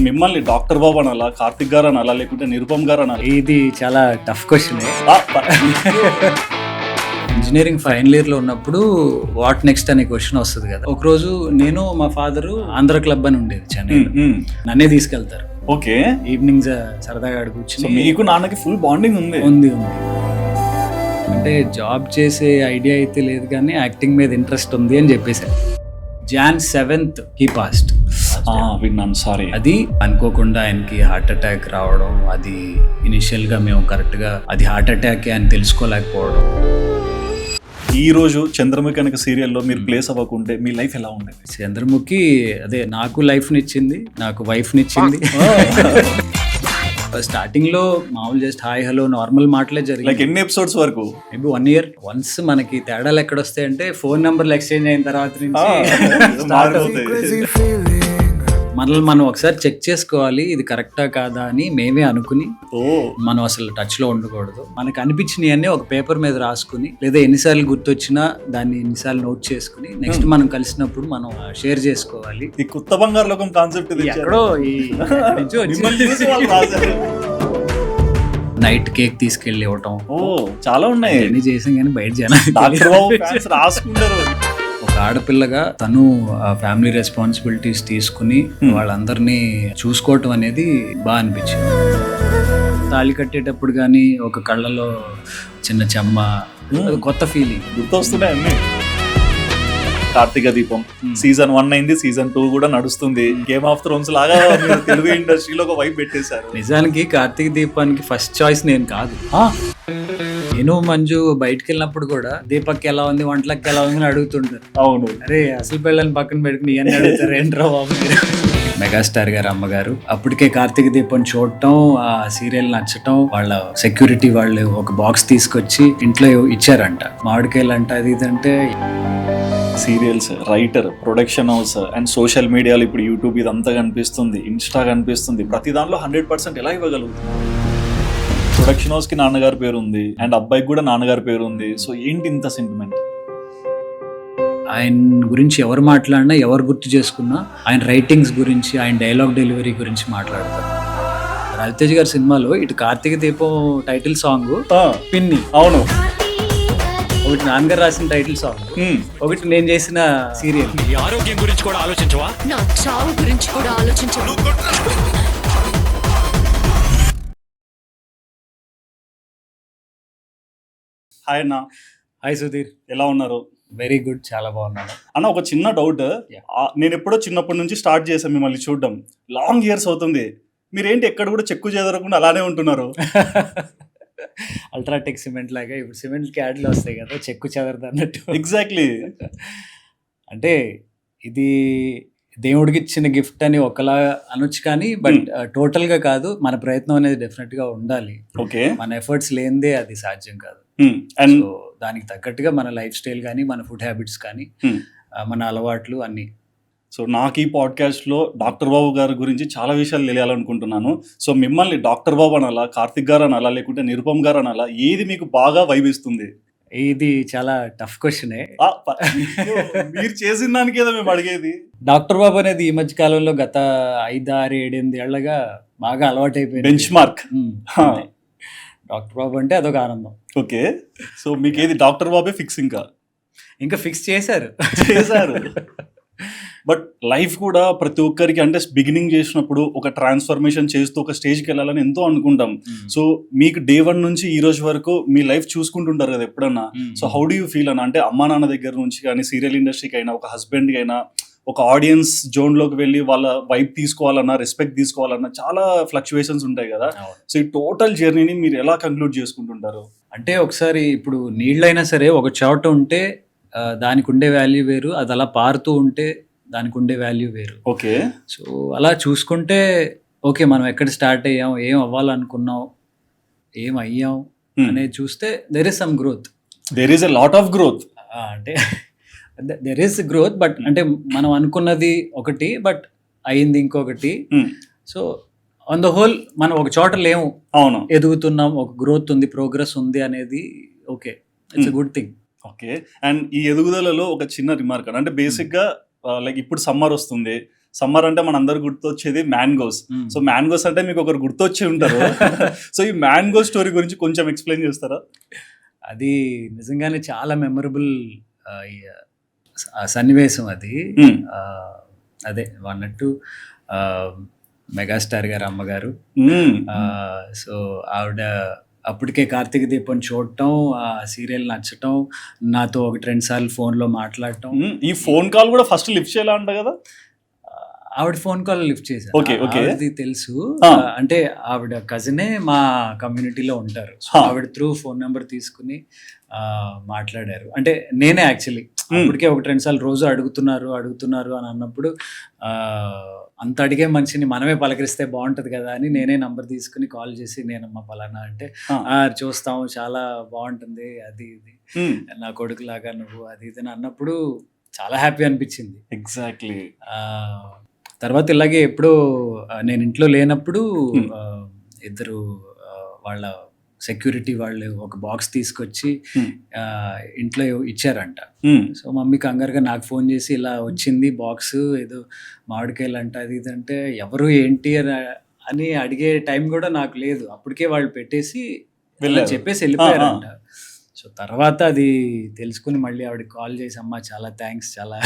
మిమ్మల్ని డాక్టర్ బాబు అనాలా, కార్తిక్ గారు అనాలా, లేకుంటే నిరుపమ్ గారు అనాలా? ఇది చాలా టఫ్ క్వశ్చన్. ఆ, ఇంజనీరింగ్ ఫైనల్ ఇయర్ లో ఉన్నప్పుడు వాట్ నెక్స్ట్ అనే క్వశ్చన్ వస్తుంది కదా. ఒకరోజు నేను మా ఫాదరు ఆంధ్ర క్లబ్ అని ఉండేది చెన్నైలో, నన్నే తీసుకెళ్తారు. ఓకే. ఈవినింగ్స్ సరదాగా సో అడుగుచ్చి మీకు నాన్నకి ఫుల్ బాండింగ్ ఉంది. ఉంది అంటే జాబ్ చేసే ఐడియా అయితే లేదు కానీ యాక్టింగ్ మీద ఇంట్రెస్ట్ ఉంది అని చెప్పేశారు. Jan 7th he passed. విన్నాను, సారీ. అది అనుకోకుండా ఆయనకి హార్ట్ అటాక్ రావడం, అది ఇనిషియల్ గా మేము కరెక్ట్ గా అది హార్ట్ అటాక్ అని తెలుసుకోలేకపోవడం. ఈ రోజు చంద్రముఖి అనే సీరియల్లో మీరు ప్లేస్ అవ్వకుంటే మీ లైఫ్ ఎలా ఉండేది? చంద్రముఖి అదే నాకు లైఫ్ నిచ్చింది, నాకు వైఫ్ నిచ్చింది. స్టార్టింగ్ లో మామూలు జస్ట్ హాయ్ హలో నార్మల్ మాటలే జరిగింది. లైక్ ఎన్ని ఎపిసోడ్స్ వరకు? Maybe 1 year. వన్స్ మనకి తేడాలు ఎక్కడొస్తాయి అంటే ఫోన్ నెంబర్లు ఎక్స్చేంజ్ అయిన తర్వాత నుంచి మనల్ని మనం ఒకసారి చెక్ చేసుకోవాలి, ఇది కరెక్టా కాదా అని మేమే అనుకుని మనం అసలు టచ్ లో ఉండకూడదు. మనకు అనిపించినవి అన్నీ ఒక పేపర్ మీద రాసుకుని, లేదా ఎన్నిసార్లు గుర్తొచ్చినా దాన్ని ఎన్నిసార్లు నోట్ చేసుకుని నెక్స్ట్ మనం కలిసినప్పుడు మనం షేర్ చేసుకోవాలి. ఈ కొత్త బంగారు లోకం కాన్సెప్ట్ ఎక్కడో నైట్ కేక్ తీసుకెళ్లి ఇవ్వటం, చాలా ఉన్నాయి అన్ని చేసాం కానీ బయట జనాలు రాసుకుంటారు. ఒక ఆడపిల్లగా తను ఫ్యామిలీ రెస్పాన్సిబిలిటీస్ తీసుకుని వాళ్ళందరినీ చూసుకోవటం అనేది బాగా అనిపించింది. తాళి కట్టేటప్పుడు కానీ ఒక కళ్ళలో చిన్న చెమ్మ, కొత్త ఫీలింగ్ గుర్తొస్తున్నాయి అన్ని. కార్తీక దీపం సీజన్ 1 అయింది, సీజన్ 2 కూడా నడుస్తుంది. గేమ్ ఆఫ్ థ్రోన్స్ లాగా తెలుగు ఇండస్ట్రీలో ఒక వైపు పెట్టేశారు. నిజానికి కార్తీక దీపానికి ఫస్ట్ చాయిస్ నేను కాదు. నేను మంజు బయటకు వెళ్ళినప్పుడు కూడా దీపక్ ఎలా ఉంది, వంటలకి ఎలా ఉంది అని అడుగుతుంటారు. అవును, అరే అసలు పిల్లల్ని పక్కన పెట్టుకుని ఇవన్నీ అడుగుతారు ఏంట్రా బాబు. మెగాస్టార్ గారు అమ్మగారు అప్పటికే కార్తీక దీపం చూడటం, ఆ సీరియల్ నచ్చటం, వాళ్ళ సెక్యూరిటీ వాళ్ళు ఒక బాక్స్ తీసుకొచ్చి ఇంట్లో ఇచ్చారంట, మామిడికాయలు అంట, అది ఇదంటే. Serials writer, production house and social మీడియాలో ఇప్పుడు యూట్యూబ్ ఇదంతా కనిపిస్తుంది, ఇన్స్టా కనిపిస్తుంది. ప్రతి దానిలో 100% ఎలా ఇవ్వగలుగుతున్నారు? ప్రొడక్షన్ హౌస్ కి నాన్నగారి పేరు ఉంది అండ్ అబ్బాయికి కూడా నాన్నగారి పేరు ఉంది. సో ఏంటి ఇంత సెంటిమెంట్? ఆయన గురించి ఎవరు మాట్లాడినా, ఎవరు గుర్తు చేసుకున్నా ఆయన రైటింగ్స్ గురించి, ఆయన డైలాగ్ డెలివరీ గురించి మాట్లాడతారు. రవితేజ్ గారి సినిమాలో ఇటు కార్తీక దీపం టైటిల్ సాంగ్ పిన్ని, అవును, ఒకటి నాన్నగారు రాసిన టైటిల్ సాంగ్, ఒకటి నేను చేసిన సీరియల్. ఆరోగ్యం గురించి కూడా ఆలోచించవా? నా చావు గురించి కూడా ఆలోచించవా? హాయ్ అన్న. హాయ్ సుధీర్, ఎలా ఉన్నారు? వెరీ గుడ్, చాలా బాగున్నాను అన్న. ఒక చిన్న డౌట్, నేను ఎప్పుడో చిన్నప్పటి నుంచి స్టార్ట్ చేశాను మిమ్మల్ని చూడడం, లాంగ్ ఇయర్స్ అవుతుంది. మీరేంటి ఎక్కడ కూడా చెక్కు చెదరకుండా అలానే ఉంటున్నారు? అల్ట్రాటెక్ సిమెంట్ లాగా ఇప్పుడు సిమెంట్ క్యాడ్లు వస్తాయి కదా, చెక్కు చెదరదు అన్నట్టు. ఎగ్జాక్ట్లీ. అంటే ఇది దేవుడికి ఇచ్చిన గిఫ్ట్ అని ఒకలా అనొచ్చు కానీ, బట్ టోటల్ గా కాదు, మన ప్రయత్నం అనేది డెఫినెట్ గా ఉండాలి. ఓకే, మన ఎఫర్ట్స్ లేనిదే అది సాధ్యం కాదు. అండ్ సో దానికి తగ్గట్టుగా మన లైఫ్ స్టైల్ కానీ, మన ఫుడ్ హ్యాబిట్స్ కానీ, మన అలవాట్లు అన్ని. సో నాకు ఈ పాడ్కాస్ట్లో డాక్టర్ బాబు గారి గురించి చాలా విషయాలు తెలియాలనుకుంటున్నాను. సో మిమ్మల్ని డాక్టర్ బాబు అనాలా, కార్తిక్ గారు అనాలా, లేకుంటే నిరుపమ్ గారు అనాలా, ఏది మీకు బాగా వైబిస్తుంది? ఇది చాలా టఫ్ క్వశ్చనే. మీరు చేసిన దానికి ఏదో మేము అడిగేది. డాక్టర్ బాబు అనేది ఈ మధ్య కాలంలో గత 5, 6, 7 ఏళ్లగా బాగా అలవాటు అయిపోయింది, బెంచ్ మార్క్. డాక్టర్ బాబు అంటే అదొక ఆనందం. ఓకే, సో మీకు ఏది డాక్టర్ బాబే ఫిక్స్? ఇంకా ఫిక్స్ చేశారు. బట్ లైఫ్ కూడా ప్రతి ఒక్కరికి అంటే బిగినింగ్ చేసినప్పుడు ఒక ట్రాన్స్ఫర్మేషన్ చేస్తూ ఒక స్టేజ్కి వెళ్ళాలని ఎంతో అనుకుంటాం. సో మీకు డే 1 నుంచి ఈ రోజు వరకు మీ లైఫ్ చూసుకుంటుంటారు కదా ఎప్పుడన్నా. So how do you feel అన్న? అంటే అమ్మా నాన్న దగ్గర నుంచి కానీ, సీరియల్ ఇండస్ట్రీకి అయినా, ఒక హస్బెండ్కి అయినా, ఒక ఆడియన్స్ జోన్లోకి వెళ్ళి వాళ్ళ వైబ్ తీసుకోవాలన్నా, రెస్పెక్ట్ తీసుకోవాలన్నా చాలా ఫ్లక్చువేషన్స్ ఉంటాయి కదా. సో ఈ టోటల్ జర్నీని మీరు ఎలా కంక్లూడ్ చేసుకుంటుంటారు? అంటే ఒకసారి ఇప్పుడు నీళ్ళైనా సరే ఒక చోట ఉంటే దానికి ఉండే వాల్యూ వేరు, అది అలా పారుతూ ఉంటే దానికి ఉండే వాల్యూ వేరు. ఓకే, సో అలా చూసుకుంటే ఓకే, మనం ఎక్కడ స్టార్ట్ అయ్యాం, ఏం అవ్వాలనుకున్నాం, ఏం అయ్యాం అనేది చూస్తే there is some growth. There is a lot of growth. అంటే దెర్ ఈస్ గ్రోత్, బట్ అంటే మనం అనుకున్నది ఒకటి, బట్ అయింది ఇంకొకటి. సో ఆన్ ద హోల్ మనం ఒక చోట లేము, అవును, ఎదుగుతున్నాం, ఒక గ్రోత్ ఉంది, ప్రోగ్రెస్ ఉంది అనేది okay, it's a good thing. Okay, and ఈ ఎదుగుదలలో ఒక చిన్న రిమార్క్ అంటే బేసిక్గా లైక్ ఇప్పుడు సమ్మర్ వస్తుంది, సమ్మర్ అంటే మన అందరు గుర్తొచ్చేది మ్యాంగోస్. సో మ్యాంగోస్ అంటే మీకు ఒకరు గుర్తొచ్చి ఉంటారు. సో ఈ మ్యాంగో స్టోరీ గురించి కొంచెం ఎక్స్ప్లెయిన్ చేస్తారా? అది నిజంగానే చాలా మెమరబుల్ సన్నివేశం అది. ఆ, అదే అన్నట్టు మెగాస్టార్ గారు అమ్మగారు, సో ఆవిడ అప్పటికే కార్తీక దీపం చూడటం, ఆ సీరియల్ నచ్చటం, నాతో 1-2 సార్లు ఫోన్లో మాట్లాడటం. ఈ ఫోన్ కాల్ కూడా ఫస్ట్ లిఫ్ట్ చేయాలా అంట కదా? ఆవిడ ఫోన్ కాల్ లిఫ్ట్ చేశారు. Okay. ఆవిడది తెలుసు. అంటే ఆవిడ కజినే మా కమ్యూనిటీలో ఉంటారు. సో ఆవిడ త్రూ ఫోన్ నెంబర్ తీసుకుని మాట్లాడారు. అంటే నేనే యాక్చువల్లీ అప్పటికే 1-2 సార్లు రోజు అడుగుతున్నారు అని అన్నప్పుడు అంత అడిగే మనిషిని మనమే పలకరిస్తే బాగుంటది కదా అని నేనే నంబర్ తీసుకుని కాల్ చేసి, నేనమ్మా పలానా అంటే, చూస్తాము చాలా బాగుంటుంది అది ఇది, నా కొడుకు లాగా నువ్వు అది ఇది అని అన్నప్పుడు చాలా హ్యాపీ అనిపించింది. ఎగ్జాక్ట్లీ. తర్వాత ఇలాగే ఎప్పుడో నేను ఇంట్లో లేనప్పుడు ఇద్దరు వాళ్ళ సెక్యూరిటీ వాళ్ళు ఒక బాక్స్ తీసుకొచ్చి ఇంట్లో ఇచ్చారంట. సో మమ్మీ కంగారుగా నాకు ఫోన్ చేసి, ఇలా వచ్చింది బాక్స్, ఏదో మామిడికాయలు అంట అది ఇది అంటే, ఎవరు ఏంటి అని అడిగే టైం కూడా నాకు లేదు. అప్పటికే వాళ్ళు పెట్టేసి చెప్పేసి వెళ్ళిపోయారంట. సో తర్వాత అది తెలుసుకుని మళ్ళీ ఆవిడకి కాల్ చేసి, అమ్మా చాలా థ్యాంక్స్ చాలా.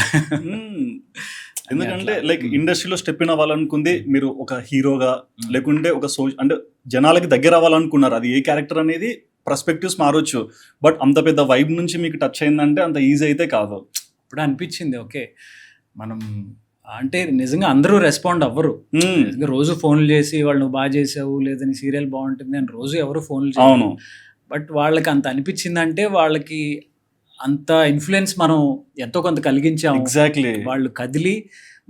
ఎందుకంటే లైక్ ఇండస్ట్రీలో స్టెప్ ఇన్ అవ్వాలనుకుంది మీరు ఒక హీరోగా, లేకుంటే ఒక అంటే జనాలకి దగ్గర అవ్వాలనుకున్నారు. అది ఏ క్యారెక్టర్ అనేది పర్స్పెక్టివ్స్ మారొచ్చు, బట్ అంత పెద్ద వైబ్ నుంచి మీకు టచ్ అయిందంటే అంత ఈజీ అయితే కాదు. ఇప్పుడు అనిపించింది ఓకే మనం అంటే నిజంగా అందరూ రెస్పాండ్ అవ్వరు. రోజు ఫోన్లు చేసి వాళ్ళు నువ్వు బాగా చేసావు, లేదని సీరియల్ బాగుంటుంది అని రోజు ఎవరు ఫోన్లు చేయరు. బట్ వాళ్ళకి అంత అనిపించిందంటే వాళ్ళకి అంత ఇన్ఫ్లుయెన్స్ మనం ఎంతో కొంత కలిగించాము. ఎగ్జాక్ట్లీ. వాళ్ళు కదిలి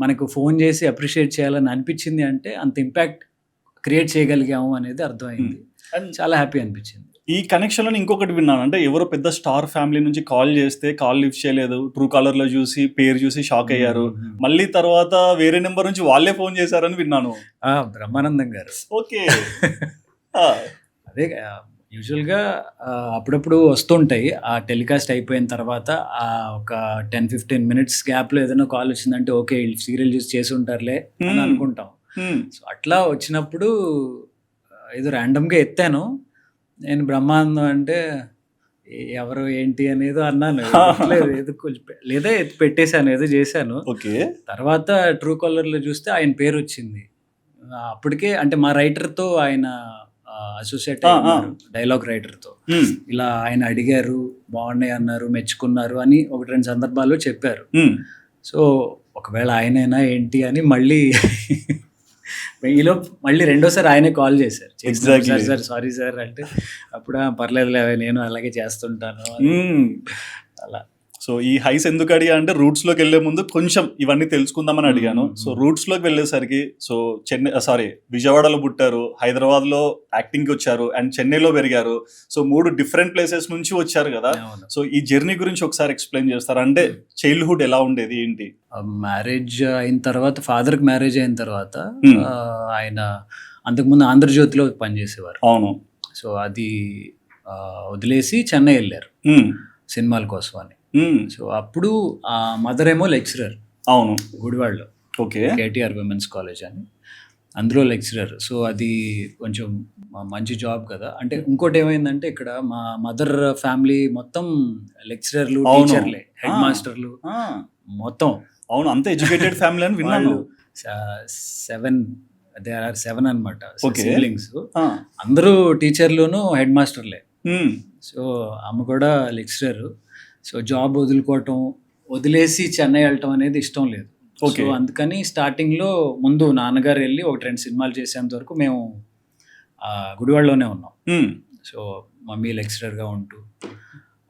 మనకు ఫోన్ చేసి అప్రిషియేట్ చేయాలని అనిపించింది అంటే అంత ఇంపాక్ట్ క్రియేట్ చేయగలిగాము అనేది అర్థమైంది. చాలా హ్యాపీ అనిపించింది. ఈ కనెక్షన్ లో ఇంకొకటి విన్నాను, అంటే ఎవరో పెద్ద స్టార్ ఫ్యామిలీ నుంచి కాల్ చేస్తే కాల్ లిఫ్ట్ చేయలేదు, ట్రూ కాలర్ లో చూసి పేరు చూసి షాక్ అయ్యారు, మళ్ళీ తర్వాత వేరే నెంబర్ నుంచి వాళ్ళే ఫోన్ చేశారని విన్నాను. బ్రహ్మానందం గారు. ఓకే. అదే యూజువల్గా అప్పుడప్పుడు వస్తుంటాయి. ఆ టెలికాస్ట్ అయిపోయిన తర్వాత ఒక 10-15 minutes గ్యాప్లో ఏదైనా కాల్ వచ్చిందంటే ఓకే సీరియల్ చూసి చేసి ఉంటారులే అని అనుకుంటాం. సో అట్లా వచ్చినప్పుడు ఏదో ర్యాండమ్గా ఎత్తాను నేను, బ్రహ్మానందం అంటే ఎవరు ఏంటి అనేది అన్నాను. ఏదో లేదా ఎత్తి పెట్టేశాను, ఏదో చేశాను. తర్వాత ట్రూ కాలర్లో చూస్తే ఆయన పేరు వచ్చింది. అప్పటికే అంటే మా రైటర్తో ఆయన అసోసియేట్ అయ్యారు, డైలాగ్ రైటర్తో. ఇలా ఆయన అడిగారు, బాగున్నాయి అన్నారు, మెచ్చుకున్నారు అని 1-2 సందర్భాల్లో చెప్పారు. సో ఒకవేళ ఆయనైనా ఏంటి అని మళ్ళీ ఈలో మళ్ళీ రెండోసారి ఆయనే కాల్ చేశారు. సార్ సారీ సార్ అంటే, అప్పుడు పర్లేదులే నేను అలాగే చేస్తుంటాను అలా. సో ఈ హైస్ ఎందుకు అడిగా అంటే రూట్స్ లోకి వెళ్లే ముందు కొంచెం ఇవన్నీ తెలుసుకుందామని అడిగాను. సో రూట్స్ లోకి వెళ్ళేసరికి సో విజయవాడలో పుట్టారు, హైదరాబాద్ లో యాక్టింగ్ కి వచ్చారు, అండ్ చెన్నైలో పెరిగారు. సో 3 డిఫరెంట్ ప్లేసెస్ నుంచి వచ్చారు కదా. సో ఈ జర్నీ గురించి ఒకసారి ఎక్స్ప్లెయిన్ చేస్తారు, అంటే చైల్డ్హుడ్ ఎలా ఉండేది ఏంటి? మ్యారేజ్ అయిన తర్వాత, ఫాదర్కి మ్యారేజ్ అయిన తర్వాత ఆయన అంతకుముందు ఆంధ్రజ్యోతిలో పనిచేసేవారు. అవును. సో అది వదిలేసి చెన్నై వెళ్ళారు సినిమాల కోసం అని. సో అప్పుడు ఆ మదర్ ఏమో లెక్చరర్. అవును. గుడివాడలో కేటీఆర్ విమెన్స్ కాలేజ్ అని, అందులో లెక్చరర్. సో అది కొంచెం మంచి జాబ్ కదా. అంటే ఇంకోటి ఏమైందంటే ఇక్కడ మా మదర్ ఫ్యామిలీ మొత్తం లెక్చరర్లు, టీచర్లే, హెడ్ మాస్టర్లు మొత్తం. అవును, అంత ఎడ్యుకేటెడ్ ఫ్యామిలీ అని విన్నాను. 7 అనమాట సిబ్లింగ్స్. అందరూ టీచర్లును హెడ్ మాస్టర్లే. సో అమ్మ కూడా లెక్చరర్. సో జాబ్ వదిలేసి చెన్నై వెళ్ళటం అనేది ఇష్టం లేదు. సో అందుకని స్టార్టింగ్లో ముందు నాన్నగారు వెళ్ళి 1-2 సినిమాలు చేసేంత వరకు మేము గుడివాడలోనే ఉన్నాం. సో మమ్మీ లెక్చరర్గా ఉంటూ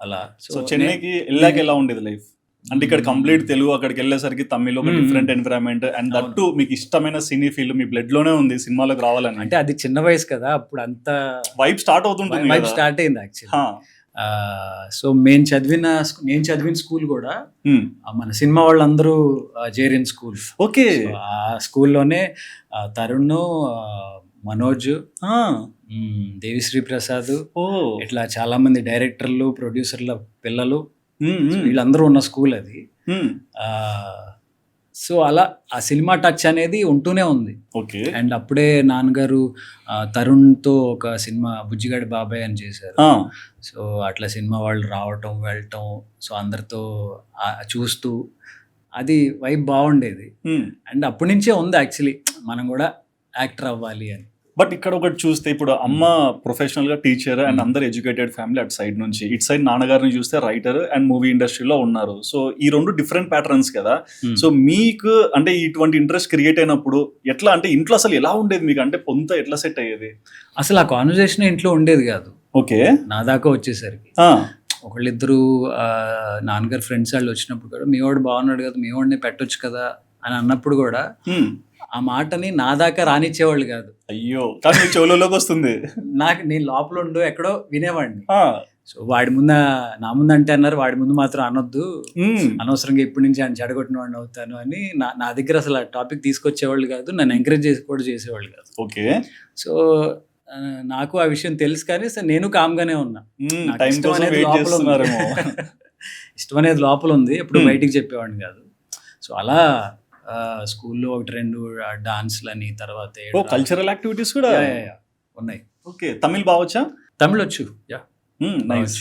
అలా. సో చెన్నైకి వెళ్ళాక ఎలా ఉండేది లైఫ్? అంటే ఇక్కడ కంప్లీట్ తెలుగు, అక్కడికి వెళ్ళేసరికి తమిళ్, ఒక డిఫరెంట్ ఎన్విరాన్మెంట్, అండ్ దట్టు మీకు ఇష్టమైన సినీ ఫీల్డ్ మీ బ్లడ్ లోనే ఉంది సినిమాలోకి రావాలని. అంటే అది చిన్న వయసు కదా, అప్పుడు అంత వైబ్ స్టార్ట్ అవుతుంటుంది. వైబ్ స్టార్ట్ అయింది యాక్చువల్లీ. సో నేను చదివిన స్కూల్ కూడా మన సినిమా వాళ్ళందరూ చేరిన స్కూల్. ఓకే. ఆ స్కూల్లోనే తరుణ్, మనోజ్, దేవిశ్రీ ప్రసాద్, ఇట్లా చాలా మంది డైరెక్టర్లు, ప్రొడ్యూసర్ల పిల్లలు వీళ్ళందరూ ఉన్న స్కూల్ అది. సో అలా ఆ సినిమా టచ్ అనేది ఉంటూనే ఉంది. ఓకే. అండ్ అప్పుడే నాన్నగారు తరుణ్తో ఒక సినిమా బుజ్జిగాడి బాబాయ్ అని చేశారు. సో అట్లా సినిమా వాళ్ళు రావటం వెళ్ళటం, సో అందరితో చూస్తూ అది వైబ్ బాగుండేది. అండ్ అప్పటి నుంచే ఉంది యాక్చువల్లీ మనం కూడా యాక్టర్ అవ్వాలి అని. బట్ ఇక్కడ ఒకటి చూస్తే ఇప్పుడు అమ్మ ప్రొఫెషనల్ గా టీచర్ అండ్ అందరు ఎడ్యుకేటెడ్ ఫ్యామిలీ అటు సైడ్ నుంచి, ఇటు సైడ్ నాన్నగారిని చూస్తే రైటర్ అండ్ మూవీ ఇండస్ట్రీలో ఉన్నారు. సో ఈ రెండు డిఫరెంట్ ప్యాటర్న్స్ కదా. సో మీకు అంటే ఇటువంటి ఇంట్రెస్ట్ క్రియేట్ అయినప్పుడు ఎట్లా అంటే ఇంట్లో అసలు ఎలా ఉండేది మీకు, అంటే పొంత ఎట్లా సెట్ అయ్యేది? అసలు ఆ కాన్వర్జేషన్ ఇంట్లో ఉండేది కాదు. ఓకే. నా దాకా వచ్చేసరికి ఒకళ్ళిద్దరు నాన్నగారు ఫ్రెండ్స్ వాళ్ళు వచ్చినప్పుడు కూడా మీ వాడు బాగున్నాడు కదా, మీ వాడిని పెట్టొచ్చు కదా అని అన్నప్పుడు కూడా ఆ మాటని నా దాకా రానిచ్చేవాళ్ళు కాదు. అయ్యో, కానీ చెవులలోకి వస్తుంది. నేను లోపల ఉండు ఎక్కడో వినేవాడిని. సో వాడి ముందు నా ముందు అంటే అన్నారు, వాడి ముందు మాత్రం అనొద్దు, అనవసరంగా ఇప్పటి నుంచి ఆయన చెడగొట్టిన వాడిని అవుతాను అని నా దగ్గర అసలు ఆ టాపిక్ తీసుకొచ్చేవాళ్ళు కాదు, నన్ను ఎంకరేజ్ చేసి కూడా చేసేవాళ్ళు కాదు. ఓకే. సో నాకు ఆ విషయం తెలుసు, కానీ నేను కామ్గానే ఉన్నా. ఇష్టం అనేది లోపల ఉంది, ఎప్పుడు బయటికి చెప్పేవాడిని కాదు. సో అలా స్కూల్లో ఒకటి రెండు డాన్స్లని, తర్వాత కల్చరల్ యాక్టివిటీస్ కూడా ఉన్నాయి. ఓకే. తమిళ్ బావచ్చా? తమిళ్ వచ్చు. నైస్.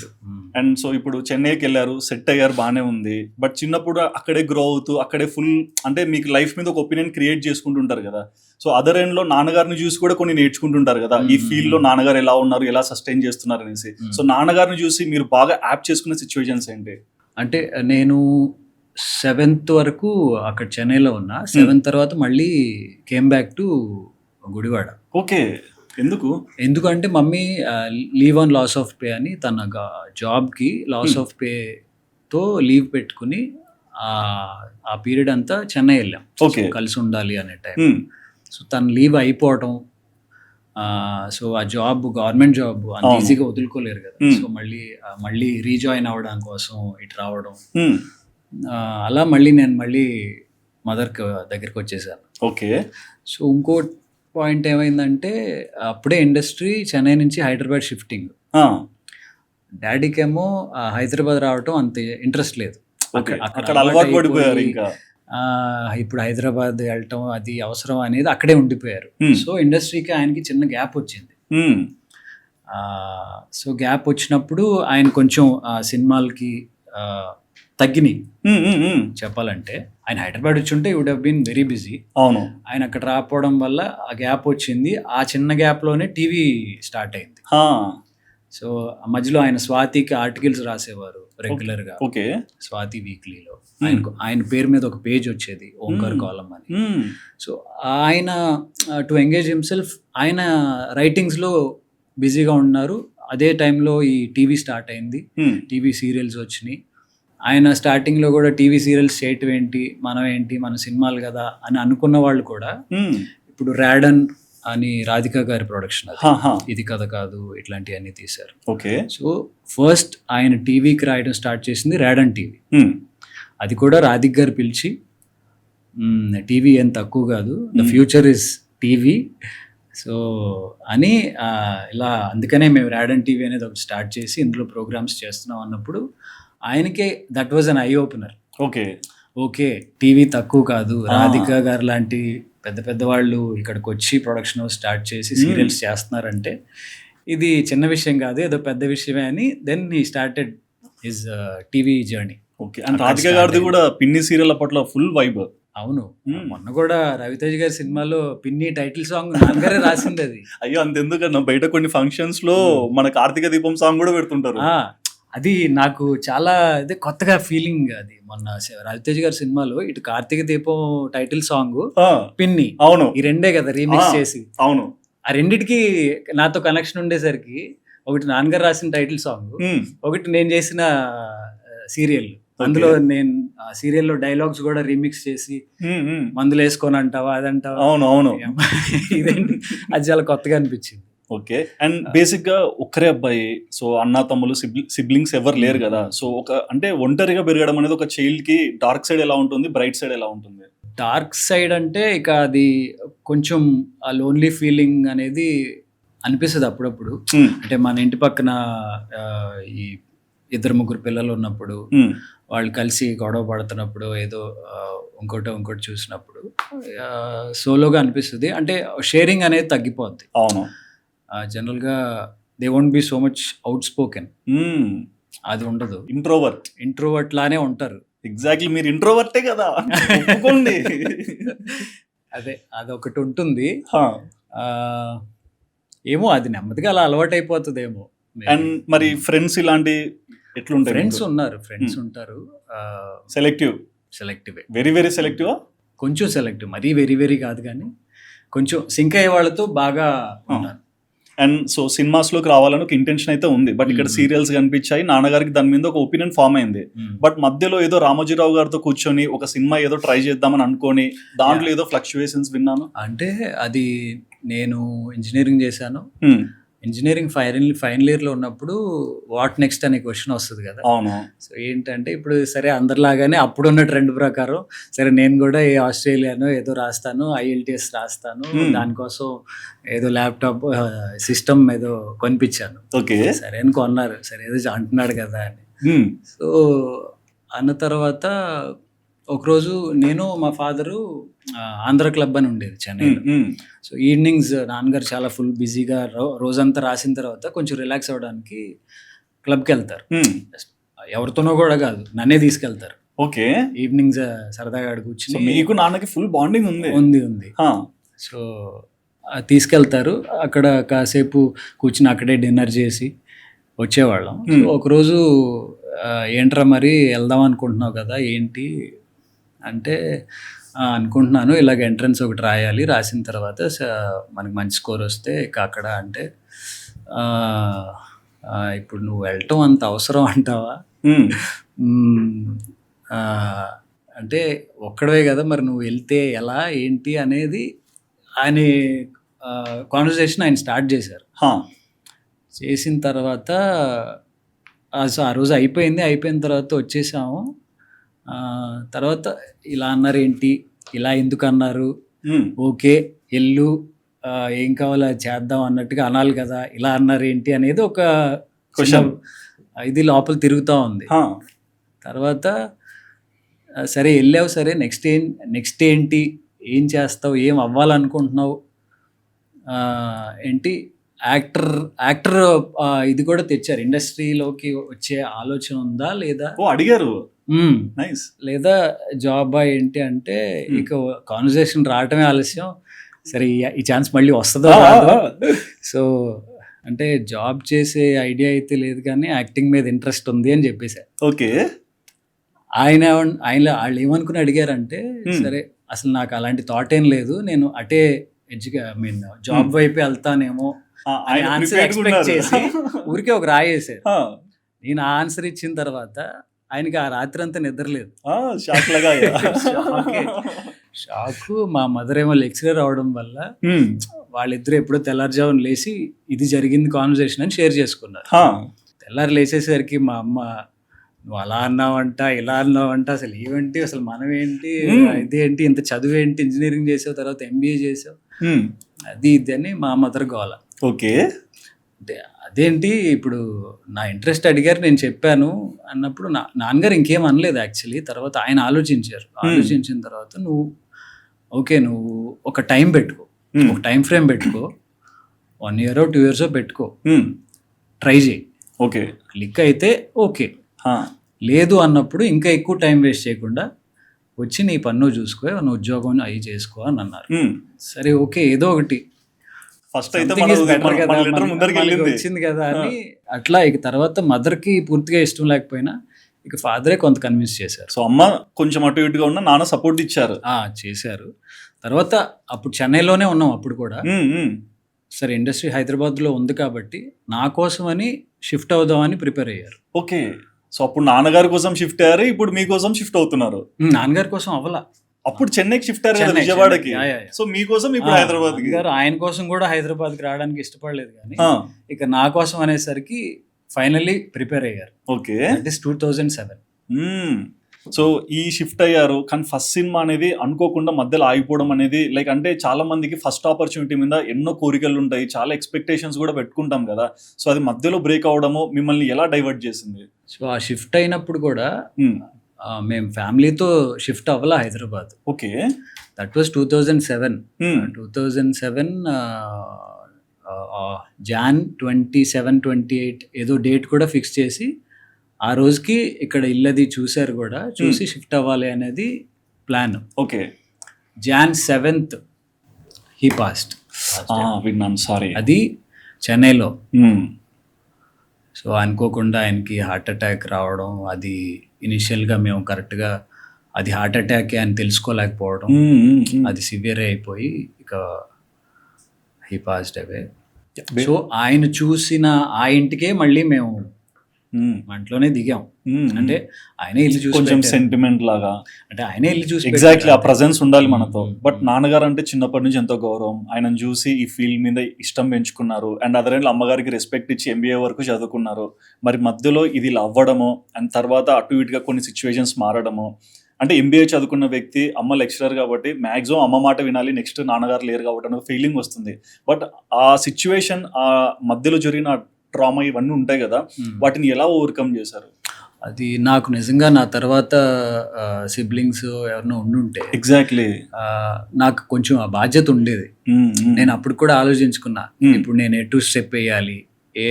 అండ్ సో ఇప్పుడు చెన్నైకి వెళ్ళారు, సెట్ అయ్యారు, బానే ఉంది. బట్ చిన్నప్పుడు అక్కడే గ్రో అవుతూ అక్కడే ఫుల్ అంటే మీకు లైఫ్ మీద ఒక ఒపీనియన్ క్రియేట్ చేసుకుంటుంటారు కదా. సో అదర్ ఎండ్ లో నాన్నగారిని చూసి కూడా కొన్ని నేర్చుకుంటుంటారు కదా, ఈ ఫీల్డ్ లో నాన్నగారు ఎలా ఉన్నారు, ఎలా సస్టైన్ చేస్తున్నారు అనేసి. సో నాన్నగారిని చూసి మీరు బాగా యాప్ చేసుకునే సిచ్యువేషన్స్ ఏంటి? అంటే నేను 7th వరకు అక్కడ చెన్నైలో ఉన్నా. 7th తర్వాత మళ్ళీ came back to Gudivada. Okay. ఎందుకంటే mummy leave on loss of pay అని తన జాబ్కి లాస్ ఆఫ్ పేతో లీవ్ పెట్టుకుని ఆ పీరియడ్ అంతా చెన్నై వెళ్ళాం కలిసి ఉండాలి అనే టైం. సో తన లీవ్ అయిపోవటం, సో ఆ జాబ్ గవర్నమెంట్ జాబ్ అంత ఈజీగా వదులుకోలేరు కదా. సో మళ్ళీ రీజాయిన్ అవ్వడం కోసం ఇటు రావడం, అలా నేను మళ్ళీ మదర్ దగ్గరికి వచ్చేసాను. ఓకే. సో ఇంకో పాయింట్ ఏమైందంటే అప్పుడే ఇండస్ట్రీ చెన్నై నుంచి హైదరాబాద్ షిఫ్టింగ్. డాడీకేమో హైదరాబాద్ రావటం అంత ఇంట్రెస్ట్ లేదు. ఇప్పుడు హైదరాబాద్ వెళ్ళటం అది అవసరం అనేది అక్కడే ఉండిపోయారు. సో ఇండస్ట్రీకి ఆయనకి చిన్న గ్యాప్ వచ్చింది. సో గ్యాప్ వచ్చినప్పుడు ఆయన కొంచెం సినిమాలకి తగ్గినాయి చెప్పాలంటే. ఆయన హైదరాబాద్ వచ్చి ఉంటే would have been very busy. అవును. ఆయన అక్కడ రాకపోవడం వల్ల ఆ గ్యాప్ వచ్చింది. ఆ చిన్న గ్యాప్ లోనే టీవీ స్టార్ట్ అయింది. సో మధ్యలో ఆయన స్వాతికి ఆర్టికల్స్ రాసేవారు రెగ్యులర్ గా. ఓకే. స్వాతి వీక్లీలో ఆయన పేరు మీద ఒక పేజ్ వచ్చేది, ఓంకార్ కాలం అని. సో ఆయన టు ఎంగేజ్ హిమ్సెల్ఫ్ ఆయన రైటింగ్స్ లో బిజీగా ఉన్నారు. అదే టైంలో ఈ టీవీ స్టార్ట్ అయింది, టీవీ సీరియల్స్ వచ్చినాయి. ఆయన స్టార్టింగ్లో కూడా టీవీ సీరియల్స్ చేయటం ఏంటి, మనం ఏంటి, మన సినిమాలు కదా అని అనుకున్న వాళ్ళు కూడా ఇప్పుడు ర్యాడన్ అని రాధికా గారి ప్రొడక్షన్, ఇది కథ కాదు, ఇట్లాంటివన్నీ తీశారు. ఓకే. సో ఫస్ట్ ఆయన టీవీకి రాయడం స్టార్ట్ చేసింది ర్యాడన్ టీవీ. అది కూడా రాధిక్ గారు పిలిచి, టీవీ ఏం తక్కువ కాదు, the future is TV. So అని ఇలా అందుకనే మేము ర్యాడన్ టీవీ అనేది ఒకటి స్టార్ట్ చేసి ఇందులో ప్రోగ్రామ్స్ చేస్తున్నాం అన్నప్పుడు ఆయనకే that was an eye opener. Okay TV తక్కువ కాదు, రాధికా గారు లాంటి పెద్ద పెద్ద వాళ్ళు ఇక్కడికి వచ్చి ప్రొడక్షన్ స్టార్ట్ చేసి సీరియల్స్ చేస్తున్నారంటే ఇది చిన్న విషయం కాదు, ఏదో పెద్ద విషయమే అని. Then he started his TV journey. Okay. And Radhika గారిది కూడా పిన్ని సీరియల్ అప్పట్లో ఫుల్ వైబ్. అవును. మొన్న కూడా రవితేజ్ గారి సినిమాలో పిన్ని టైటిల్ సాంగ్ నాన్నగారే రాసింది అది. అయ్యో అంతెందుకన్నా, బయట కొన్ని ఫంక్షన్స్ లో మన కార్తీక దీపం సాంగ్ కూడా పెడుతుంటారు. అది నాకు చాలా అదే కొత్తగా ఫీలింగ్. అది మొన్న రవితేజ్ గారి సినిమాలో ఇటు కార్తీక దీపం టైటిల్ సాంగ్, పిన్ని, అవును, ఈ రెండే కదా రీమిక్స్ చేసి. అవును. ఆ రెండిటికి నాతో కనెక్షన్ ఉండేసరికి ఒకటి నాన్నగారు రాసిన టైటిల్ సాంగ్, ఒకటి నేను చేసిన సీరియల్. అందులో నేను సీరియల్లో డైలాగ్స్ కూడా రీమిక్స్ చేసి మందులు వేసుకొని అంటావా అదంటావా. అవును అవును. ఇదేంటి అది చాలా కొత్తగా అనిపించింది. ఓకే. అండ్ బేసిక్ గా ఒక్కరే అబ్బాయి, సో అన్న తమ్ములు సిబ్లింగ్స్ ఎవరు లేరు కదా. సో ఒక అంటే ఒంటరిగా పెరగడం అనేది ఒక చైల్డ్ కి డార్క్ సైడ్ ఎలా ఉంటుంది, బ్రైట్ సైడ్ ఎలా ఉంటుంది? డార్క్ సైడ్ అంటే ఇక అది కొంచెం ఆ లోన్లీ ఫీలింగ్ అనేది అనిపిస్తుంది అప్పుడప్పుడు. అంటే మన ఇంటి పక్కన ఈ 2-3 పిల్లలు ఉన్నప్పుడు వాళ్ళు కలిసి గొడవ పడుతున్నప్పుడు ఏదో ఇంకోటి చూసినప్పుడు సోలోగా అనిపిస్తుంది. అంటే షేరింగ్ అనేది తగ్గిపోద్ది. అవును. జనరల్గా they won't be so much out spoken, అది ఉండదు. ఇంట్రోవర్ట్ లానే ఉంటారు. ఎగ్జాక్ట్లీ, మీరు ఇంట్రోవర్టే కదా, ఒప్పుకోండి. అదొకటి ఉంటుంది. ఏమో అది నెమ్మదిగా అలా అలవాటు అయిపోతుందేమో. అండ్ మరి ఫ్రెండ్స్ ఇలాంటి ఎట్లుంటాయి? ఫ్రెండ్స్ ఉంటారు. Selective, very very selective. కొంచెం సెలెక్టివ్, మరీ వెరీ వెరీ కాదు, కానీ కొంచెం సింక్ అయ్యే వాళ్ళతో బాగా ఉంటారు. అండ్ సో సినిమాస్ లోకి రావాలని ఒక ఇంటెన్షన్ అయితే ఉంది, బట్ ఇక్కడ సీరియల్స్ కనిపించాయి, నాన్నగారికి దాని మీద ఒక ఒపీనియన్ ఫామ్ అయింది. బట్ మధ్యలో ఏదో రామోజీరావు గారితో కూర్చొని ఒక సినిమా ఏదో ట్రై చేద్దామని అనుకోని దాంట్లో ఏదో ఫ్లక్చువేషన్స్ విన్నాను. అంటే అది నేను ఇంజనీరింగ్ చేశాను. ఇంజనీరింగ్ ఫైనల్ ఇయర్లో ఉన్నప్పుడు వాట్ నెక్స్ట్ అనే క్వశ్చన్ వస్తుంది కదా. అవును. సో ఏంటంటే ఇప్పుడు సరే అందరిలాగానే అప్పుడున్న ట్రెండ్ ప్రకారం సరే నేను కూడా ఆస్ట్రేలియానో ఏదో రాస్తాను, IELTS రాస్తాను, దానికోసం ఏదో ల్యాప్టాప్ సిస్టమ్ ఏదో కొనిపించాను. ఓకే, సరే అని కొన్నారు. సరే ఏదో అంటున్నాడు కదా అని. సో అన్న తర్వాత ఒకరోజు నేను మా ఫాదరు ఆంధ్ర క్లబ్ అని ఉండేది చెన్నైలో. సో ఈవినింగ్స్ నాన్నగారు చాలా ఫుల్ బిజీగా రోజంతా రాసిన తర్వాత కొంచెం రిలాక్స్ అవ్వడానికి క్లబ్కి వెళ్తారు. ఎవరితోనో కూడా కాదు, నన్నే తీసుకెళ్తారు. ఓకే, ఈవినింగ్స్ సరదాగా కూర్చుని. మీకు నాన్నకి ఫుల్ బాండింగ్ ఉంది? ఉంది. సో తీసుకెళ్తారు. అక్కడ కాసేపు కూర్చుని అక్కడే డిన్నర్ చేసి వచ్చేవాళ్ళం. సో ఒకరోజు ఏంట్రా మరి వెళ్దాం అనుకుంటున్నావు కదా ఏంటి అంటే, అనుకుంటున్నాను ఇలాగ ఎంట్రన్స్ ఒకటి రాయాలి, రాసిన తర్వాత మనకి మంచి స్కోర్ వస్తే అక్కడ అంటే, ఇప్పుడు నువ్వు వెళ్ళటం అంత అవసరం అంటావా అంటే ఒక్కడవే కదా మరి నువ్వు వెళ్తే ఎలా ఏంటి అనేది ఆయన కాన్వర్సేషన్ ఆయన స్టార్ట్ చేశారు. చేసిన తర్వాత సో ఆ రోజు అయిపోయిన తర్వాత వచ్చేసాము. తర్వాత ఇలా అన్నారు ఏంటి, ఇలా ఎందుకు అన్నారు, ఓకే ఎల్లు ఏం కావాలో చేద్దాం అన్నట్టుగా అనాలి కదా, ఇలా అన్నారు ఏంటి అనేది ఒక క్వశ్చన్ ఇది లోపల తిరుగుతూ ఉంది. తర్వాత సరే వెళ్ళావు, సరే నెక్స్ట్ ఏంటి, ఏం చేస్తావు, ఏం అవ్వాలనుకుంటున్నావు, ఏంటి యాక్టర్ ఇది కూడా తెచ్చారు, ఇండస్ట్రీలోకి వచ్చే ఆలోచన ఉందా లేదా అడిగారు. లేదా జాబా ఏంటి అంటే, ఇక కాన్వర్సేషన్ రావటమే ఆలస్యం, సరే ఈ ఛాన్స్ మళ్ళీ వస్తుందో రాదో. సో అంటే జాబ్ చేసే ఐడియా అయితే లేదు కానీ యాక్టింగ్ మీద ఇంట్రెస్ట్ ఉంది అని చెప్పేశారు. ఓకే, వాళ్ళు ఏమనుకుని అడిగారంటే, సరే అసలు నాకు అలాంటి థాట్ ఏం లేదు, నేను అటే జాబ్ వైపే వెళ్తానేమో ఆన్సర్ ఎక్స్పెక్ట్ చేసి ఊరికే ఒక రాయేసారు. నేను ఆ ఆన్సర్ ఇచ్చిన తర్వాత ఆయనకి ఆ రాత్రి అంతా నిద్రలేదు. షాక్. మా మదర్ ఏమో లెక్చరర్ అవడం వల్ల వాళ్ళిద్దరు ఎప్పుడో తెల్లారుజామున లేచి ఇది జరిగింది కాన్వర్సేషన్ అని షేర్ చేసుకున్నారు. తెల్లారు లేచేసరికి మా అమ్మ, నువ్వు అలా అన్నావంట, ఇలా అన్నావంట, అసలు ఏమంటే అసలు మనం ఏంటి, ఇదేంటి, ఇంత చదువు ఏంటి, ఇంజనీరింగ్ చేసావు, తర్వాత MBA చేసావు, అది ఇది అని మా మదర్ గోల. ఓకే, అదేంటి ఇప్పుడు నా ఇంట్రెస్ట్ అడిగారు, నేను చెప్పాను అన్నప్పుడు నాన్నగారు ఇంకేం అనలేదు యాక్చువల్లీ. తర్వాత ఆయన ఆలోచించిన తర్వాత నువ్వు ఒక టైం పెట్టుకో, ఒక టైం ఫ్రేమ్ పెట్టుకో, 1 year 2 years పెట్టుకో, ట్రై చేయి. ఓకే, క్లిక్ అయితే ఓకే, లేదు అన్నప్పుడు ఇంకా ఎక్కువ టైం వేస్ట్ చేయకుండా వచ్చి నీ పన్ను చూసుకో, నువ్వు ఉద్యోగం అవి చేసుకో అని అన్నారు. సరే ఓకే, ఏదో ఒకటి ఫస్ట్ అయితే వచ్చింది కదా అని అట్లా. ఇక తర్వాత మదర్కి పూర్తిగా ఇష్టం లేకపోయినా ఇక ఫాదరే కొంత కన్విన్స్ చేశారు. సో అమ్మ కొంచెం అటు ఇటుగా ఉన్న, నాన్న సపోర్ట్ ఇచ్చారు. చేశారు. తర్వాత అప్పుడు చెన్నైలోనే ఉన్నాం అప్పుడు కూడా. సరే ఇండస్ట్రీ హైదరాబాద్లో ఉంది కాబట్టి నా కోసం అని షిఫ్ట్ అవుదామని ప్రిపేర్ అయ్యారు. ఓకే, సో అప్పుడు నాన్నగారి కోసం షిఫ్ట్ అయ్యారు, ఇప్పుడు మీకోసం షిఫ్ట్ అవుతున్నారు. నాన్నగారి కోసం అవ్వాలా, అప్పుడు చెన్నైకి షిఫ్ట్ అయ్యారు విజయవాడకి. సో మీకోసం ఇప్పుడు హైదరాబాద్. ఆయన కోసం కూడా హైదరాబాద్కి రావడానికి ఇష్టపడలేదు, కానీ ఇక నా కోసం అనేసరికి ఫైనల్లీ ప్రిపేర్ అయ్యారు. ఓకే, 2007. సో ఈ షిఫ్ట్ అయ్యారు, కానీ ఫస్ట్ సినిమా అనేది అనుకోకుండా మధ్యలో ఆగిపోవడం అనేది లైక్, అంటే చాలా మందికి ఫస్ట్ ఆపర్చునిటీ మీద ఎన్నో కోరికలు ఉంటాయి, చాలా ఎక్స్పెక్టేషన్స్ కూడా పెట్టుకుంటాం కదా. సో అది మధ్యలో బ్రేక్ అవడము మిమ్మల్ని ఎలా డైవర్ట్ చేసింది? సో ఆ షిఫ్ట్ అయినప్పుడు కూడా మేము ఫ్యామిలీతో షిఫ్ట్ అవ్వాలా Hyderabad. Okay. That was 2007. Hmm. 2007 Jan 27, 28 ఏదో డేట్ కూడా ఫిక్స్ చేసి ఆ రోజుకి ఇక్కడ ఇల్లది చూశారు కూడా, చూసి షిఫ్ట్ అవ్వాలి అనేది plan. Okay. Jan 7th he passed. విన్నాను, సారీ. అది చెన్నైలో. సో అనుకోకుండా ఆయనకి హార్ట్ అటాక్ రావడం, అది ఇనిషియల్గా మేము కరెక్ట్గా అది హార్ట్ అటాక్ అని తెలుసుకోలేకపోవడం, అది సివియర్ అయిపోయి ఇక హీ పాస్డ్ అవే. సో ఆయన చూసిన ఆ ఇంటికే మళ్ళీ మేము ఇంట్లోనే దిగాం. అంటే ఆయనే ఇల్లు చూసి కొంచెం పెట్టారు. సెంటిమెంట్ లాగా, అంటే ఆయనే ఇల్లు చూసి ఎగ్జాక్ట్లీ ఆ పెట్టారు. ప్రజెన్స్ ఉండాలి మనతో. బట్ నాన్నగారు అంటే చిన్నప్పటి నుంచి ఎంతో గౌరవం, ఆయనను చూసి ఈ ఫీల్డ్ మీద ఇష్టం పెంచుకున్నారు. అండ్ అదర్ అమ్మగారికి రెస్పెక్ట్ ఇచ్చి ఎంబీఏ వరకు చదువుకున్నారు. మరి మధ్యలో ఇది ఇలా అవ్వడము, అండ్ తర్వాత అటు ఇటుగా కొన్ని సిచ్యువేషన్స్ మారడము. అంటే ఎంబీఏ చదువుకున్న వ్యక్తి, అమ్మ లెక్చరర్ కాబట్టి మ్యాక్సిమం అమ్మ మాట వినాలి, నెక్స్ట్ నాన్నగారు లేరు కాబట్టి అనే ఫీలింగ్ వస్తుంది. బట్ ఆ సిచ్యువేషన్, ఆ మధ్యలో జరిగిన ట్రామా ఇవన్నీ ఉంటాయి కదా, వాటిని ఎలా ఓవర్కమ్ చేశారు? అది నాకు నిజంగా నా తర్వాత సిబ్లింగ్స్ ఎవరినో ఉండుంటే ఎగ్జాక్ట్లీ నాకు కొంచెం ఆ బాధ్యత ఉండేది. నేను అప్పుడు కూడా ఆలోచించుకున్నా, ఇప్పుడు నేను ఎటు స్టెప్ వేయాలి, ఏ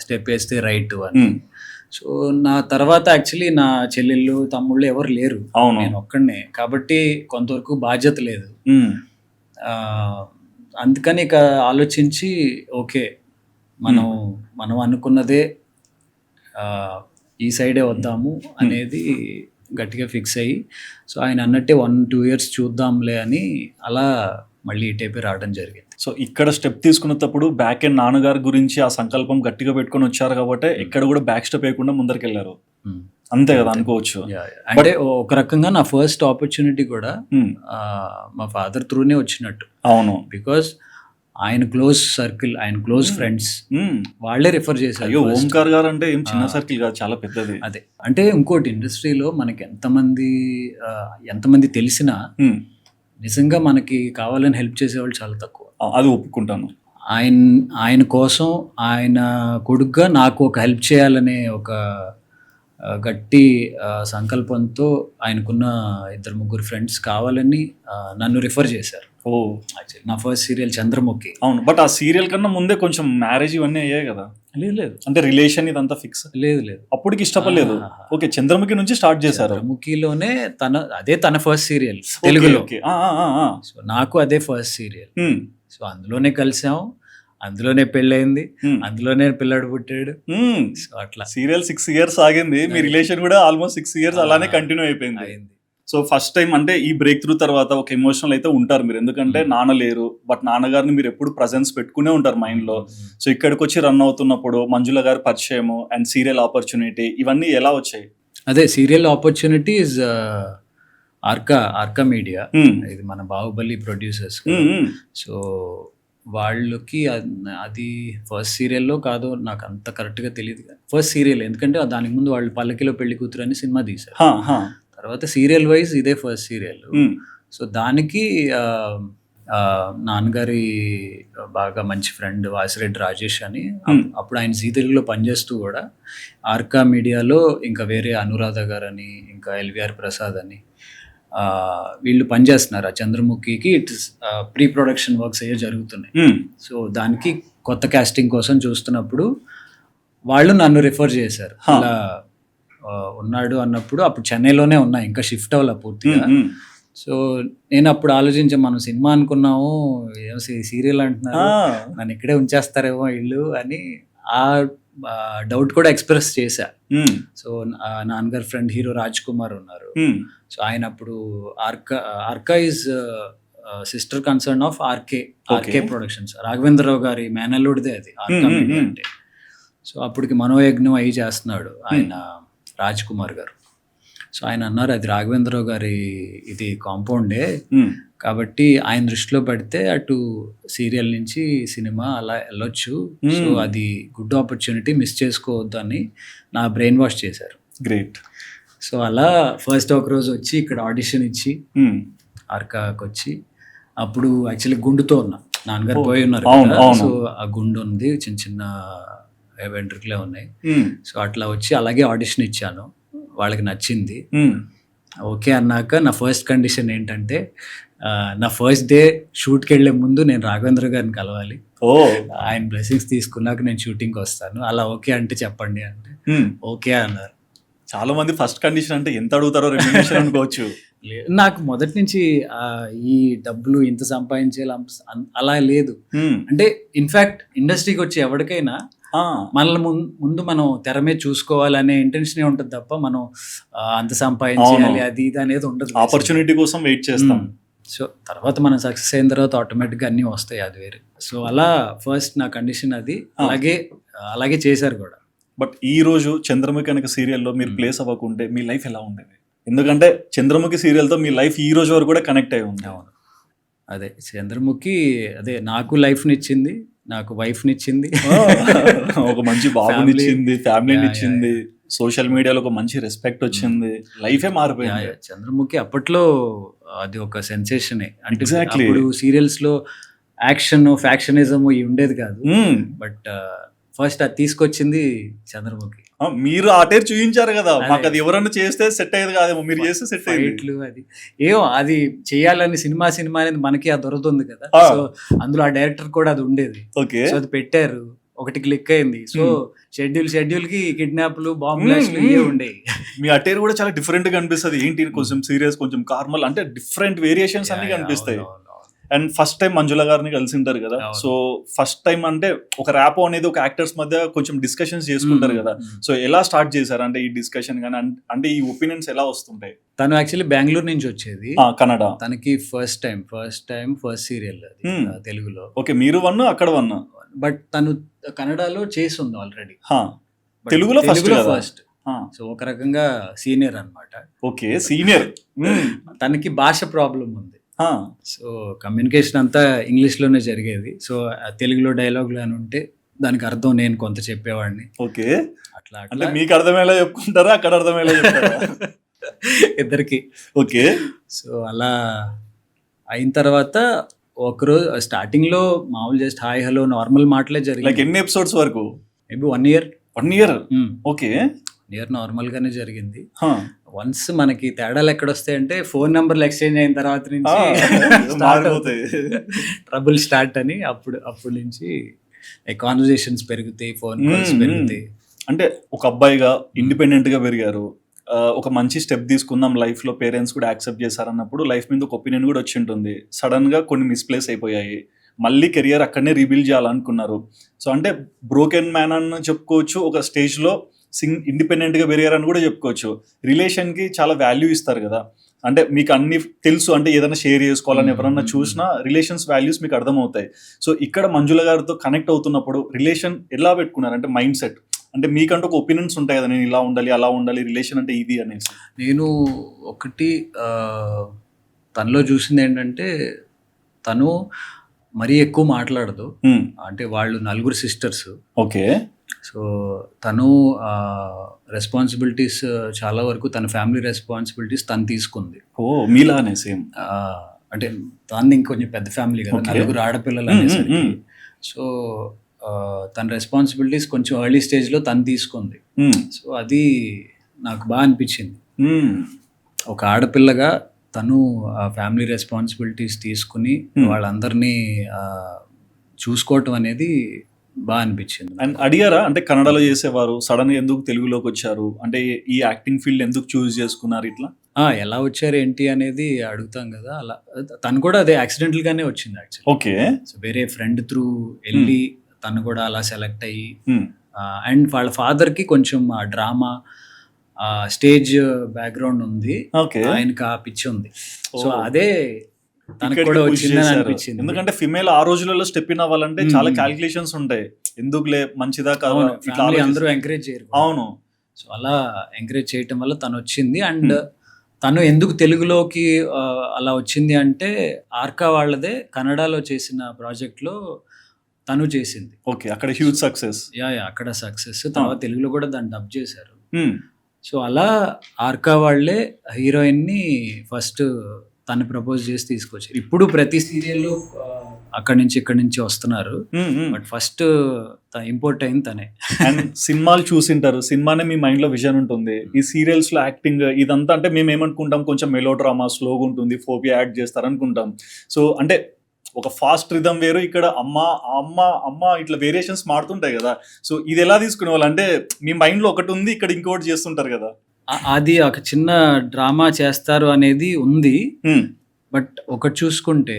స్టెప్ వేస్తే రైట్ అని. సో నా తర్వాత యాక్చువల్లీ నా చెల్లెళ్ళు తమ్ముళ్ళు ఎవరు లేరు, నేను ఒక్కడనే. కాబట్టి కొంతవరకు బాధ్యత లేదు. అందుకని ఇక ఆలోచించి ఓకే మనం అనుకున్నదే ఈ సైడే వద్దాము అనేది గట్టిగా ఫిక్స్ అయ్యి, సో ఆయన అన్నట్టే 1-2 years చూద్దాంలే అని అలా మళ్ళీ ఇటైపే రావడం జరిగింది. సో ఇక్కడ స్టెప్ తీసుకున్నప్పుడు బ్యాక్ అండ్ నాన్నగారి గురించి ఆ సంకల్పం గట్టిగా పెట్టుకొని వచ్చారు కాబట్టి ఎక్కడ కూడా బ్యాక్ స్టెప్ వేయకుండా ముందరికెళ్ళారు. అంతే కదా అనుకోవచ్చు. అంటే ఒక రకంగా నా ఫస్ట్ ఆపర్చునిటీ కూడా మా ఫాదర్ త్రూనే వచ్చినట్టు. అవును, బికాస్ ఆయన క్లోజ్ సర్కిల్, ఆయన క్లోజ్ ఫ్రెండ్స్ వాళ్ళే రిఫర్ చేశారు. అయ్యో, ఓంకార్ గారు అంటే ఏం చిన్న సర్కిల్ కాదు, చాలా పెద్దది. అదే అంటే ఇంకోటి, ఇండస్ట్రీలో మనకి ఎంతమంది తెలిసినా నిజంగా మనకి కావాలని హెల్ప్ చేసేవాళ్ళు చాలా తక్కువ. అది ఒప్పుకుంటాను. ఆయన కోసం, ఆయన కొడుగ్గా నాకు ఒక హెల్ప్ చేయాలనే ఒక గట్టి సంకల్పంతో ఆయనకున్న 2-3 ఫ్రెండ్స్ కావాలని నన్ను రిఫర్ చేశారు. నా ఫస్ట్ సీరియల్ చంద్రముఖి. అవును, బట్ ఆ సీరియల్ కన్నా ముందే కొంచెం మ్యారేజ్ ఇవన్నీ అయ్యాయి కదా? లేదు, అంటే రిలేషన్ ఇదంతా ఫిక్స్ లేదు. అప్పటికి ఇష్టపడలేదు. ఓకే, చంద్రముఖి నుంచి స్టార్ట్ చేశారు. చంద్రముఖిలోనే తన ఫస్ట్ సీరియల్ తెలుగులో. సో నాకు అదే ఫస్ట్ సీరియల్. సో అందులోనే కలిసాం, అందులోనే పెళ్ళయింది, అందులోనే పిల్లాడు పుట్టాడు. సో అట్లా సీరియల్ 6 years ఆగింది, మీ రిలేషన్ కూడా ఆల్మోస్ట్ 6 years అలానే కంటిన్యూ అయిపోయింది. సో ఫస్ట్ టైం అంటే ఈ బ్రేక్ త్రూ తర్వాత ఒక ఎమోషనల్ అయితే ఉంటారు మీరు, ఎందుకంటే నాన్న లేరు, బట్ నాన్నగారిని మీరు ఎప్పుడు ప్రజెన్స్ పెట్టుకునే ఉంటారు మైండ్ లో. సో ఇక్కడికి వచ్చి రన్ అవుతున్నప్పుడు మంజుల గారి పరిచయము అండ్ సీరియల్ ఆపర్చునిటీ ఇవన్నీ ఎలా వచ్చాయి? అదే సీరియల్ ఆపర్చునిటీస్ ఆర్కా మీడియా, ఇది మన బాహుబలి ప్రొడ్యూసర్స్. సో వాళ్ళకి అది ఫస్ట్ సీరియల్లో కాదో నాకు అంత కరెక్ట్గా తెలియదు, ఫస్ట్ సీరియల్. ఎందుకంటే దానికి ముందు వాళ్ళు పల్లకిలో పెళ్లి కూతురు అని సినిమా తీశారు. తర్వాత సీరియల్ వైజ్ ఇదే ఫస్ట్ సీరియల్. సో దానికి నాన్నగారి బాగా మంచి ఫ్రెండ్ వాసిరెడ్డి రాజేష్ అని, అప్పుడు ఆయన జీ తెలుగులో పనిచేస్తూ కూడా ఆర్కా మీడియాలో ఇంకా వేరే అనురాధ గారు అని, ఇంకా ఎల్విఆర్ ప్రసాద్ అని వీళ్ళు పనిచేస్తున్నారు. ఆ చంద్రముఖికి ప్రీ ప్రొడక్షన్ వర్క్స్ అయ్యే జరుగుతున్నాయి. సో దానికి కొత్త కాస్టింగ్ కోసం చూస్తున్నప్పుడు వాళ్ళు నన్ను రిఫర్ చేశారు. ఇలా ఉన్నాడు అన్నప్పుడు, అప్పుడు చెన్నైలోనే ఉన్నా, ఇంకా షిఫ్ట్ అవ్వాల పూర్తిగా. సో నేను అప్పుడు ఆలోచించాను, మనం సినిమా అనుకున్నాము, ఏమో సీరియల్ అంటున్నారు, నన్ను ఇక్కడే ఉంచేస్తారేమో ఇల్లు అని ఆ డౌట్ కూడా ఎక్స్ప్రెస్ చేశా. సో నాన్నగారు ఫ్రెండ్ హీరో రాజ్ కుమార్ ఉన్నారు. సో ఆయన అప్పుడు Arka is sister concern of RK productions, Raghavendra Rao గారి మేనల్లుడిదే అది ఆర్కా మీడియా అంటే. సో అప్పటికి మనోయజ్ఞం అయ్యి చేస్తున్నాడు ఆయన రాజ్ కుమార్ గారు. సో ఆయన అన్నారు, అది రాఘవేంద్రరావు గారి ఇది కాంపౌండే, కాబట్టి ఆయన దృష్టిలో పడితే అటు సీరియల్ నుంచి సినిమా అలా వెళ్ళొచ్చు. సో అది గుడ్ ఆపర్చునిటీ, మిస్ చేసుకోవద్దు అని నా బ్రెయిన్ వాష్ చేశారు. గ్రేట్. సో అలా ఫస్ట్ ఒక రోజు వచ్చి ఇక్కడ ఆడిషన్ ఇచ్చి ఆర్కాకి వచ్చి, అప్పుడు యాక్చువల్లీ గుండుతో ఉన్నా, నాన్నగారు పోయి ఉన్నారు కదా. సో ఆ గుండు ఉంది, చిన్న చిన్న వెంట్రుకలే ఉన్నాయి. సో అట్లా వచ్చి అలాగే ఆడిషన్ ఇచ్చాను. వాళ్ళకి నచ్చింది. ఓకే అన్నాక నా ఫస్ట్ కండిషన్ ఏంటంటే నా ఫస్ట్ డే షూట్కి వెళ్ళే ముందు నేను రాఘవేంద్ర గారిని కలవాలి, ఓ ఆయన బ్లెస్సింగ్స్ తీసుకున్నాక నేను షూటింగ్కి వస్తాను, అలా ఓకే అంటే చెప్పండి అంటే ఓకే అన్నారు. చాలా మంది ఫస్ట్ కండిషన్ అంటే ఎంత అడుగుతారో రెమ్యునరేషన్ అనుకోవచ్చు. నాకు మొదటి నుంచి ఈ డబ్బులు ఇంత సంపాదించేలా అలా లేదు. అంటే ఇన్ఫాక్ట్ ఇండస్ట్రీకి వచ్చి ఎవరికైనా మనల్ని ముందు మనం తెర మీద చూసుకోవాలనే ఇంటెన్షనే ఉంటుంది తప్ప మనం అంత సంపాదించాలి అది ఇది అనేది ఉండదు. ఆపర్చునిటీ కోసం వెయిట్ చేస్తాం. సో తర్వాత మనం సక్సెస్ అయిన తర్వాత ఆటోమేటిక్గా అన్నీ వస్తాయి, అది వేరే. సో అలా ఫస్ట్ నా కండిషన్ అది, అలాగే చేశారు కూడా. బట్ ఈ రోజు చంద్రముఖి అనే సీరియల్లో మీరు ప్లేస్ అవ్వకుంటే మీ లైఫ్ ఎలా ఉండేది? ఎందుకంటే చంద్రముఖి సీరియల్తో మీ లైఫ్ ఈ రోజు వరకు కూడా కనెక్ట్ అయి ఉంది. అవును, అదే చంద్రముఖి అదే నాకు లైఫ్ని ఇచ్చింది, నాకు వైఫ్ని ఇచ్చింది, ఒక మంచి బాబునిచ్చింది, ఫ్యామిలీని ఇచ్చింది, సోషల్ మీడియాలో ఒక మంచి రెస్పెక్ట్ వచ్చింది, లైఫే మారిపోయింది. చంద్రముఖి అప్పట్లో అది ఒక సెన్సేషనే. అంటే ఇప్పుడు సీరియల్స్ లో యాక్షన్ ఫ్యాక్షనిజం ఇవి ఉండేది కాదు, బట్ ఫస్ట్ అది తీసుకొచ్చింది చంద్రముఖి. మీరు ఆ టైర్ చూపించారు కదా, మాకు అది ఎవరన్నా చేస్తే సెట్ అయ్యేది కాదేమో, మీరు చేస్తే సెట్ అయ్యేట్లు. అది ఏమో అది చేయాలని సినిమా అనేది మనకి ఆ దొరుకుతుంది కదా, సో అందులో ఆ డైరెక్టర్ కూడా అది ఉండేది. ఓకే, సో అది పెట్టారు, ఒకటి క్లిక్ అయింది. సో షెడ్యూల్ కి కిడ్నాప్లు, బాంబ్ బ్లాస్ట్లు ఇవే ఉండేవి. మీ అటైర్ కూడా చాలా డిఫరెంట్ గా అనిపిస్తుంది. ఏంటి కొంచెం సీరియస్, కొంచెం నార్మల్, అంటే డిఫరెంట్ వేరియేషన్స్ అన్ని కనిపిస్తాయి. అండ్ ఫస్ట్ టైం మంజుల గారిని కలిసి ఉంటారు కదా, సో ఫస్ట్ టైం అంటే ఒక ర్యాపో అనేది ఒక యాక్టర్స్ మధ్య కొంచెం డిస్కషన్స్ చేసుకుంటారు కదా, సో ఎలా స్టార్ట్ చేశారు అంటే ఈ డిస్కషన్ కానీ, అంటే ఈ ఒపీనియన్స్ ఎలా వస్తుంటాయి? తను యాక్చువల్లీ బెంగళూరు నుంచి వచ్చేది, కన్నడ. తనకి ఫస్ట్ సీరియల్ తెలుగులో. ఓకే, మీరు 1 అక్కడ 1, బట్ తను కన్నడలో చేసి ఉంది ఆల్రెడీ, తెలుగులో ఫస్ట్. సో ఒక రకంగా సీనియర్ అన్నమాట. Okay, senior. తనకి భాష ప్రాబ్లం ఉంది, సో కమ్యూనికేషన్ అంతా ఇంగ్లీష్లోనే జరిగేది. సో తెలుగులో డైలాగులు అని ఉంటే దానికి అర్థం నేను కొంత చెప్పేవాడిని. ఓకే, అట్లా అంటే మీకు అర్థమయ్యేలా చెప్పుకుంటారా, అక్కడ అర్థమయ్యేలా చెప్తారా? ఇద్దరికి. ఓకే, సో అలా అయిన తర్వాత ఒకరోజు స్టార్టింగ్ లో మామూలు జస్ట్ హాయ్ హలో నార్మల్ మాటలే జరిగింది. లైక్ ఎన్ని ఎపిసోడ్స్ వరకు? Maybe 1 year. Okay, 1 year normal గానే జరిగింది. వన్స్ మనకి తేడాలు ఎక్కడొస్తాయంటే ఫోన్ నెంబర్లు ఎక్స్చేంజ్ అయిన తర్వాత నుంచి ట్రబుల్ స్టార్ట్ అని, అప్పుడు నుంచి కాన్వర్జేషన్స్ పెరుగుతాయి, ఫోన్ కాల్స్ పెరుగుతాయి. అంటే ఒక అబ్బాయిగా ఇండిపెండెంట్ గా పెరిగారు, ఒక మంచి స్టెప్ తీసుకుందాం లైఫ్ లో, పేరెంట్స్ కూడా యాక్సెప్ట్ చేశారన్నప్పుడు లైఫ్ మీద ఒక ఒపీనియన్ కూడా వచ్చి ఉంటుంది. సడన్ గా కొన్ని మిస్ప్లేస్ అయిపోయాయి, మళ్ళీ కెరియర్ అక్కడనే రీబిల్డ్ చేయాలనుకున్నారు. సో అంటే బ్రోకెన్ మ్యాన్ అని చెప్పుకోవచ్చు, ఒక స్టేజ్ లో ఇండిపెండెంట్ గా పెరిగారని కూడా చెప్పుకోవచ్చు. రిలేషన్ కి చాలా వాల్యూ ఇస్తారు కదా, అంటే మీకు అన్ని తెలుసు, అంటే ఏదైనా షేర్ చేసుకోవాలని ఎవరన్నా చూసినా రిలేషన్స్ వాల్యూస్ మీకు అర్థమవుతాయి. సో ఇక్కడ మంజుల గారితో కనెక్ట్ అవుతున్నప్పుడు రిలేషన్ ఎలా పెట్టుకున్నారు? అంటే మైండ్ సెట్, అంటే మీకంటూ ఒక ఒపీనియన్స్ ఉంటాయి కదా, నేను ఇలా ఉండాలి అలా ఉండాలి, రిలేషన్ అంటే ఇది అనేసి. నేను ఒకటి తనలో చూసింది ఏంటంటే, తను మరీ ఎక్కువ మాట్లాడదు. అంటే వాళ్ళు 4 sisters. ఓకే, సో తను రెస్పాన్సిబిలిటీస్ చాలా వరకు తన ఫ్యామిలీ రెస్పాన్సిబిలిటీస్ తను తీసుకుంది. ఓ మీలానే సేమ్. అంటే తనది ఇంకొంచెం పెద్ద ఫ్యామిలీ కదా, 4 ఆడపిల్లలు అనేసరికి. సో తన రెస్పాన్సిబిలిటీస్ కొంచెం ఎర్లీ స్టేజ్లో తను తీసుకుంది. సో అది నాకు బాగా అనిపించింది. ఒక ఆడపిల్లగా తను ఫ్యామిలీ రెస్పాన్సిబిలిటీస్ తీసుకుని వాళ్ళందరినీ చూసుకోవటం అనేది బాగా అనిపించింది. అండ్ అడిగారా, అంటే కన్నడలో చేసేవారు సడన్ గా ఎందుకు తెలుగులోకి వచ్చారు, అంటే ఈ యాక్టింగ్ ఫీల్డ్ ఎందుకు చూస్ చేసుకున్నారు ఇట్లా? ఎలా వచ్చారు ఏంటి అనేది అడుగుతాం కదా, అలా తను కూడా అదే యాక్సిడెంటల్ గానే వచ్చింది యాక్చువల్లీ. ఓకే, సో వేరే ఫ్రెండ్ త్రూ వెళ్ళి తను కూడా అలా సెలెక్ట్ అయ్యి, అండ్ వాళ్ళ ఫాదర్ కి కొంచెం డ్రామా స్టేజ్ బ్యాక్గ్రౌండ్ ఉంది, ఆయనకి ఆ పిచ్చి ఉంది. సో అదే తనకు కూడా వచ్చిందని అనిపించింది. ఎందుకంటే ఫిమేల్ ఆ రోజులలో స్టెప్ ఇన్ అవ్వాలంటే చాలా క్యాలిక్యులేషన్స్ ఉంటాయి, ఎందుకులే మంచిదా కాదు, అందరూ ఎంకరేజ్ చేయరు. అవును, సో అలా ఎంకరేజ్ చేయటం వల్ల తను వచ్చింది. అండ్ తను ఎందుకు తెలుగులోకి అలా వచ్చింది అంటే, ఆర్కా వాళ్ళదే కన్నడలో చేసిన ప్రాజెక్ట్లో తను చేసింది. ఓకే, అక్కడ హ్యూజ్ సక్సెస్. అక్కడ సక్సెస్, తర్వాత తెలుగులో కూడా దాన్ని డబ్ చేశారు. సో అలా ఆర్కా వాళ్ళే హీరోయిన్ ని ఫస్ట్ తను ప్రపోజ్ చేసి తీసుకొచ్చారు. ఇప్పుడు ప్రతి సీరియల్లో అక్కడి నుంచి ఇక్కడి నుంచి వస్తున్నారు. బట్ ఫస్ట్ ఇంపోర్ట్ అయింది తనే. అండ్ సినిమాలు చూసింటారు, సినిమానే మీ మైండ్ లో విజన్ ఉంటుంది. ఈ సీరియల్స్ లో యాక్టింగ్ ఇదంతా అంటే మేము ఏమనుకుంటాం, కొంచెం మెలో డ్రామా స్లోగా ఉంటుంది, ఫోబియా యాక్ట్ చేస్తారు అనుకుంటాం. సో అంటే ఒక ఫాస్ట్ రిథమ్ వేరు, ఇక్కడ అమ్మ అమ్మ అమ్మ ఇట్లా వేరియేషన్స్ మారుతుంటాయి కదా. సో ఇది ఎలా తీసుకునే వాళ్ళు, అంటే మీ మైండ్ లో ఒకటి ఉంది, ఇక్కడ ఇంకోటి చేస్తుంటారు కదా. అది ఒక చిన్న డ్రామా చేస్తారు అనేది ఉంది. బట్ ఒకటి చూసుకుంటే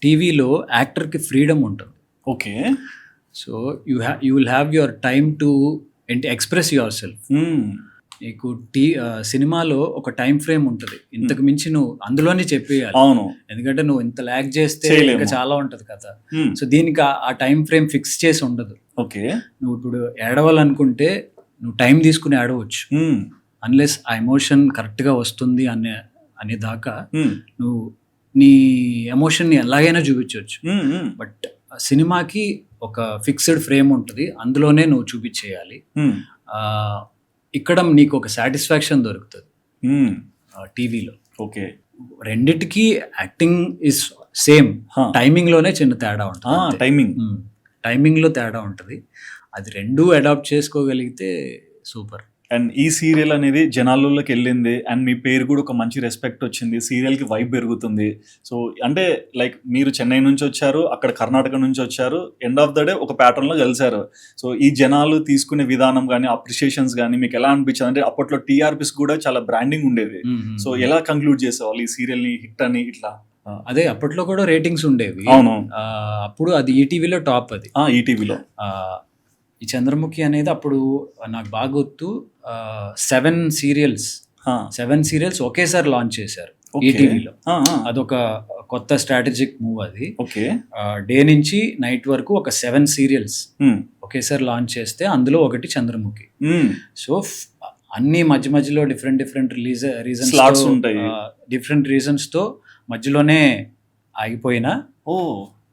టీవీలో యాక్టర్కి ఫ్రీడమ్ ఉంటుంది. Okay. So you will have your time to express your self. నీకు సినిమాలో ఒక టైం ఫ్రేమ్ ఉంటుంది, ఇంతకు మించి నువ్వు అందులోనే చెప్పేయాలి. అవును, ఎందుకంటే నువ్వు ఇంత ల్యాగ్ చేస్తే ఇంకా చాలా ఉంటుంది కదా. సో దీనికి ఆ టైం ఫ్రేమ్ ఫిక్స్ చేసి ఉండదు. ఓకే. నువ్వు ఇప్పుడు ఏడవాలనుకుంటే నువ్వు టైం తీసుకుని ఏడవచ్చు, అన్లెస్ ఆ ఎమోషన్ కరెక్ట్గా వస్తుంది అనే దాకా నువ్వు నీ ఎమోషన్ని ఎలాగైనా చూపించవచ్చు. బట్ సినిమాకి ఒక ఫిక్స్డ్ ఫ్రేమ్ ఉంటుంది, అందులోనే నువ్వు చూపించేయాలి. ఇక్కడ నీకు ఒక సాటిస్ఫాక్షన్ దొరుకుతుంది టీవీలో. ఓకే. రెండిటికి యాక్టింగ్ ఇస్ సేమ్, టైమింగ్ లోనే చిన్న తేడా ఉంటుంది. టైమింగ్ లో తేడా ఉంటుంది. అది రెండూ అడాప్ట్ చేసుకోగలిగితే సూపర్. అండ్ ఈ సీరియల్ అనేది జనాల్లోకి వెళ్ళింది, అండ్ మీ పేరు కూడా ఒక మంచి రెస్పెక్ట్ వచ్చింది, సీరియల్కి వైబ్ పెరుగుతుంది. సో అంటే లైక్ మీరు చెన్నై నుంచి వచ్చారు, అక్కడ కర్ణాటక నుంచి వచ్చారు, ఎండ్ ఆఫ్ ద డే ఒక ప్యాటర్న్లో కలిసారు. సో ఈ జనాలు తీసుకునే విధానం కానీ అప్రిషియేషన్స్ కానీ మీకు ఎలా అనిపించింది? అంటే అప్పట్లో టీఆర్పీస్ కూడా చాలా బ్రాండింగ్ ఉండేది. సో ఎలా కంక్లూడ్ చేసేవాళ్ళు ఈ సీరియల్ని హిట్ అని ఇట్లా? అదే అప్పట్లో కూడా రేటింగ్స్ ఉండేవి. అవును. అప్పుడు అది ఈటీవీలో టాప్. అది ఈటీవీలో ఈ చంద్రముఖి అనేది అప్పుడు నాకు బాగా గుర్తు, 7 సీరియల్స్ ఒకేసారి లాంచ్ చేశారు ఈటీవీలో. అదొక కొత్త స్ట్రాటజిక్ మూవ్ అది. ఓకే. డే నుంచి నైట్ వరకు ఒక 7 సీరియల్స్ ఒకేసారి లాంచ్ చేస్తే అందులో ఒకటి చంద్రముఖి. సో అన్ని మధ్య మధ్యలో డిఫరెంట్ రీజన్స్ ఉంటాయి, డిఫరెంట్ రీజన్స్ తో మధ్యలోనే ఆగిపోయినా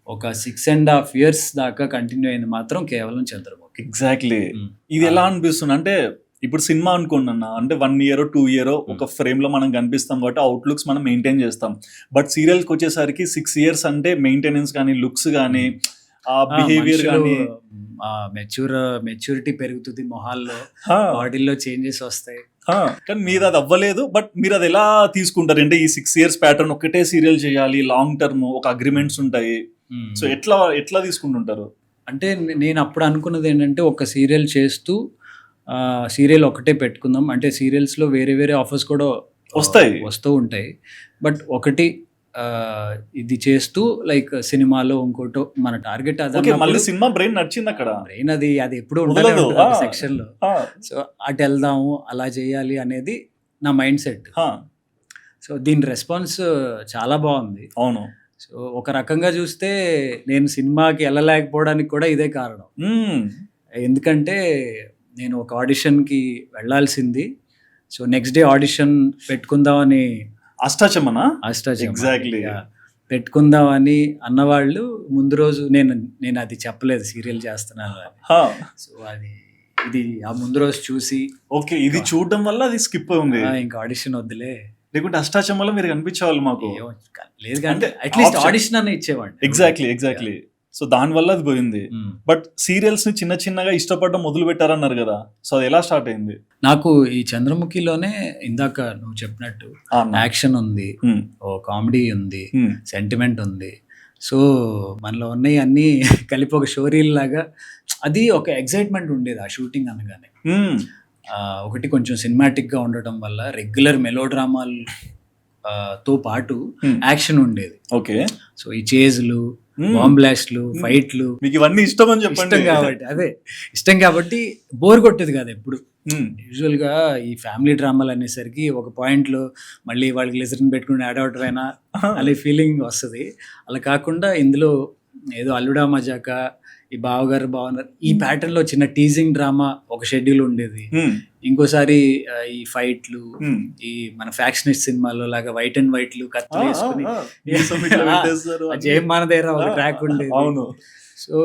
ఒక 6.5 years దాకా కంటిన్యూ అయింది మాత్రం కేవలం చంద్రముఖి. ఎగ్జాక్ట్లీ. ఇది ఎలా అనిపిస్తుంది అంటే ఇప్పుడు సినిమా అనుకోండి అన్న, అంటే 1 year 2 year ఒక ఫ్రేమ్ లో మనం కనిపిస్తాం కాబట్టి అవుట్లుక్స్ మనం మెయింటైన్ చేస్తాం. బట్ సీరియల్కి వచ్చేసరికి 6 years అంటే మెయింటెనెన్స్ కానీ లుక్స్ కానీ ఆ బిహేవియర్ కానీ మెచ్యూరిటీ పెరుగుతుంది, మొహాల్లో బాడీలో చేంజెస్ వస్తాయి. కానీ మీరు అది అవ్వలేదు. బట్ మీరు అది ఎలా తీసుకుంటారు అంటే ఈ 6 years ప్యాటర్న్ ఒకటే సీరియల్ చేయాలి, లాంగ్ టర్మ్ ఒక అగ్రిమెంట్స్ ఉంటాయి. సో ఎట్లా తీసుకుంటుంటారు? అంటే నేను అప్పుడు అనుకున్నది ఏంటంటే ఒక సీరియల్ చేస్తూ సీరియల్ ఒకటే పెట్టుకుందాం, అంటే సీరియల్స్లో వేరే వేరే ఆఫర్స్ కూడా వస్తూ ఉంటాయి. బట్ ఒకటి ఇది చేస్తూ లైక్ సినిమాలో ఇంకోటో మన టార్గెట్ అదే. మళ్ళీ సినిమా బ్రెయిన్ నచ్చింది అక్కడ, బ్రెయిన్ అది ఎప్పుడు ఉండదు సెక్షన్ లో. సో అటు వెళ్దాము, అలా చేయాలి అనేది నా మైండ్ సెట్. సో దీని రెస్పాన్స్ చాలా బాగుంది. అవును. సో ఒక రకంగా చూస్తే నేను సినిమాకి వెళ్ళలేకపోవడానికి కూడా ఇదే కారణం. ఎందుకంటే నేను ఒక ఆడిషన్కి వెళ్ళాల్సింది. సో నెక్స్ట్ డే ఆడిషన్ పెట్టుకుందామని అష్టాచమ్మనా ఎగ్జాక్ట్లీ పెట్టుకుందామని అన్నవాళ్ళు ముందు రోజు నేను అది చెప్పలేదు సీరియల్ చేస్తున్నాను అని. సో ఇది ఆ ముందు రోజు చూసి ఓకే ఇది చూడడం వల్ల అది స్కిప్ ఉంది, ఇంకా ఆడిషన్ వద్దులే, లేకుంటే అష్టాచమ్మలో మీరు కనిపించేవాళ్ళు మాకు. లేదు అంటే అట్లీస్ట్ ఆడిషన్ అన్న ఇచ్చేవాడిని. ఎగ్జాక్ట్లీ. సో దానివల్ల అది పోయింది. బట్ సీరియల్స్ ని చిన్న చిన్నగా ఇష్టపడడం మొదలు పెట్టారన్నారు కదా, సో అది ఎలా స్టార్ట్ అయింది? నాకు ఈ చంద్రముఖిలోనే ఇందాక నువ్వు చెప్పినట్టు యాక్షన్ ఉంది, ఓ కామెడీ ఉంది, సెంటిమెంట్ ఉంది. సో మనలో ఉన్నాయి అన్ని కలిపి ఒక స్టోరీల్ లాగా అది ఒక ఎక్సైట్మెంట్ ఉండేది ఆ షూటింగ్ అనగానే. ఒకటి కొంచెం సినిమాటిక్ గా ఉండటం వల్ల రెగ్యులర్ మెలోడ్రామాలు తో పాటు యాక్షన్ ఉండేది. ఓకే. సో ఈ చేజ్లు, బాంబ్ బ్లాస్ట్లు, ఫైట్లు మీకు ఇవన్నీ ఇష్టం అని చెప్పండి. ఇష్టం కాబట్టి బోర్ కొట్టేది కాదు ఎప్పుడు. యూజువల్ గా ఈ ఫ్యామిలీ డ్రామాలు అనేసరికి ఒక పాయింట్ లో మళ్ళీ వాళ్ళకి గ్లిజరిన్ పెట్టుకుని యాడ్ అవుట్ అయినా అనే ఫీలింగ్ వస్తుంది. అలా కాకుండా ఇందులో ఏదో అల్లుడా మజాకా, ఈ బావగారు బావగారు ఈ ప్యాటర్న్ లో చిన్న టీజింగ్ డ్రామా ఒక షెడ్యూల్ ఉండేది. ఇంకోసారి ఈ ఫైట్లు, ఈ మన ఫ్యాక్షనిస్ట్ సినిమాలో లాగా వైట్ అండ్ వైట్లు కత్తులు వేసుకుని జయమాన దగ్గర ఒక ట్రాక్ ఉండేది. అవును. సో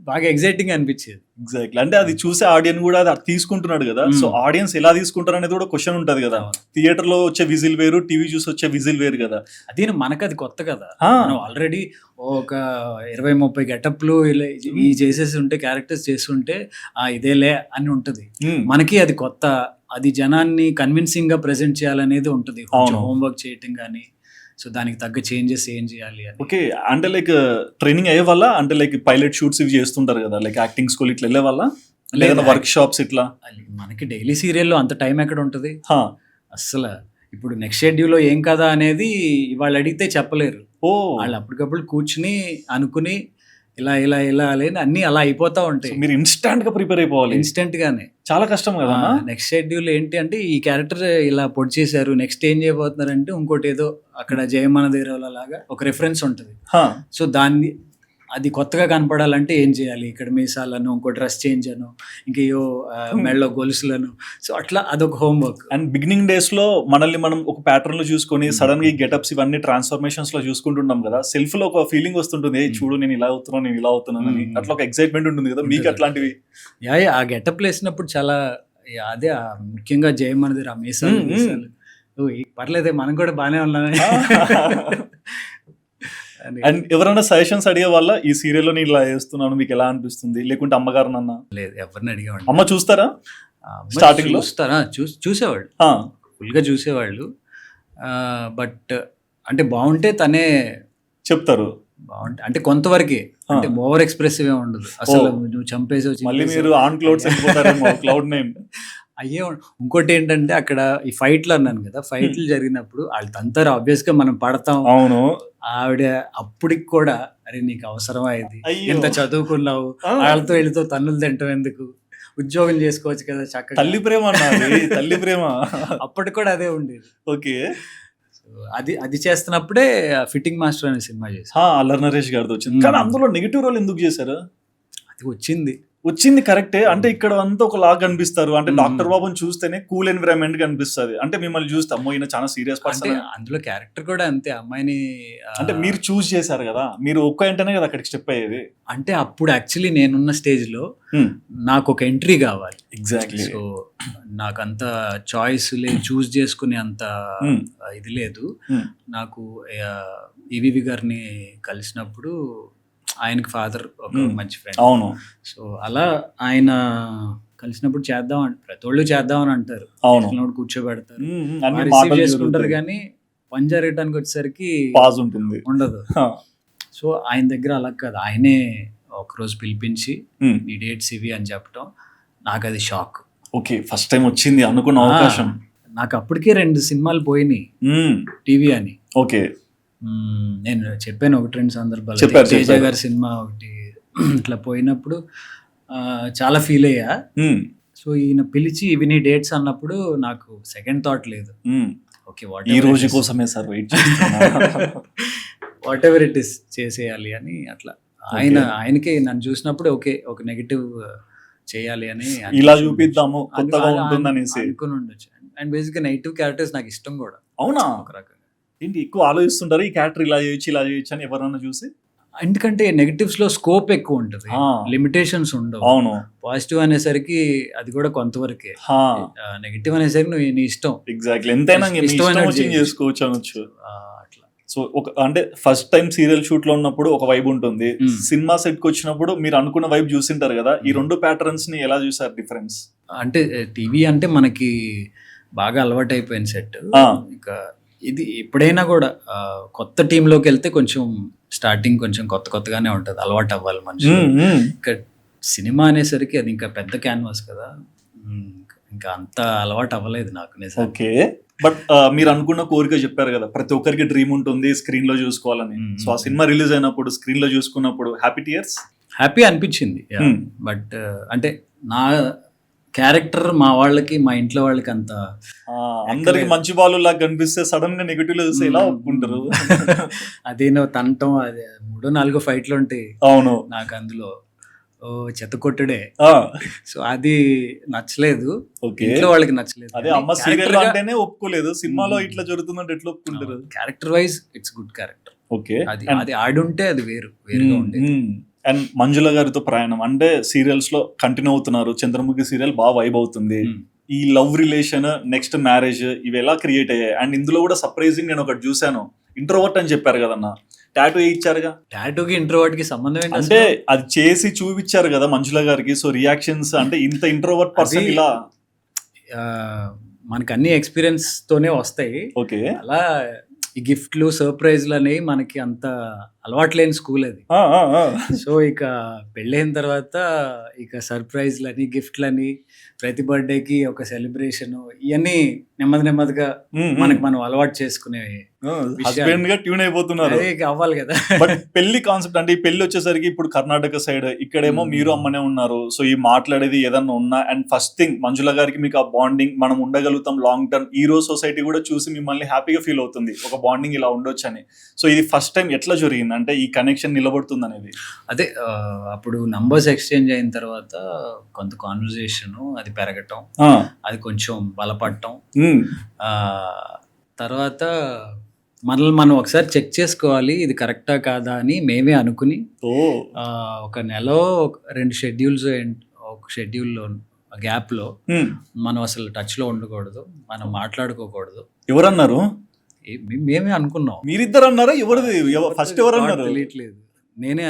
బాగా ఎగ్జైటింగ్ అనిపించేది. ఎగ్జాక్ట్లీ. అంటే అది చూసే ఆడియన్స్ కూడా అది తీసుకుంటున్నాడు కదా, సో ఆడియన్స్ ఎలా తీసుకుంటారు అనేది కూడా క్వశ్చన్ ఉంటది కదా. థియేటర్ లో వచ్చే విజిల్ వేరు, టీవీ చూసి వచ్చే విజిల్ వేరు కదా. అదే మనకు అది కొత్త కదా, మనం ఆల్రెడీ ఒక 20-30 గెటప్లు ఇలా ఈ చేసేసి ఉంటే, క్యారెక్టర్స్ చేస్తుంటే ఇదేలే అని ఉంటది. మనకి అది కొత్త, అది జనాన్ని కన్విన్సింగ్ గా ప్రెజెంట్ చేయాలనేది ఉంటది, హోంవర్క్ చేయటం కానీ, సో దానికి తగ్గ చేంజెస్ ఏం చేయాలి అని. ఓకే, అంటే లైక్ ట్రైనింగ్ అయ్యే వల్ల, అంటే లైక్ పైలట్ షూట్స్ ఇవి చేస్తుంటారు కదా, లైక్ యాక్టింగ్ స్కూల్ ఇట్లా వెళ్ళే వల్ల, లేదా వర్క్ షాప్స్ ఇట్లా? మనకి డైలీ సీరియల్లో అంత టైం ఎక్కడ ఉంటది అస్సలు. ఇప్పుడు నెక్స్ట్ షెడ్యూల్లో ఏం కదా అనేది వాళ్ళు అడిగితే చెప్పలేరు. వాళ్ళు అప్పటికప్పుడు కూర్చుని అనుకుని ఇలా ఇలా ఇలా అని అన్ని అలా అయిపోతా ఉంటాయి. మీరు ఇన్స్టెంట్ గా ప్రిపేర్ అయిపోవాలి. ఇన్స్టెంట్ గానే, చాలా కష్టం కదా. నెక్స్ట్ షెడ్యూల్ ఏంటి అంటే, ఈ క్యారెక్టర్ ఇలా పొడి చేశారు, నెక్స్ట్ ఏం చేయబోతున్నారు అంటే ఇంకోటి ఏదో అక్కడ జయమాన దేవర లాగా ఒక రెఫరెన్స్ ఉంటుంది. సో దాన్ని అది కొత్తగా కనపడాలంటే ఏం చేయాలి, ఇక్కడ మీసాలను, ఇంకో డ్రెస్ చేంజ్ అను, ఇంకేయో మెళ్ళో గొలుసులను, సో అట్లా అదొక హోంవర్క్. అండ్ బిగినింగ్ డేస్ లో మనల్ని మనం ఒక ప్యాటర్న్ లో చూసుకొని సడన్ గా ఈ గెటప్స్ ఇవన్నీ ట్రాన్స్ఫర్మేషన్స్ లో చూసుకుంటున్నాం కదా, సెల్ఫ్ లో ఒక ఫీలింగ్ వస్తుంటుంది, చూడు నేను ఇలా అవుతున్నాను, నేను ఇలా అవుతున్నాను అని, అట్లా ఒక ఎక్సైట్మెంట్ ఉంటుంది కదా మీకు అట్లాంటివి? ఆ గెటప్ వేసినప్పుడు చాలా, అదే ముఖ్యంగా జయమనది ఆ మీసాలు పర్లేదే, మనం కూడా బాగానే ఉన్నామే. అండ్ ఎవరైనా సజెషన్స్ అడిగే వల్ల ఈ సీరియల్ లో నేను ఇలా చేస్తున్నాను మీకు ఎలా అనిపిస్తుంది, లేకుంటే అమ్మగారు నాన్న? లేదు, ఎవరిని అడిగేవాళ్ళు. అమ్మ చూస్తారా? స్టార్టింగ్ లో చూస్తారా? చూసేవాళ్ళు, ఫుల్ గా చూసేవాళ్ళు. బట్ అంటే బాగుంటే తనే చెప్తారు, బాగుంటే అంటే కొంతవరకే, అంటే ఓవర్ ఎక్స్ప్రెసివ్ ఏ ఉండదు అసలు. నువ్వు చంపేసి మళ్ళీ మీరు ఆన్ క్లౌడ్స్ వెళ్ళిపోతారేమో, క్లౌడ్ నైన్ అయ్యే. ఇంకోటి ఏంటంటే, అక్కడ ఈ ఫైట్లు అన్నాను కదా, ఫైట్లు జరిగినప్పుడు వాళ్ళు తంతారు, ఆబ్వియస్ గా మనం పడతాం. అవును. ఆవిడ అప్పటికి కూడా, అరే నీకు అవసరమా ఇది, ఇంత చదువుకున్నావు, వాళ్ళతో వీళ్ళతో తన్నులు తింటాం ఎందుకు, ఉద్యోగం చేసుకోవచ్చు కదా చక్కగా. తల్లి ప్రేమ అన్నది, తల్లి ప్రేమ. అప్పటికి కూడా అదే ఉండేది. ఓకే, అది చేస్తున్నప్పుడే ఫిట్టింగ్ మాస్టర్ అనే సినిమా చేసి అల్లరి నరేష్ గారితో వచ్చింది. కానీ అందులో నెగిటివ్ రోల్ ఎందుకు చేశారు? అది వచ్చింది కరెక్టే. అంటే ఇక్కడ అంతా ఒక లాగా కనిపిస్తారు, అంటే డాక్టర్ బాబుని చూస్తేనే కూల్ ఎన్విరాన్మెంట్ కనిపిస్తుంది, అంటే మిమ్మల్ని చూస్తే అమ్మో ఈయన చాలా సీరియస్ పర్సన్. అందులో క్యారెక్టర్ కూడా అంతే, అమ్మాయిని అంటే మీరు చూస్ చేశారు కదా, మీరు ఒక్క వెంటనే కదా అక్కడికి స్టెప్ అయ్యేది. అంటే అప్పుడు యాక్చువల్లీ నేనున్న స్టేజ్ లో నాకు ఒక ఎంట్రీ కావాలి. ఎగ్జాక్ట్లీ. సో నాకు అంత చాయిస్ లేదు, చూస్ చేసుకునే అంత ఇది లేదు నాకు. ఈవీవి గారిని కలిసినప్పుడు, ఆయనకి ఫాదర్ ఒక మంచి ఫ్రెండ్. అవును. సో అలా ఆయన కలిసినప్పుడు చేద్దాం, ప్రతి ఒళ్ళు చేద్దామని అంటారు, కూర్చోబెడతారు, రిసీవ్ చేసుకుంటారు, కానీ పని జరగడానికి వచ్చేసరికి పాజ్ ఉంటుంది, ఉండదు. సో ఆయన దగ్గర అలా కాదు, ఆయనే ఒకరోజు పిలిపించి నీ డేట్స్ ఇవి అని చెప్పడం, నాకు అది షాక్. ఓకే, ఫస్ట్ టైం వచ్చింది అనుకున్న అవకాశం. నాకు అప్పటికే 2 సినిమాలు పోయినాయి టీవీ అని. ఓకే, నేను చెప్పాను 1-2 సందర్భాలు. తేజ గారి సినిమా ఒకటి ఇట్లా పోయినప్పుడు చాలా ఫీల్ అయ్యా. సో ఈయన పిలిచి ఇవి నీ డేట్స్ అన్నప్పుడు నాకు సెకండ్ థాట్ లేదు, ఓకే ఈ రోజు కోసమే sir wait whatever it is చేసేయాలి అని. అట్లా ఆయనకి నన్ను చూసినప్పుడు ఓకే, ఒక నెగటివ్ చేయాలి అని, ఇలా చూపిద్దాము కొత్తగా ఉంటుందనేసి అనుకుని ఉండొచ్చు. అండ్ బేసిక్గా నెగటివ్ క్యారెక్టర్స్ నాకు ఇష్టం కూడా. అవునా? ఒక రకంగా ఏంటి ఎక్కువ ఆలోచిస్తుంటారు ఈ క్యారెక్టర్ ఇలా చేయొచ్చు అని ఎవరన్నా చూసి? ఎందుకంటే నెగటివ్స్ లో స్కోప్ ఎక్కువ ఉంటుంది, లిమిటేషన్స్ ఉండవు. అవును. పాజిటివ్ అనేసరికి అది కూడా కొంతవరకే, నెగటివ్ అనేసరికి నువ్వు నీ ఇష్టం. ఎగ్జాక్ట్లీ, ఎంతైనా చేసుకోవచ్చు అనొచ్చు అట్లా. సో ఒక అంటే ఫస్ట్ టైం సీరియల్ షూట్ లో ఉన్నప్పుడు ఒక వైబ్ ఉంటుంది, సినిమా సెట్ కి వచ్చినప్పుడు మీరు అనుకున్న వైబ్ చూసింటారు కదా, ఈ 2 ప్యాటర్న్స్ ని ఎలా చూసారు డిఫరెన్స్? అంటే టీవీ అంటే మనకి బాగా అలవాటు అయిపోయిన సెట్. ఇంకా ఇది ఎప్పుడైనా కూడా కొత్త టీంలోకి వెళ్తే కొంచెం స్టార్టింగ్ కొంచెం కొత్తగానే ఉంటుంది, అలవాటు అవ్వాలి మనిషి. ఇంకా సినిమా అనేసరికి అది ఇంకా పెద్ద క్యాన్వాస్ కదా, ఇంకా అంత అలవాటు అవ్వలేదు నాకు. ఓకే, బట్ మీరు అనుకున్న కోరిక చెప్పారు కదా, ప్రతి ఒక్కరికి డ్రీమ్ ఉంటుంది స్క్రీన్ లో చూసుకోవాలని. సో ఆ సినిమా రిలీజ్ అయినప్పుడు స్క్రీన్ లో చూసుకున్నప్పుడు హ్యాపీ అనిపించింది. బట్ అంటే నా క్యారెక్టర్ మా వాళ్ళకి, మా ఇంట్లో వాళ్ళకి అంత అందరికి మంచి బాలు లాగా కనిపిస్తే సడన్ గా నెగటివ్ లో చూస్తే ఎలా ఒప్పుకుంటారు? అదే నువ్వు తనటం, అదే 3-4 ఫైట్లు ఉంటాయి. అవును. నాకు అందులో చెత్త కొట్టుడే, సో అది నచ్చలేదు, ఇంట్లో వాళ్ళకి నచ్చలేదు. అదే అమ్మ సీరియల్ అంటేనే ఒప్పుకోలేదు, సినిమాలో ఇట్లా జరుగుతుందంటే ఎట్లా ఒప్పుకుంటారు? Character wise it's good character. Okay, అది ఆడుంటే అది వేరుగా ఉండేది. అండ్ మంజుల గారితో ప్రయాణం అంటే సీరియల్స్ లో కంటిన్యూ అవుతున్నారు. చంద్రముఖి సీరియల్ బాగా వైబ్ అవుతుంది. ఈ లవ్ రిలేషన్, నెక్స్ట్ మ్యారేజ్, ఇవి ఎలా క్రియేట్ అయ్యాయి? అండ్ ఇందులో కూడా సర్ప్రైజింగ్ నేను ఒకటి చూసాను, ఇంట్రోవర్ట్ అని చెప్పారు కదన్న, టాటూ ఇచ్చారుగా. టాటూకి ఇంట్రోవర్ట్ కి సంబంధం ఏంటి అంటే అది చేసి చూపించారు కదా మంజుల గారికి. సో రియాక్షన్స్ అంటే ఇంత ఇంట్రోవర్ట్ పర్సన్ ఇలా మనకి అన్ని ఎక్స్పీరియన్స్ తోనే వస్తాయి. ఓకే, అలా ఈ గిఫ్ట్లు సర్ప్రైజ్లు అనేవి మనకి అంత అలవాటు లేని స్కూల్ అది. సో ఇక పెళ్ళైన తర్వాత ఇక సర్ప్రైజ్లని, గిఫ్ట్లని, ప్రతి బర్త్డేకి ఒక సెలబ్రేషన్, ఇవన్నీ నెమ్మదిగా మనకి మనం అలవాటు చేసుకునేవి. హస్బెండ్ గా ట్యూన్ అయిపోతున్నారు. అదే అవ్వాలి కదా. బట్ పెళ్లి కాన్సెప్ట్ అంటే ఈ పెళ్లి వచ్చేసరికి ఇప్పుడు కర్ణాటక సైడ్, ఇక్కడేమో మీరు అమ్మనే ఉన్నారు. సో ఈ మాట్లాడేది ఏదన్నా ఉన్నా, అండ్ ఫస్ట్ థింగ్ మంజుల గారికి మీకు ఆ బాండింగ్, మనం ఉండగలుగుతాం లాంగ్ టర్మ్, ఈ రోజు సొసైటీ కూడా చూసి మిమ్మల్ని హ్యాపీగా ఫీల్ అవుతుంది, ఒక బాండింగ్ ఇలా ఉండొచ్చు అని. సో ఇది ఫస్ట్ టైం ఎట్లా జరిగింది అంటే ఈ కనెక్షన్ నిలబడుతుంది అనేది? అదే అప్పుడు నంబర్స్ ఎక్స్చేంజ్ అయిన తర్వాత కొంత కాన్వర్జేషన్ అది పెరగటం, అది కొంచెం బలపడటం, తర్వాత మనల్ని మనం ఒకసారి చెక్ చేసుకోవాలి ఇది కరెక్టా కాదా అని మేమే అనుకుని ఒక నెల 2 షెడ్యూల్స్, ఒక షెడ్యూల్లో గ్యాప్లో మనం అసలు టచ్లో ఉండకూడదు, మనం మాట్లాడుకోకూడదు. ఎవరన్నారు? మేమే అనుకున్నాం. మీరిద్దరు అన్నారా? ఎవరిది ఫస్ట్ ఎవరు అన్నారు? తెలియట్లేదు. నేనే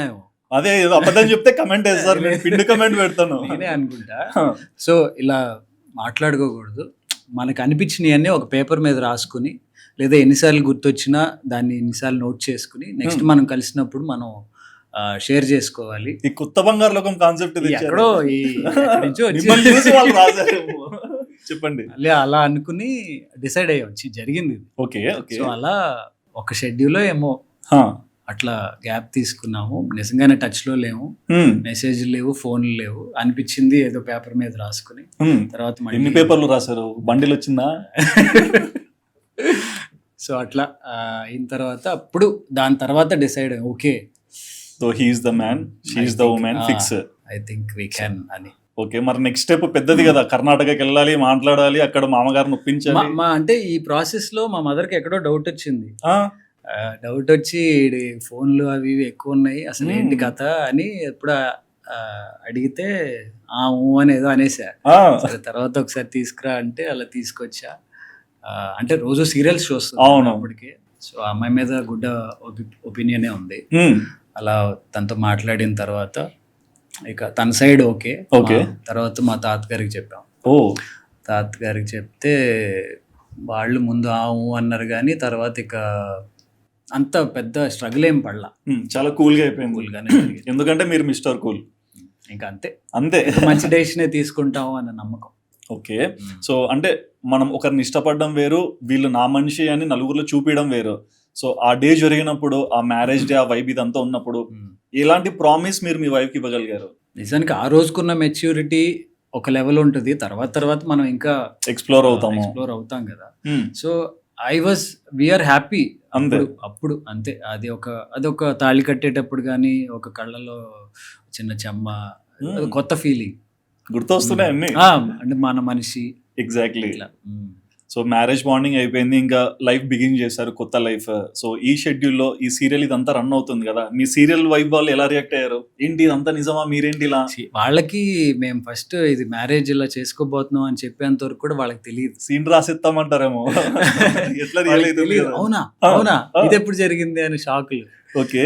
అదే అబద్ధం చెప్తే కమెంట్ వేస్తారు, నేను పిండి కమెంట్ పెడతాను. నేనే అనుకుంటా. సో ఇలా మాట్లాడుకోకూడదు, మనకు అనిపించినవన్నీ ఒక పేపర్ మీద రాసుకుని, లేదా ఎన్నిసార్లు గుర్తొచ్చినా దాన్ని ఎన్నిసార్లు నోట్ చేసుకుని నెక్స్ట్ మనం కలిసినప్పుడు మనం షేర్ చేసుకోవాలి. ఈ కొత్త బంగారు లోకం కాన్సెప్ట్ ఎక్కడో చెప్పండి. అలా అనుకుని డిసైడ్ అయ్యి జరిగింది. ఓకే. సో అలా ఒక షెడ్యూల్ ఏమో అట్లా గ్యాప్ తీసుకున్నాము. నిజంగానే టచ్ లో లేము, మెసేజ్ లేవు, ఫోన్లు లేవు. అనిపించింది ఏదో పేపర్ మీద రాసుకుని తర్వాత ఎన్ని పేపర్లు రాశారు? బండిలు వచ్చిందా? సో అట్లా అయిన తర్వాత అప్పుడు దాని తర్వాత decide okay, so he is the man, she is the women, fix. I think we can అని. ఓకే, మరి నెక్స్ట్ స్టెప్ పెద్దది కదా, కర్ణాటకకి వెళ్ళాలి, మాట్లాడాలి, అక్కడ మామగారిని ఒప్పించాలి. అంటే ఈ ప్రాసెస్ లో మా మదర్కి ఎక్కడో డౌట్ వచ్చింది. డౌట్ వచ్చి ఫోన్లు అవి ఇవి ఎక్కువ ఉన్నాయి, అసలు ఏంటి కథ అని ఎప్పుడు అడిగితే అని ఏదో అనేసా. తర్వాత ఒకసారి తీసుకురా అంటే అలా తీసుకొచ్చా. అంటే రోజు సీరియల్స్ చూస్తాను అప్పటికే. సో ఆ అమ్మాయి మీద గుడ్ ఒపీనియనే ఉంది. అలా తనతో మాట్లాడిన తర్వాత ఇక తన సైడ్ ఓకే. తర్వాత మా తాతగారికి చెప్పాం. తాతగారికి చెప్తే వాళ్ళు ముందు అన్నారు కానీ తర్వాత ఇక అంత పెద్ద స్ట్రగుల్ ఏం పడలా, చాలా కూల్గా అయిపోయింది. కూల్గానే, ఎందుకంటే మీరు మిస్టర్ కూల్. ఇంకా అంతే మంచి డెసిషనే తీసుకుంటాము అన్న నమ్మకం. ఓకే, సో అంటే మనం ఒకరిని ఇష్టపడడం వేరు, వీళ్ళు నా మనిషి అని నలుగురిలో చూపించడం వేరు. సో ఆ డే జరిగినప్పుడు, ఆ మ్యారేజ్ డే, ఆ వైబ్ ఇదంతా ఉన్నప్పుడు ఎలాంటి ప్రామిస్ మీరు మీ వైఫ్కి ఇవ్వగలిగారు? నిజానికి ఆ రోజుకున్న మెచ్యూరిటీ ఒక లెవెల్ ఉంటుంది, తర్వాత మనం ఇంకా ఎక్స్ప్లోర్ అవుతాం కదా. సో వీఆర్ హ్యాపీ అప్పుడు అంతే. అదొక తాళి కట్టేటప్పుడు కానీ ఒక కళ్ళలో చిన్న చెమ్మ, కొత్త ఫీలింగ్ గుర్తొస్తున్నాయి అన్ని. అంటే మన మనిషి. ఎగ్జాక్ట్లీ. సో మ్యారేజ్ బాండింగ్ అయిపోయింది, ఇంకా లైఫ్ బిగిన్ చేశారు, కొత్త లైఫ్. సో ఈ షెడ్యూల్లో ఈ సీరియల్ ఇదంతా రన్ అవుతుంది కదా, మీ సీరియల్ వైఫ్ వాళ్ళు ఎలా రియాక్ట్ అయ్యారు? ఏంటి ఇదంతా నిజమా, మీరేంటి ఇలా? వాళ్ళకి మేము ఫస్ట్ ఇది మ్యారేజ్ ఇలా చేసుకోబోతున్నాం అని చెప్పేంత వరకు కూడా వాళ్ళకి తెలియదు. సీన్ రాసిస్తామంటారేమో. ఎట్లా తెలియదు. అవునా ఇది ఎప్పుడు జరిగింది అని షాకులు. ఓకే,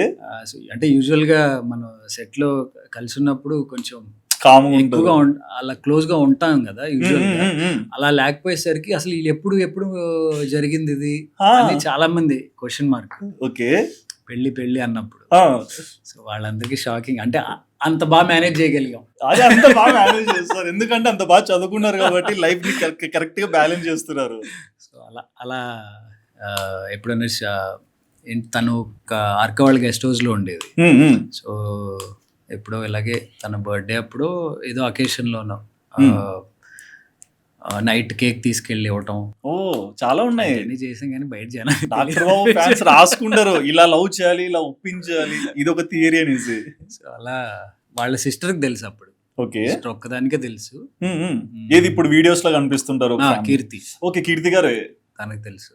అంటే యూజువల్ గా మనం సెట్ లో కలిసి ఉన్నప్పుడు కొంచెం ఎక్కువగా అలా క్లోజ్ గా ఉంటాం కదా యూజువల్ గా. అలా లేకపోయేసరికి అసలు ఎప్పుడు జరిగింది ఇది అని చాలా మంది క్వశ్చన్ మార్క్. ఓకే, పెళ్లి అన్నప్పుడు. సో వాళ్ళందరికీ షాకింగ్. అంటే అంత బాగా మేనేజ్ చేయగలిగాం. అదే అంత బాగా మేనేజ్ చేస్తారు, ఎందుకంటే అంత బాగా చదువుకున్నారు కాబట్టి లైఫ్ ని కరెక్ట్ గా బ్యాలెన్స్ చేస్తున్నారు. సో అలా ఎప్పుడైనా తను ఆర్కవాళ్ళ గెస్ట్ హౌస్ లో ఉండేది. సో ఎప్పుడో ఇలాగే తన బర్త్డే అప్పుడు ఏదో అకేషన్లోనో నైట్ కేక్ తీసుకెళ్ళి ఇవ్వటం. చాలా ఉన్నాయి చేసాం కానీ బయట జనాలు డాక్టర్ బాబు ఫ్యాన్స్ రాసుకుంటారు, ఇలా లవ్ చేయాలి, ఇలా ఒప్పించాలి, ఇది ఒక థియరీ అనేసి. సో అలా వాళ్ళ సిస్టర్కి తెలుసు అప్పుడు. ఓకే, ఒక్కదానికే తెలుసు. ఏది ఇప్పుడు వీడియోస్ లో కనిపిస్తుంటారు? కీర్తి. ఓకే, కీర్తి గారు తనకు తెలుసు.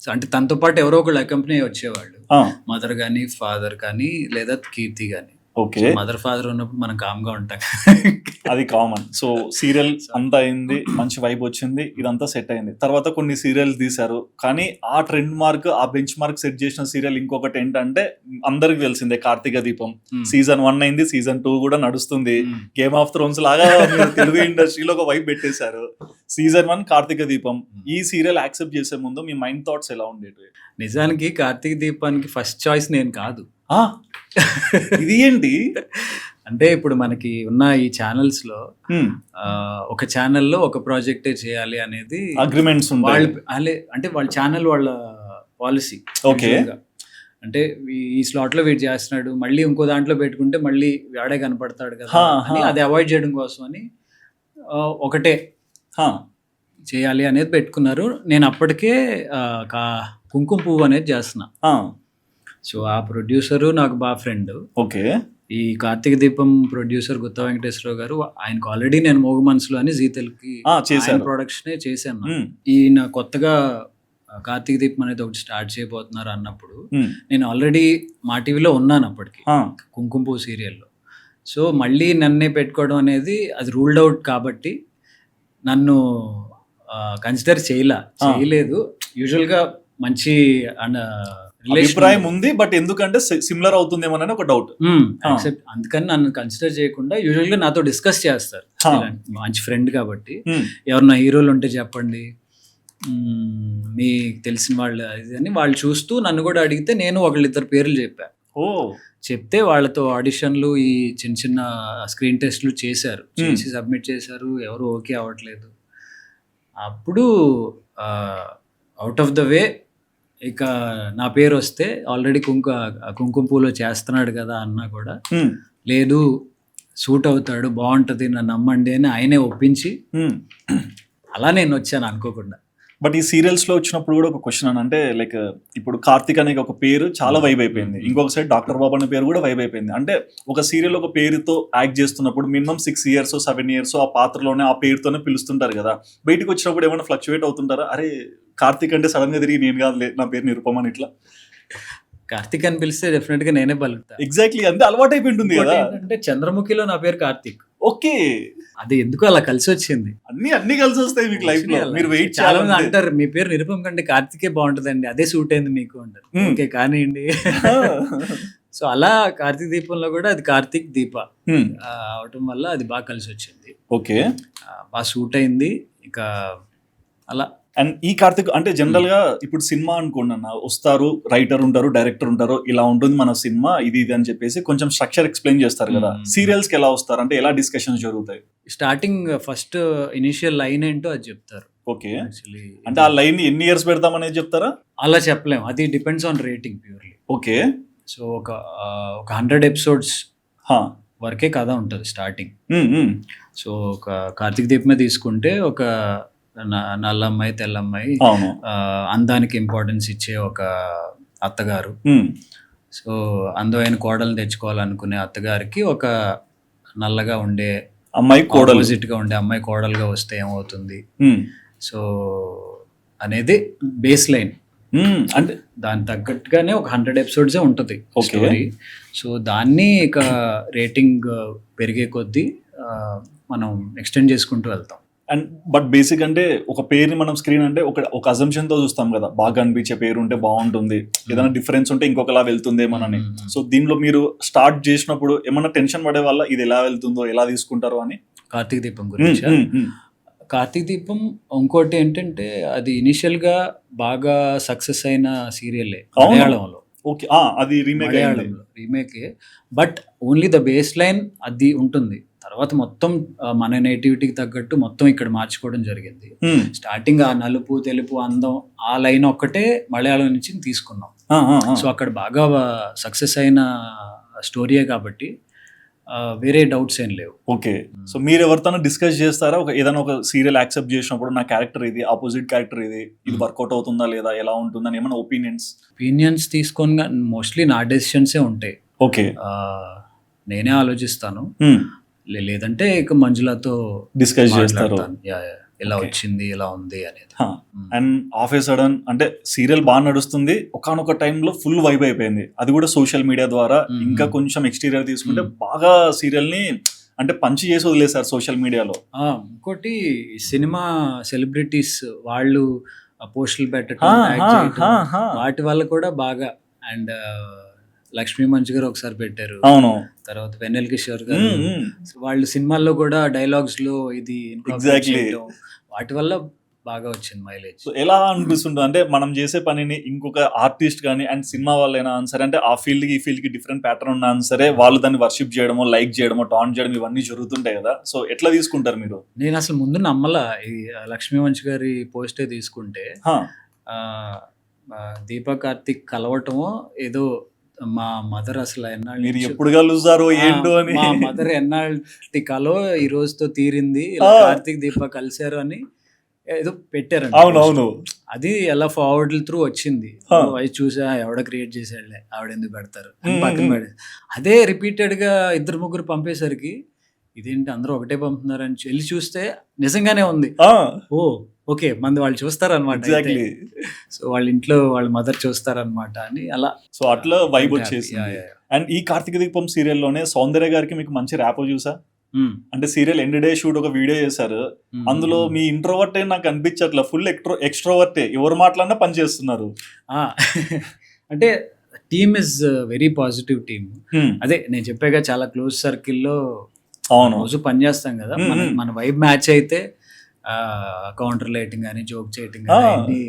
సో అంటే తనతో పాటు ఎవరో ఒకళ్ళు అకంపెనీ వచ్చేవాళ్ళు, ఆ, మదర్ కానీ ఫాదర్ కానీ లేదా కీర్తి కానీ. ఓకే, మదర్ ఫాదర్ ఉన్నప్పుడు మనం కామ్గా ఉంటాం. అది కామన్. సో సీరియల్ అంతా అయింది, మంచి వైబ్ వచ్చింది, ఇదంతా సెట్ అయింది. తర్వాత కొన్ని సీరియల్స్ తీశారు, కానీ ఆ ట్రెండ్ మార్క్, ఆ బెంచ్ మార్క్ సెట్ చేసిన సీరియల్ ఇంకొకటి ఏంటంటే అందరికి తెలిసిందే, కార్తీక దీపం. సీజన్ 1 అయింది, సీజన్ 2 కూడా నడుస్తుంది. గేమ్ ఆఫ్ థ్రోన్స్ లాగా మీరు తెలుగు ఇండస్ట్రీలో ఒక వైబ్ పెట్టేశారు. సీజన్ 1 కార్తీక దీపం. ఈ సీరియల్ యాక్సెప్ట్ చేసే ముందు మీ మైండ్ థాట్స్ ఎలా ఉండేవి? నిజానికి కార్తీక దీపానికి ఫస్ట్ చాయిస్ నేను కాదు. ఆ, ఇది ఏంటి? అంటే ఇప్పుడు మనకి ఉన్న ఈ ఛానల్స్ లో ఒక ఛానల్లో ఒక ప్రాజెక్టే చేయాలి అనేది అగ్రిమెంట్స్ వాళ్ళు అంటే వాళ్ళ ఛానల్ వాళ్ళ పాలసీ. ఓకే, అంటే ఈ స్లాట్ లో వెయిట్ చేస్తున్నాడు, మళ్ళీ ఇంకో దాంట్లో పెట్టుకుంటే మళ్ళీ వాడే కనపడతాడు కదా అని, అది అవాయిడ్ చేయడం కోసం అని ఒకటే చేయాలి అనేది పెట్టుకున్నారు. నేను అప్పటికే కుంకుమ పువ్వు అనేది చేస్తున్నా. సో ఆ ప్రొడ్యూసరు నాకు బాగా ఫ్రెండ్. ఓకే, ఈ కార్తీక దీపం ప్రొడ్యూసర్ గుత్తా వెంకటేశ్వరరావు గారు, ఆయనకు ఆల్రెడీ నేను మోగు మనసులో అని జీ తెలుగుకి ప్రొడక్షనే చేశాను. ఈయన కొత్తగా కార్తీక దీపం అనేది ఒకటి స్టార్ట్ చేయబోతున్నారు అన్నప్పుడు నేను ఆల్రెడీ మా టీవీలో ఉన్నాను అప్పటికి, కుంకుమ పువ్వు సీరియల్లో. సో మళ్ళీ నన్నే పెట్టుకోవడం అనేది అది రూల్డ్ అవుట్ కాబట్టి నన్ను కన్సిడర్ చేయలేదు. యూజువల్గా మంచి అభిప్రాయం ఉంది, బట్ ఎందుకంటే సిమిలర్ అవుతుందేమోనని ఒక డౌట్. అందుకని నన్ను కన్సిడర్ చేయకుండా యూజువల్ గా నాతో డిస్కస్ చేస్తారు, మంచి ఫ్రెండ్ కాబట్టి. ఎవరన్నా హీరోలు ఉంటే చెప్పండి, మీకు తెలిసిన వాళ్ళు అని వాళ్ళు చూస్తూ నన్ను కూడా అడిగితే నేను ఒకళ్ళిద్దరు పేర్లు చెప్పా. చెప్తే వాళ్ళతో ఆడిషన్లు, ఈ చిన్న చిన్న స్క్రీన్ టెస్ట్లు చేసి సబ్మిట్ చేశారు. ఎవరు ఓకే అవ్వట్లేదు. అప్పుడు అవుట్ ఆఫ్ ద వే ఇక నా పేరు వస్తే, ఆల్రెడీ కుంకుమ పూలో చేస్తున్నాడు కదా అన్నా కూడా, లేదు సూట్ అవుతాడు, బాగుంటుంది, నన్ను నమ్మండి అని ఆయనే ఒప్పించి అలా నేను వచ్చాను అనుకోకుండా. బట్ ఈ సీరియల్స్ లో వచ్చినప్పుడు కూడా ఒక క్వశ్చన్ అని, అంటే లైక్ ఇప్పుడు కార్తిక్ అనే ఒక పేరు చాలా వైబ్ అయిపోయింది, ఇంకొక సైడ్ డాక్టర్ బాబు అనే పేరు కూడా వైబ్ అయిపోయింది. అంటే ఒక సీరియల్ ఒక పేరుతో యాక్ట్ చేస్తున్నప్పుడు మినిమం 6 years 7 years ఆ పాత్రలోనే ఆ పేరుతోనే పిలుస్తుంటారు కదా. బయటకు వచ్చినప్పుడు ఏమైనా ఫ్లక్చువేట్ అవుతుంటారా? అరే కార్తిక్ అంటే సడన్ గా తిరిగి నేను కాదు, నా పేరు నిరుపమ అని ఇట్లా కార్తిక్ అని పిలిస్తే డెఫినెట్ గా నేనే పలుకుతా. ఎగ్జాక్ట్లీ, అంతే అలవాటు అయిపోయింది కదా. అంటే చంద్రముఖిలో నా పేరు కార్తిక్. ఓకే, అది ఎందుకు అలా కలిసి వచ్చింది. అన్ని కలిసి వస్తాయి మీకు లైఫ్ లో. మీరు వెయిట్ చాలా మంది అంటారు, మీ పేరు నిరుపమ కంటే కార్తికే బాగుంటుందండి, అదే సూట్ అయింది మీకు అంటారు. ఓకే కానివ్వండి. సో అలా కార్తీక దీపంలో కూడా అది కార్తీక్ దీప అవటం వల్ల అది బాగా కలిసి వచ్చింది. ఓకే, బాగా సూట్ అయింది. ఇక అలా. అండ్ ఈ కార్తిక్ అంటే జనరల్ గా ఇప్పుడు సినిమా అనుకోండి అన్న, వస్తారు, రైటర్ ఉంటారు, డైరెక్టర్ ఉంటారు, ఇలా ఉంటుంది మన సినిమా, ఇది అని చెప్పేసి కొంచెం స్ట్రక్చర్ ఎక్స్ప్లెయిన్ చేస్తారు కదా. సీరియల్స్ కి ఎలా వస్తారు అంటే ఎలా డిస్కషన్స్ జరుగుతాయి? స్టార్టింగ్ ఫస్ట్ ఇనిషియల్ లైన్ ఏంటో అది చెప్తారు. ఓకే, అంటే ఆ లైన్ ఎన్ని ఇయర్స్ పెడతాం అనేది చెప్తారా? అలా చెప్పలేము, అది depends on rating purely. Okay, so ఒక 100 episodes వరకే కథ ఉంటుంది స్టార్టింగ్. సో ఒక కార్తీక దీపమే తీసుకుంటే, ఒక నల్లమ్మాయి తెల్లమ్మాయి, అందానికి ఇంపార్టెన్స్ ఇచ్చే ఒక అత్తగారు, సో అందమైన కోడలు తెచ్చుకోవాలనుకునే అత్తగారికి ఒక నల్లగా ఉండే అమ్మాయి ఆపోజిట్ గా ఉండే అమ్మాయి కోడలుగా వస్తే ఏమవుతుంది, సో అనేది బేస్ లైన్. అంటే దాని తగ్గట్టుగానే ఒక 100 episodes ఉంటుంది స్టోరీ. సో దాన్ని ఇక రేటింగ్ పెరిగే కొద్దీ మనం ఎక్స్టెండ్ చేసుకుంటూ వెళ్తాం. అండ్ బట్ బేసిక్ అంటే ఒక పేరుని మనం స్క్రీన్ అంటే ఒక అజంప్షన్ తో చూస్తాం కదా, బాగా అనిపించే పేరు ఉంటే బాగుంటుంది, ఏదైనా డిఫరెన్స్ ఉంటే ఇంకొకలా వెళ్తుందేమోనని. సో దీనిలో మీరు స్టార్ట్ చేసినప్పుడు ఏమన్నా టెన్షన్ పడే వల్ల ఇది ఎలా వెళ్తుందో, ఎలా తీసుకుంటారో అని? కార్తీక దీపం గురించి. కార్తీక దీపం ఇంకోటి ఏంటంటే, అది ఇనిషియల్ గా బాగా సక్సెస్ అయిన సీరియలే మలయాళంలో. ఓకే, అది remake, but only the base line అది ఉంటుంది. తర్వాత మొత్తం మన నేటివిటీకి తగ్గట్టు మొత్తం ఇక్కడ మార్చుకోవడం జరిగింది. స్టార్టింగ్ ఆ నలుపు తెలుపు అందం ఆ లైన్ ఒక్కటే మలయాళం నుంచి తీసుకున్నాం. సో అక్కడ బాగా సక్సెస్ అయిన స్టోరీయే కాబట్టి వేరే డౌట్స్ ఏం లేవు. ఓకే, సో మీరు ఎవరితో డిస్కస్ చేస్తారా? ఏదైనా ఒక సీరియల్ యాక్సెప్ట్ చేసినప్పుడు నా క్యారెక్టర్ ఇది, ఆపోజిట్ క్యారెక్టర్ ఇది వర్కౌట్ అవుతుందా లేదా, ఎలా ఉంటుందని ఏమైనా ఒపీనియన్స్ తీసుకొని మోస్ట్లీ నా డెసిషన్సే ఉంటాయి. ఓకే, నేనే ఆలోచిస్తాను, లేదంటే ఇక మంజులతో డిస్కస్ చేస్తారు. ఇలా Okay. వచ్చింది ఇలా ఉంది అనేది. అండ్ ఆఫ్ ఏ సడన్ అంటే సీరియల్ బాగా నడుస్తుంది, ఒకానొక టైంలో ఫుల్ వైబ్ అయిపోయింది, అది కూడా సోషల్ మీడియా ద్వారా. ఇంకా కొంచెం ఎక్స్టీరియర్ తీసుకుంటే బాగా సీరియల్ ని అంటే పంచి చేసి వదిలేశారు సోషల్ మీడియాలో. ఇంకోటి సినిమా సెలబ్రిటీస్ వాళ్ళు పోస్టులు పెట్టడం, tag చేయటం, వాటి వల్ల కూడా బాగా. అండ్ లక్ష్మీ మంచు గారు ఒకసారి పెట్టారు, అవును. తర్వాత వెన్నెల కిషోర్ గారు, వాళ్ళు సినిమాల్లో కూడా డైలాగ్స్ లో ఇది incorporate Exactly. చేయటం, వాటి వల్ల బాగా వచ్చింది మైలేజ్. సో ఎలా అనిపిస్తుంది అంటే మనం చేసే పనిని ఇంకొక ఆర్టిస్ట్ కానీ అండ్ సినిమా వాళ్ళైనా సరే, అంటే ఆ ఫీల్డ్ కి ఈ ఫీల్డ్ కి డిఫరెంట్ ప్యాటర్న్ ఉన్నా సరే, వాళ్ళు దాన్ని వర్షిప్ చేయడమో, లైక్ చేయడమో, టాన్ చేయడం, ఇవన్నీ జరుగుతుంటాయి కదా. సో ఎట్లా తీసుకుంటారు మీరు? నేను అసలు ముందు నమ్మలా ఈ లక్ష్మీ మంచు గారి పోస్టే తీసుకుంటే. హా, దీపా కార్తిక్ కలవటమో ఏదో, మా మదర్ అసలు ఎన్నాళ్ళు మీరు నుంచి- ఎప్పుడు కలుస్తారో ఏంటో అని. మా మదర్ ఎన్నాళ్ళటి కలో ఈ రోజుతో తీరింది, ఇలా కార్తిక్ దీప కలిశారు అని ఏదో పెట్టారండి. అవునవును. అది ఎలా ఫార్వర్డ్ త్రూ వచ్చింది. Huh. అది చూసా, ఎవడ క్రియేట్ చేసాడులే, ఆవిడ ఎందుకు పెడతారు అని పక్కన పెడేది. అదే రిపీటెడ్ గా 2-3 పంపేసరికి ఇదేంటి అందరూ ఒకటే పంపుతున్నారని వెళ్ళి చూస్తే నిజంగానే ఉంది. ఓ ఓకే, మంది వాళ్ళు చూస్తారనమాట. ఎగ్జాక్ట్లీ. సో వాళ్ళ ఇంట్లో వాళ్ళ మదర్ చూస్తారనమాట అని అలా. సో అట్లా వైబ్ Yeah, వచ్చేసింది. yeah. అండ్ ఈ కార్తీక దీపం సీరియల్లోనే సౌందర్య గారికి మీకు మంచి ర్యాపో చూసా. Hmm. అంటే సీరియల్ ఎండ్ డే షూట్ ఒక వీడియో చేశారు, Hmm. అందులో మీ ఇంట్రోవర్టే నాకు అనిపించట్లా, ఫుల్ ఎక్స్ట్రోవర్టే, ఎవరు మాట్లాడినా పని చేస్తున్నారు. అంటే team is very positive team. Hmm. అదే నేను చెప్పాగా, చాలా క్లోజ్ సర్కిల్లో అవును. రోజు పని చేస్తాం కదా. మన వైబ్ మ్యాచ్ అయితే కౌంటర్ లైటింగ్ కానీ, జోక్ చేయటం కానీ అన్ని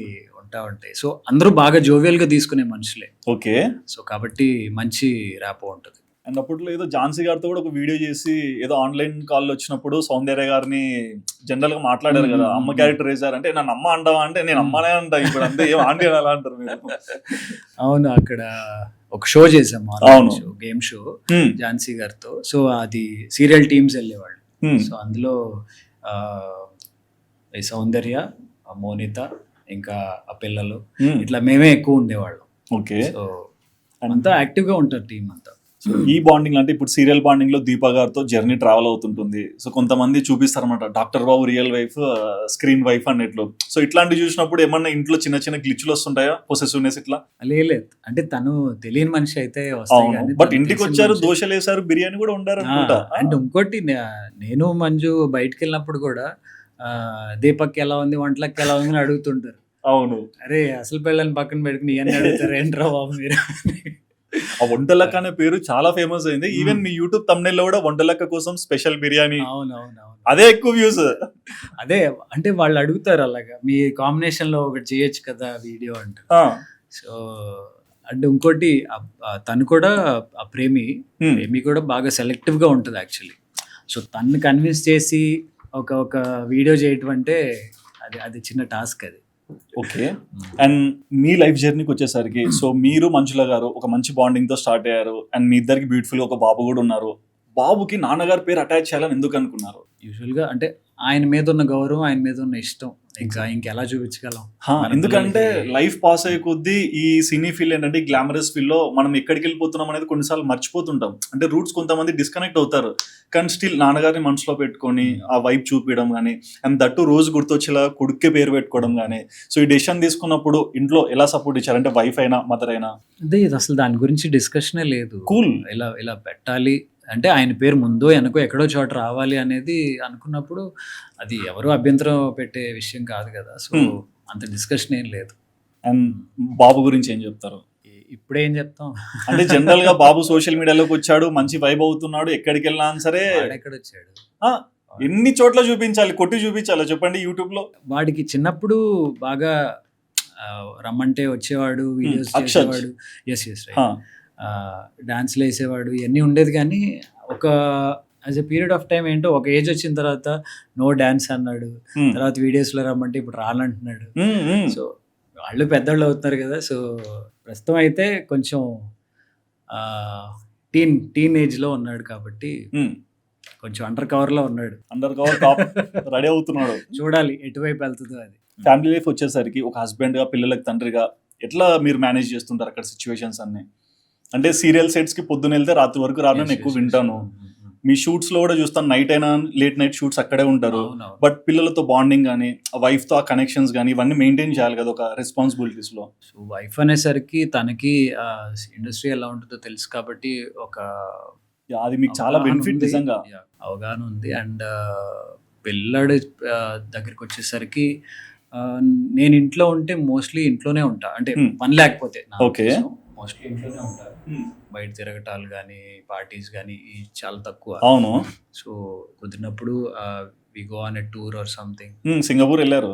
ఉంటాయి. సో అందరూ బాగా జోవియల్ గా తీసుకునే మనుషులే. ఓకే. సో కాబట్టి మంచి ర్యాపో ఉంటుంది. అండ్ అప్పట్లో ఏదో ఝాన్సీ గారితో కూడా ఒక వీడియో చేసి ఏదో ఆన్లైన్ కాల్ వచ్చినప్పుడు సౌందర్య గారిని జనరల్ గా మాట్లాడారు కదా, అమ్మ క్యారెక్టర్ వేసారు అంటే, నన్ను అమ్మ అంటావా అంటే, నేను అమ్మనే అంటా ఇప్పుడు, అంతే, ఏం ఆంటీ అని అలా అంటారు మీరు. అవును, అక్కడ ఒక షో చేసాం, అవును. Game show Hmm. ఝాన్సీ గారితో. సో అది సీరియల్ టీమ్స్ వెళ్ళేవాళ్ళు. Hmm. సో అందులో ఈ సౌందర్య, మోనిత, ఇంకా ఆ పిల్లలు, Hmm. ఇట్లా మేమే ఎక్కువ ఉండేవాళ్ళం. ఓకే. సో అంతా యాక్టివ్ గా ఉంటారు టీం అంతా. సో ఈ బాండింగ్ అంటే ఇప్పుడు సీరియల్ బాండింగ్ లో దీపా గారితో జర్నీ ట్రావెల్ అవుతుంటుంది. సో కొంతమంది చూపిస్తారు అనమాట, డాక్టర్ బాబు రియల్ వైఫ్, స్క్రీన్ వైఫ్ అన్నట్లు. సో ఇట్లాంటివి చూసినప్పుడు ఏమన్నా ఇంట్లో చిన్న చిన్న గ్లిచ్లు వస్తుంటాయా, పొసెసివ్నెస్ ఇట్లా? లేదు, అంటే తను తెలియని మనిషి అయితే వస్తాయి అవును, కానీ బట్ తను ఇంటికి తెలిసిన వచ్చారు, మనిషి. దోశలు వేసారు, బిర్యానీ కూడా ఉండారు అనుకుంటా. అండ్ ఇంకోటి నేను మంజు బయటకు వెళ్ళినప్పుడు కూడా దీపక్ ఎలా ఉంది, వంటలకి ఎలా ఉంది అని అడుగుతుంటారు. అవును. అరే అసలు పిల్లల్ని పక్కన పెట్టుకుని ఇవన్నీ అడుగుతారు ఏంట్రా బాబు మీరు. ఆ వంటలక్క అనే పేరు చాలా ఫేమస్ అయింది. ఈవెన్ మీ యూట్యూబ్ thumbnail లో కూడా వంటలక్క కోసం స్పెషల్ బిర్యానీ, అవునవునవును. అదే ఎక్కువ వ్యూస్. అదే అంటే వాళ్ళు అడుగుతారు అలాగా, మీ కాంబినేషన్ లో ఒకటి చేయొచ్చు కదా వీడియో అంటారు. సో అంటే ఇంకోటి తను కూడా ఆ ప్రేమి కూడా బాగా సెలెక్టివ్ గా ఉంటుంది యాక్చువల్లీ. సో తను కన్విన్స్ చేసి ఒక వీడియో చేయటం అంటే అది చిన్న టాస్క్ అది. ఓకే. అండ్ మీ లైఫ్ జర్నీకి వచ్చేసరికి, సో మీరు మంజుల గారు ఒక మంచి బాండింగ్ తో స్టార్ట్ అయ్యారు, అండ్ మీ ఇద్దరికి బ్యూటిఫుల్ ఒక బాబు కూడా ఉన్నారు. బాబుకి నాన్నగారి పేరు అటాచ్ చేయాలని ఎందుకు అనుకున్నారు? యూజువల్ గా అంటే ఆయన మీద ఉన్న గౌరవం, ఆయన మీద ఉన్న ఇష్టం, ఇంకెలా చూపించగలం. ఎందుకంటే లైఫ్ పాస్ అయ్యే కొద్దీ ఈ సినీ ఫీల్డ్ ఏంటంటే, గ్లామరస్ ఫీల్డ్ లో మనం ఎక్కడికి వెళ్ళిపోతున్నాం అనేది కొన్నిసార్లు మర్చిపోతుంటాం. అంటే రూట్స్ కొంతమంది డిస్కనెక్ట్ అవుతారు, కానీ స్టిల్ నాన్నగారిని మనసులో పెట్టుకొని ఆ వైబ్ చూపించడం కానీ, అండ్ దట్టు రోజు గుర్తొచ్చేలా కొడుక్కే పేరు పెట్టుకోవడం కానీ. సో ఈ డెసిషన్ తీసుకున్నప్పుడు ఇంట్లో ఎలా సపోర్ట్ ఇచ్చారు, అంటే వైఫ్ అయినా మదర్ అయినా? అదే, ఇది అసలు దాని గురించి డిస్కషనే లేదు. కూల్. ఇలా పెట్టాలి అంటే ఆయన పేరు ముందో వెనకో ఎక్కడో చోట రావాలి అనేది అనుకున్నప్పుడు అది ఎవరు అభ్యంతరం పెట్టే విషయం కాదు కదా. సో అంత డిస్కషన్ ఏం లేదు. అండ్ బాబు గురించి ఏం చెప్తారు? ఇప్పుడేం చెప్తాం, అంటే జనరల్ గా బాబు సోషల్ మీడియాలోకి వచ్చాడు, మంచి వైబ్ అవుతున్నాడు, ఎక్కడికి వెళ్ళినా సరే ఎక్కడ వచ్చాడు, ఎన్ని చోట్ల చూపించాలి, కొట్టి చూపించాలి చెప్పండి యూట్యూబ్ లో. వాడికి చిన్నప్పుడు బాగా రమ్మంటే వచ్చేవాడు, వీడియోస్ అక్షర్. చేసేవాడు, ఎస్ డాన్స్లు వేసేవాడు, ఇవన్నీ ఉండేది. కానీ ఒక as a period of time ఏంటో ఒక ఏజ్ వచ్చిన తర్వాత నో డాన్స్ అన్నాడు, తర్వాత వీడియోస్లో రమ్మంటే ఇప్పుడు రానంటున్నాడు. సో వాళ్ళు పెద్దవాళ్ళు అవుతున్నారు కదా. సో ప్రస్తుతం అయితే కొంచెం టీన్ ఏజ్లో ఉన్నాడు కాబట్టి కొంచెం అండర్ కవర్లో ఉన్నాడు. అండర్ కవర్ టాప్ రెడీ అవుతున్నాడు. చూడాలి ఎటువైపు వెళ్తుందో అది. ఫ్యామిలీ లైఫ్ వచ్చేసరికి ఒక హస్బెండ్ గా, పిల్లలకి తండ్రిగా ఎట్లా మీరు మేనేజ్ చేస్తుంటారు అక్కడ సిచ్యువేషన్స్ అన్ని? అంటే సీరియల్ సెట్స్ కి పొద్దున వెళ్తే రాత్రి వరకు రాను ఎక్కువ వింటాను. మీ షూట్స్ లో కూడా చూస్తాను, నైట్ అయినా లేట్ నైట్ షూట్స్ అక్కడే ఉంటారు. అవునవును. బట్ పిల్లలతో బాండింగ్ కానీ వైఫ్ తో ఆ కనెక్షన్స్ కానీ ఇవన్నీ మెయింటైన్ చేయాలి కదా ఒక రెస్పాన్సిబిలిటీస్ లో. సో వైఫ్ అనేసరికి తనకి ఇండస్ట్రీ ఎలా ఉంటుందో తెలుసు కాబట్టి ఒక అది మీకు చాలా అవగాహన బెనిఫిట్ ఉంది. నిజంగా. Yeah, అవగాహన ఉంది. అండ్ పిల్లడు దగ్గరికి వచ్చేసరికి నేను ఇంట్లో ఉంటే మోస్ట్లీ ఇంట్లోనే ఉంటా, అంటే పని లేకపోతే Okay. మోస్ట్లీ ఇంట్లోనే ఉంటా. బయట తిరగటాలు కానీ పార్టీస్ కానీ చాలా తక్కువ. అవును. సో కుదిరినప్పుడు we go on a tour or something. Singapore వెళ్ళారు.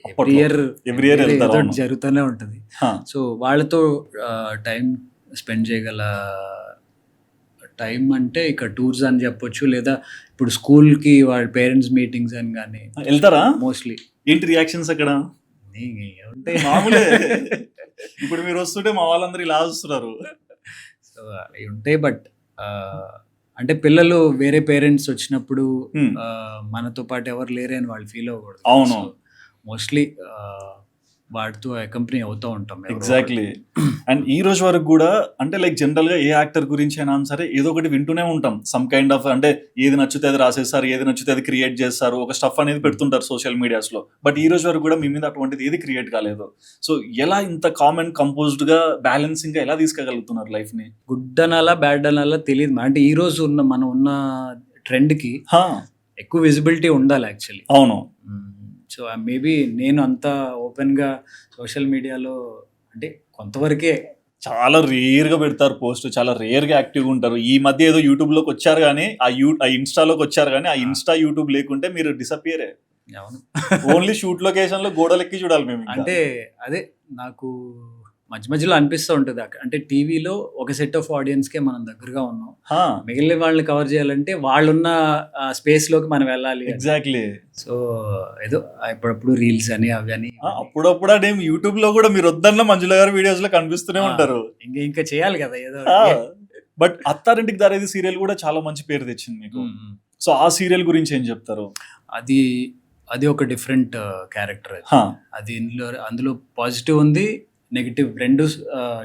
ఎవ్రీ ఇయర్ వెళ్తారు, అవును. జరుగుతూనే ఉంటుంది. సో వాళ్ళతో టైం స్పెండ్ చేయగల టైం అంటే ఇక టూర్స్ అని చెప్పొచ్చు, లేదా ఇప్పుడు స్కూల్కి వాళ్ళ పేరెంట్స్ మీటింగ్స్ అని కానీ వెళ్తారా? మోస్ట్లీ. ఏంటి రియాక్షన్స్ అక్కడ? ఉంటే మామూలే. ఇప్పుడు మీరు వస్తుంటే మా వాళ్ళందరూ ఇలా చూస్తున్నారు. సో అవి ఉంటాయి. బట్ అంటే పిల్లలు వేరే పేరెంట్స్ వచ్చినప్పుడు మనతో పాటు ఎవరు లేరే అని వాళ్ళు ఫీల్ అవ్వకూడదు. అవును. మోస్ట్లీ వాటితో అకంపెనీ అవుతూ ఉంటాం. ఎగ్జాక్ట్లీ. అండ్ ఈ రోజు వరకు కూడా అంటే లైక్ జనరల్ గా ఏ యాక్టర్ గురించి అయినా సరే ఏదో ఒకటి వింటూనే ఉంటాం. సమ్ కైండ్ ఆఫ్ అంటే ఏది నచ్చితే అది రాసేస్తారు, ఏది నచ్చితే అది క్రియేట్ చేస్తారు, ఒక స్టఫ్ అనేది పెడుతుంటారు సోషల్ మీడియాస్ లో. బట్ ఈ రోజు వరకు కూడా మీ మీద అటువంటిది ఏది క్రియేట్ కాలేదు. సో ఎలా ఇంత కామ్ అండ్ కంపోజ్డ్ గా బ్యాలెన్సింగ్ గా ఎలా తీసుకోగలుగుతున్నారు లైఫ్ ని? గుడ్ అనాలా బ్యాడ్ అనాలా తెలియదు. అంటే ఈ రోజు మనం ఉన్న ట్రెండ్ కి ఎక్కువ విజిబిలిటీ ఉండాలి యాక్చువల్లీ. అవును. సో మేబీ నేను అంత ఓపెన్గా సోషల్ మీడియాలో అంటే కొంతవరకే చాలా రేర్ గా పెడతారు పోస్ట్, చాలా రేర్ గా యాక్టివ్ గా ఉంటారు. ఈ మధ్య ఏదో యూట్యూబ్ లోకి వచ్చారు కానీ ఆ ఇన్స్టాలోకి వచ్చారు కానీ ఆ ఇన్స్టా యూట్యూబ్ లేకుంటే మీరు డిసపియరే. అవును. ఓన్లీ షూట్ లొకేషన్ లో గోడలెక్కి చూడాలి మేము. అంటే అదే నాకు మధ్య మధ్యలో అనిపిస్తూ ఉంటుంది. అంటే టీవీలో ఒక సెట్ ఆఫ్ ఆడియన్స్కే మనం దగ్గరగా ఉన్నాం, మిగిలిన వాళ్ళని కవర్ చేయాలంటే వాళ్ళున్న స్పేస్ లోకి మనం వెళ్ళాలి. ఎగ్జాక్ట్లీ. సో ఏదో అప్పుడప్పుడు రీల్స్ అని అవి అని అప్పుడప్పుడు అంటే యూట్యూబ్ లో కూడా మీరు వద్దన్న మంజుల గారు వీడియోస్ లో కనిపిస్తూనే ఉంటారు. ఇంకా చేయాలి కదా ఏదో. బట్ అత్తారింటికి దారేది సీరియల్ కూడా చాలా మంచి పేరు తెచ్చింది మీకు. సో ఆ సీరియల్ గురించి ఏం చెప్తారు? అది ఒక డిఫరెంట్ క్యారెక్టర్. అది అందులో పాజిటివ్ ఉంది, నెగిటివ్, రెండు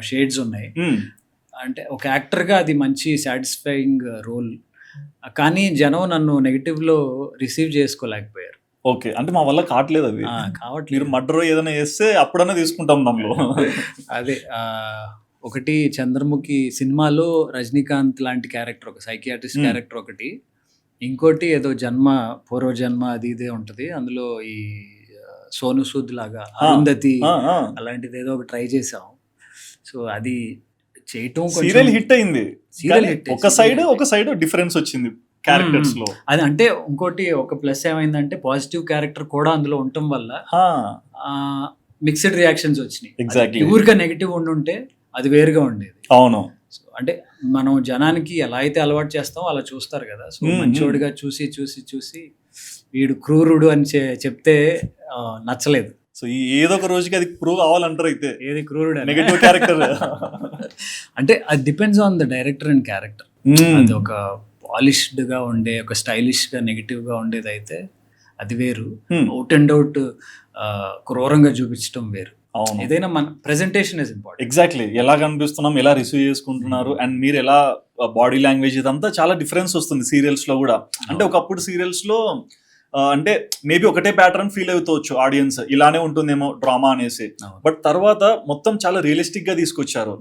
షేడ్స్ ఉన్నాయి. అంటే ఒక యాక్టర్గా అది మంచి సాటిస్ఫైయింగ్ రోల్. కానీ జనం నన్ను నెగిటివ్ లో రిసీవ్ చేసుకోలేకపోయారు. ఓకే, అంటే మా వల్ల కావట్లేదు అది. మీరు మర్డర్ ఏదైనా చేస్తే అప్పుడన్నా తీసుకుంటాం దానిలో. అదే ఒకటి చంద్రముఖి సినిమాలో రజనీకాంత్ లాంటి క్యారెక్టర్, ఒక సైకియాట్రిస్ట్ క్యారెక్టర్ ఒకటి. ఇంకోటి ఏదో పూర్వజన్మ అది ఇదే ఉంటుంది. అందులో ఈ సోను సూద్ లాగా అరుంధతి అలాంటిది ఏదో ఒక ట్రై చేసాం. సో అది చేయటం సీరియల్ హిట్ అయింది. సీరియల్ హిట్, ఒక సైడ్ డిఫరెన్స్ వచ్చింది క్యారెక్టర్స్ లో. అది అంటే ఇంకోటి ఒక ప్లస్ ఏమైందంటే పాజిటివ్ క్యారెక్టర్ కూడా అందులో ఉండటం వల్ల మిక్స్డ్ రియాక్షన్స్ వచ్చినాయి. ఎగ్జాక్ట్లీ. ఊరిగా నెగిటివ్ ఉండుంటే అది వేరుగా ఉండేది. అవును. అంటే మనం జనానికి ఎలా అయితే అలవాటు చేస్తామో అలా చూస్తారు కదా. సో మంచోడిగా చూసి చూసి చూసి వీడు క్రూరుడు అని చెప్తే నచ్చలేదు. సో ఏదో ఒక రోజుకి అది ప్రూవ్ అవ్వాలంటారు. అయితే ఏది క్రూరుడు నెగటివ్ క్యారెక్టర్ అంటే అది depends on the director and character. అది ఒక పాలిష్డ్ గా ఉండే, ఒక స్టైలిష్ గా నెగిటివ్ గా ఉండేది అయితే అది వేరు. అవుట్ అండ్ అవుట్ క్రూరంగా చూపించడం వేరు. ఏదైనా మన ప్రెజెంటేషన్ ఇస్ ఇంపార్టెంట్. ఎగ్జాక్ట్లీ. ఎలా కనిపిస్తున్నాం, ఎలా రిసీవ్ చేసుకుంటున్నారు, అండ్ మీరు ఎలా బాడీ లాంగ్వేజ్, ఇదంతా చాలా డిఫరెన్స్ వస్తుంది సీరియల్స్ లో కూడా. అంటే ఒకప్పుడు సీరియల్స్ లో అంటే మేబీ ఒకటే ప్యాటర్న్ ఫీల్ అవుతవచ్చు ఆడియన్స్, ఇలానే ఉంటుందేమో డ్రామా అనేసి. బట్ తర్వాత మొత్తం చాలా రియలిస్టిక్ గా తీసుకొచ్చారు.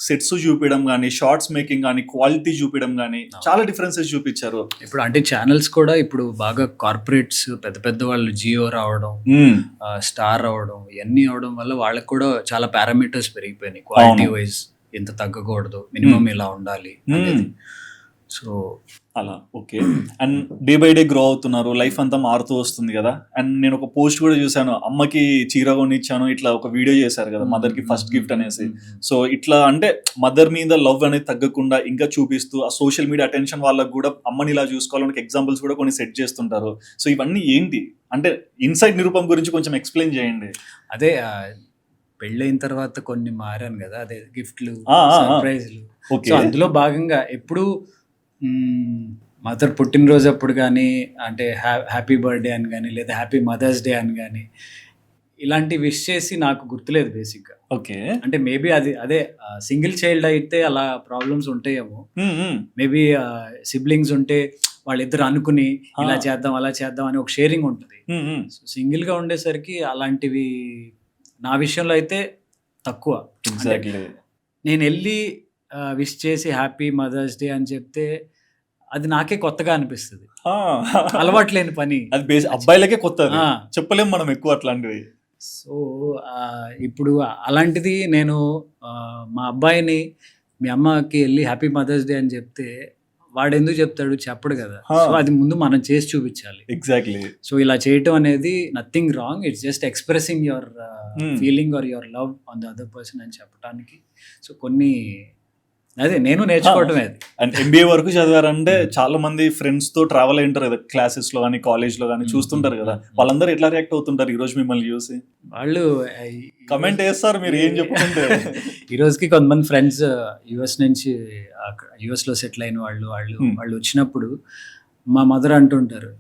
సెట్స్ చూపించడం కానీ, షార్ట్స్ మేకింగ్ కానీ, క్వాలిటీ చూపించడం కానీ చాలా డిఫరెన్సెస్ చూపించారు. ఇప్పుడు అంటే ఛానల్స్ కూడా ఇప్పుడు బాగా కార్పొరేట్స్, పెద్ద పెద్ద వాళ్ళు, జియో రావడం, స్టార్ రావడం, ఇవన్నీ అవడం వల్ల వాళ్ళకి కూడా చాలా పారామీటర్స్ పెరిగిపోయినాయి. క్వాలిటీ వైజ్ ఇంత తగ్గకూడదు, మినిమం ఇలా ఉండాలి. సో అలా okay. And day by day grow అవుతున్నారు, లైఫ్ అంతా మారుతూ వస్తుంది కదా. అండ్ నేను ఒక పోస్ట్ కూడా చూసాను, అమ్మకి చీర కొనిచ్చాను, ఇట్లా ఒక వీడియో చేశారు కదా, మదర్ కి ఫస్ట్ గిఫ్ట్ అనేసి. సో ఇట్లా అంటే మదర్ మీద లవ్ అనేది తగ్గకుండా ఇంకా చూపిస్తూ, ఆ సోషల్ మీడియా అటెన్షన్ వాళ్ళకి కూడా అమ్మని ఇలా చూసుకోవాలని ఎగ్జాంపుల్స్ కూడా కొన్ని సెట్ చేస్తుంటారు. సో ఇవన్నీ ఏంటి అంటే ఇన్సైడ్ నిరూపం గురించి కొంచెం ఎక్స్ప్లెయిన్ చేయండి. అదే పెళ్ళైన తర్వాత కొన్ని మారాను కదా, అదే గిఫ్ట్లు, సర్ప్రైజ్లు. సో అందులో భాగంగా ఎప్పుడు మదర్ పుట్టినరోజు అప్పుడు కానీ, అంటే హ్యాపీ బర్త్డే అని కానీ, లేదా హ్యాపీ మదర్స్ డే అని కానీ, ఇలాంటి విష్ చేసి నాకు గుర్తులేదు బేసిక్గా. ఓకే. అంటే మేబీ అది అదే సింగిల్ చైల్డ్ అయితే అలా ప్రాబ్లమ్స్ ఉంటాయేమో. మేబీ సిబ్లింగ్స్ ఉంటే వాళ్ళిద్దరు అనుకుని ఇలా చేద్దాం అలా చేద్దాం అని ఒక షేరింగ్ ఉంటుంది. సింగిల్ గా ఉండేసరికి అలాంటివి నా విషయంలో అయితే తక్కువ. ఎగ్జాక్ట్లీ. నేను వెళ్ళి విష్ చేసి హ్యాపీ మదర్స్ డే అని చెప్తే అది నాకే కొత్తగా అనిపిస్తుంది, అలవాటు లేని పని. అది అబ్బాయిలకే కొత్త, ఆ. చెప్పలేం మనం ఎక్కువ అట్లాంటివి. సో ఇప్పుడు అలాంటిది నేను మా అబ్బాయిని మీ అమ్మకి వెళ్ళి హ్యాపీ మదర్స్ డే అని చెప్తే వాడు ఎందుకు చెప్తాడు, చెప్పడు కదా. సో అది ముందు మనం చేసి చూపించాలి. ఎగ్జాక్ట్లీ. సో ఇలా చేయటం అనేది nothing wrong, it's just expressing your feeling or your love on the other person అని చెప్పడానికి. సో కొన్ని అదే నేను నేర్చుకోవటమే అది. అండ్ MBA వరకు చదివారంటే చాలా మంది ఫ్రెండ్స్ తో ట్రావెల్ అయింటారు కదా, క్లాసెస్ లో కానీ కాలేజ్ లో కానీ చూస్తుంటారు కదా, వాళ్ళందరూ ఎట్లా రియాక్ట్ అవుతుంటారు ఈ రోజు మిమ్మల్ని చూసి? వాళ్ళు కమెంట్ చేస్తారు మీరు ఏం చెప్పుకుంటే. ఈ రోజుకి కొంతమంది ఫ్రెండ్స్ యుఎస్ నుంచి యుఎస్ లో సెటిల్ అయిన వాళ్ళు వచ్చినప్పుడు మా మదర్ అంటుంటారు,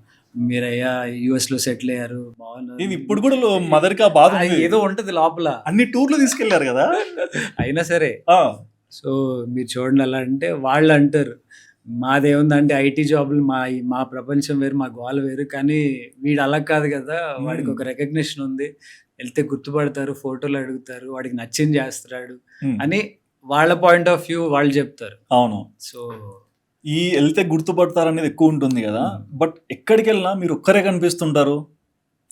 మీరయ్యా యుఎస్ లో సెటిల్ అయ్యారు బాగున్నారు. ఇది ఇప్పుడు కూడా మదర్ కి ఆ బాధ ఉంది. ఏదో ఉంటది లోపల. అన్ని టూర్లు తీసుకెళ్లారు కదా అయినా సరే. సో మీరు చూడండి అలా అంటే వాళ్ళు అంటారు మాదేముందంటే ఐటీ జాబులు, మా ప్రపంచం వేరు, మా గోల వేరు, కానీ వీడు అలా కాదు కదా, వాడికి ఒక రికగ్నిషన్ ఉంది, వెళ్తే గుర్తుపడతారు, ఫోటోలు అడుగుతారు, వాడికి నచ్చింది చేస్తున్నాడు అని వాళ్ళ పాయింట్ ఆఫ్ వ్యూ వాళ్ళు చెప్తారు. అవును. సో ఈ వెళ్తే గుర్తుపడతారు అనేది ఎక్కువ ఉంటుంది కదా, బట్ ఎక్కడికి వెళ్ళినా మీరు ఒక్కరే కనిపిస్తుంటారు.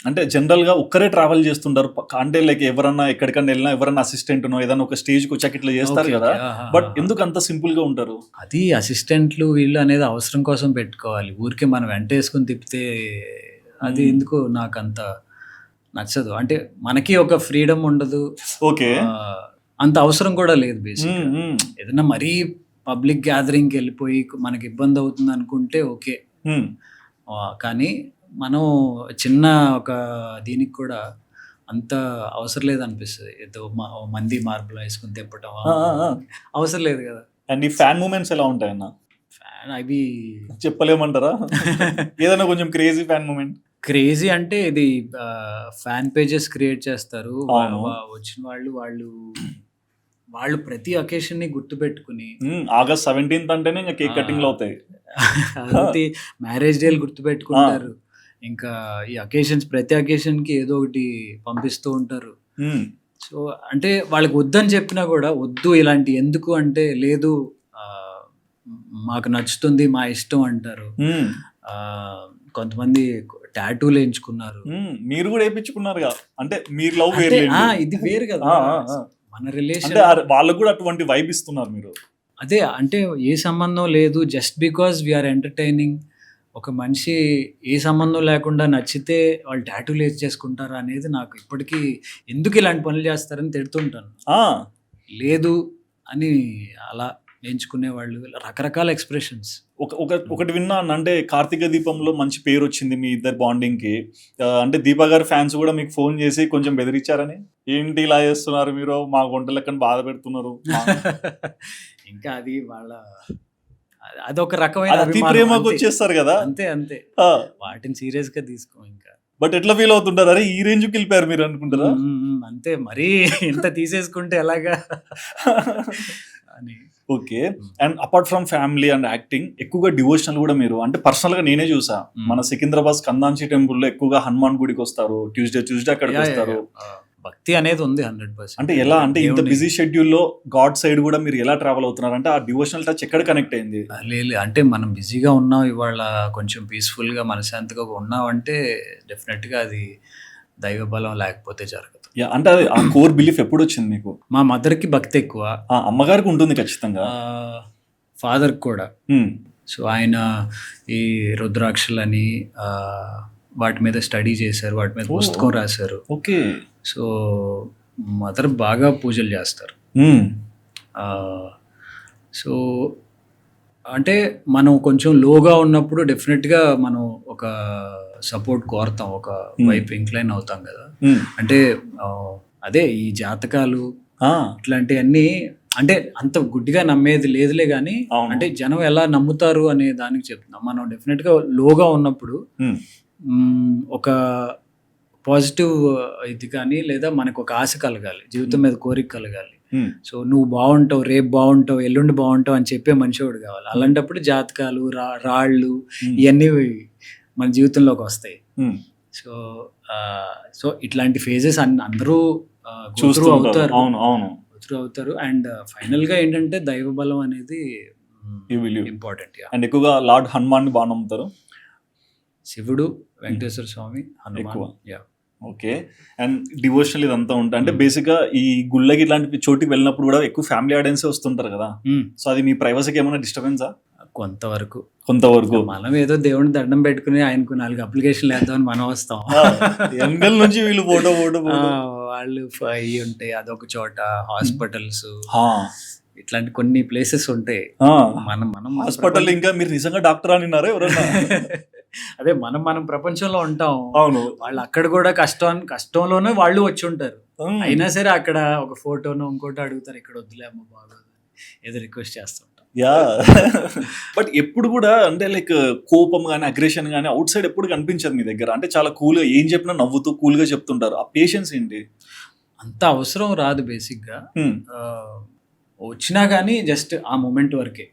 అంటే జనరల్ గా ఒక్కరే ట్రావెల్ చేస్తుంటారు. అంటే లైక్ ఎవరన్నా ఎక్కడికన్నా వెళ్ళినా ఎవరన్నా అసిస్టెంట్ ఏదైనా ఒక స్టేజ్ కి వచ్చాక ఇట్లా చేస్తారు కదా, బట్ ఎందుకు అంత సింపుల్ గా ఉంటారు? అది అసిస్టెంట్లు వీళ్ళు అనేది అవసరం కోసం పెట్టుకోవాలి, ఊరికే మనం వెంట వేసుకుని తిప్పితే అది ఎందుకు నాకు అంత నచ్చదు. అంటే మనకి ఒక ఫ్రీడమ్ ఉండదు. ఓకే. అంత అవసరం కూడా లేదు బేసిక్. ఏదైనా మరీ పబ్లిక్ గ్యాదరింగ్కి వెళ్ళిపోయి మనకి ఇబ్బంది అవుతుంది అనుకుంటే ఓకే, కానీ మనం చిన్న ఒక దీనికి కూడా అంత అవసరం లేదు అనిపిస్తుంది. ఏదో మంది మార్పులు వేసుకుని తిప్పటం అవసరం లేదు కదా. అండ్ ఈ ఫ్యాన్ మూమెంట్స్ ఎలా ఉంటాయన్న? ఫ్యాన్ అవి చెప్పలేమంటారా? ఏదైనా కొంచెం క్రేజీ ఫ్యాన్ మూమెంట్? క్రేజీ అంటే ఇది ఫ్యాన్ పేజెస్ క్రియేట్ చేస్తారు వచ్చిన వాళ్ళు ప్రతి అకేషన్ ని గుర్తుపెట్టుకుని, ఆగస్ట్ 17th అంటేనే ఇంకా కేక్ కటింగ్లు అవుతాయి, మ్యారేజ్ డేలు గుర్తుపెట్టుకుంటారు, ఇంకా ఈ అకేషన్స్ ప్రతి అకేషన్ కి ఏదో ఒకటి పంపిస్తూ ఉంటారు. సో అంటే వాళ్ళకి వద్దని చెప్పినా కూడా వద్దు ఇలాంటి ఎందుకు అంటే లేదు మాకు నచ్చుతుంది మా ఇష్టం అంటారు. కొంతమంది టాటూలు వేయించుకున్నారు. మీరు కూడా వేయించుకున్నారు అంటే మీరు లవ్ ఇది వేరు కదా మన రిలేషన్. వాళ్ళకు కూడా అటువంటి వైబ్ ఇస్తున్నారు మీరు. అదే అంటే ఏ సంబంధం లేదు, జస్ట్ బికాస్ వీఆర్ ఎంటర్టైనింగ్. ఒక మనిషి ఏ సంబంధం లేకుండా నచ్చితే వాళ్ళు టాటూలు చేసుకుంటారా అనేది నాకు ఇప్పటికీ ఎందుకు ఇలాంటి పనులు చేస్తారని తిడుతుంటాను. లేదు అని అలా ఎంచుకునే వాళ్ళు రకరకాల ఎక్స్ప్రెషన్స్. ఒకటి విన్నా అంటే కార్తీక దీపంలో మంచి పేరు వచ్చింది మీ ఇద్దరు బాండింగ్ కి. అంటే దీపా గారి ఫ్యాన్స్ కూడా మీకు ఫోన్ చేసి కొంచెం బెదిరించారని, ఏంటి ఇలా చేస్తున్నారు మీరు, మా గుంట లెక్కన బాధ పెడుతున్నారు. ఇంకా అది వాళ్ళ అదొక రకమైన ప్రేమకు వచ్చేస్తారు కదా. అంతే వాటిని సీరియస్ గా తీసుకో. ఇంకా బట్ ఎట్లా ఫీల్ అవుతుంటారు, అరే ఈ రేంజ్ కి వెళ్ళిపోయారు మీరు అనుకుంటారా? అంతే, మరీ ఎంత తీసేసుకుంటే ఎలాగా అని. Okay. And apart from family and acting ఎక్కువగా డివోషనల్ కూడా మీరు, అంటే పర్సనల్ గా నేనే చూసా మన సికింద్రాబాద్ కందాంచి టెంపుల్ లో ఎక్కువగా హనుమాన్ గుడికి వస్తారు, ట్యూస్డే అక్కడికి వస్తారు. భక్తి అనేది ఉంది 100%. అంటే ఎలా, అంటే ఇంత బిజీ షెడ్యూల్ లో గాడ్ సైడ్ కూడా మీరు ఎలా ట్రావెల్ అవుతున్నారు? అంటే ఆ డివోషనల్ టచ్ ఎక్కడ కనెక్ట్ అయింది? లేదు అంటే మనం బిజీగా ఉన్నాం, ఇవాళ కొంచెం పీస్ఫుల్ గా మనశాంతిగా ఉన్నాం అంటే డెఫినెట్ గా అది దైవ బలం లేకపోతే జరగదు. అంటే అది ఆ కోర్ బిలీఫ్ ఎప్పుడు వచ్చింది మీకు? మా మదర్ కి భక్తి ఎక్కువ, అమ్మగారికి ఉంటుంది ఖచ్చితంగా, ఫాదర్ కూడా. సో ఆయన ఈ రుద్రాక్షలని వాటి మీద స్టడీ చేశారు, వాటి మీద పుస్తకం రాశారు. ఓకే. సో మదర్ బాగా పూజలు చేస్తారు. సో అంటే మనం కొంచెం లోగా ఉన్నప్పుడు డెఫినెట్గా మనం ఒక సపోర్ట్ కోరుతాం, ఒక వైపు ఇంక్లైన్ అవుతాం కదా. అంటే అదే ఈ జాతకాలు ఇట్లాంటివన్నీ అంటే అంత గుడ్డిగా నమ్మేది లేదులే, కానీ అంటే జనం ఎలా నమ్ముతారు అనే దానికి చెప్తున్నాం. మనం డెఫినెట్గా లోగా ఉన్నప్పుడు ఒక పాజిటివ్ ఇది కానీ, లేదా మనకు ఒక ఆశ కలగాలి, జీవితం మీద కోరిక కలగాలి. సో నువ్వు బాగుంటావు, రేపు బాగుంటావు, ఎల్లుండి బాగుంటావు అని చెప్పే మనిషివాడు కావాలి. అలాంటప్పుడు జాతకాలు, రాళ్ళు ఇవన్నీ మన జీవితంలోకి వస్తాయి. సో సో ఇట్లాంటి ఫేజెస్ అందరూ చూస్తూ అవుతారు. అవును అవును అవుతారు. అండ్ ఫైనల్ గా ఏంటంటే దైవ బలం అనేది ఇంపార్టెంట్. అండ్ ఎక్కువగా లార్డ్ హనుమాన్ ని బాగా నమ్ముతారు. శివుడు, వెంకటేశ్వర స్వామి, ఎక్కువ. హనుమాన్. ఓకే. అండ్ డివోషనల్ ఇదంతా ఉంటాయి అంటే బేసిక్ గా ఈ గుళ్ళకి ఇట్లాంటి చోటికి వెళ్ళినప్పుడు కూడా ఎక్కువ ఫ్యామిలీ ఆడియన్స్ వస్తుంటారు కదా. సో అది మీ ప్రైవసీకి ఏమైనా డిస్టర్బెన్సా? కొంతవరకు. మనం ఏదో దేవుడిని దండం పెట్టుకుని ఆయనకు 4 అప్లికేషన్లు వేద్దామని మనం వస్తాం. ఎంగల్ నుంచి వీళ్ళు ఫోటో వాళ్ళు అయ్యి ఉంటాయి, అదొక చోట హాస్పిటల్స్, ఇట్లాంటి కొన్ని ప్లేసెస్ ఉంటాయి. మనం హాస్పిటల్ ఇంకా మీరు నిజంగా డాక్టర్ అనిన్నారా ఎవరన్నా? అదే మనం ప్రపంచంలో ఉంటాం. అవును. వాళ్ళు అక్కడ కూడా కష్టంలోనే వాళ్ళు వచ్చి ఉంటారు. అయినా సరే అక్కడ ఒక ఫోటోను ఇంకోటి అడుగుతారు, ఇక్కడ వద్దులే అమ్మ బాగోదు ఏదో రిక్వెస్ట్ చేస్తుంటాం. యా బట్ ఎప్పుడు కూడా అంటే లైక్ కోపం కానీ అగ్రెషన్ కానీ అవుట్ సైడ్ ఎప్పుడు కనిపించదు మీ దగ్గర. అంటే చాలా కూల్గా ఏం చెప్పినా నవ్వుతూ కూల్గా చెప్తుంటారు. ఆ పేషెన్స్ ఏంటి? అంత అవసరం రాదు బేసిక్ గా. వచ్చినా కానీ జస్ట్ ఆ మూమెంట్ వరకే.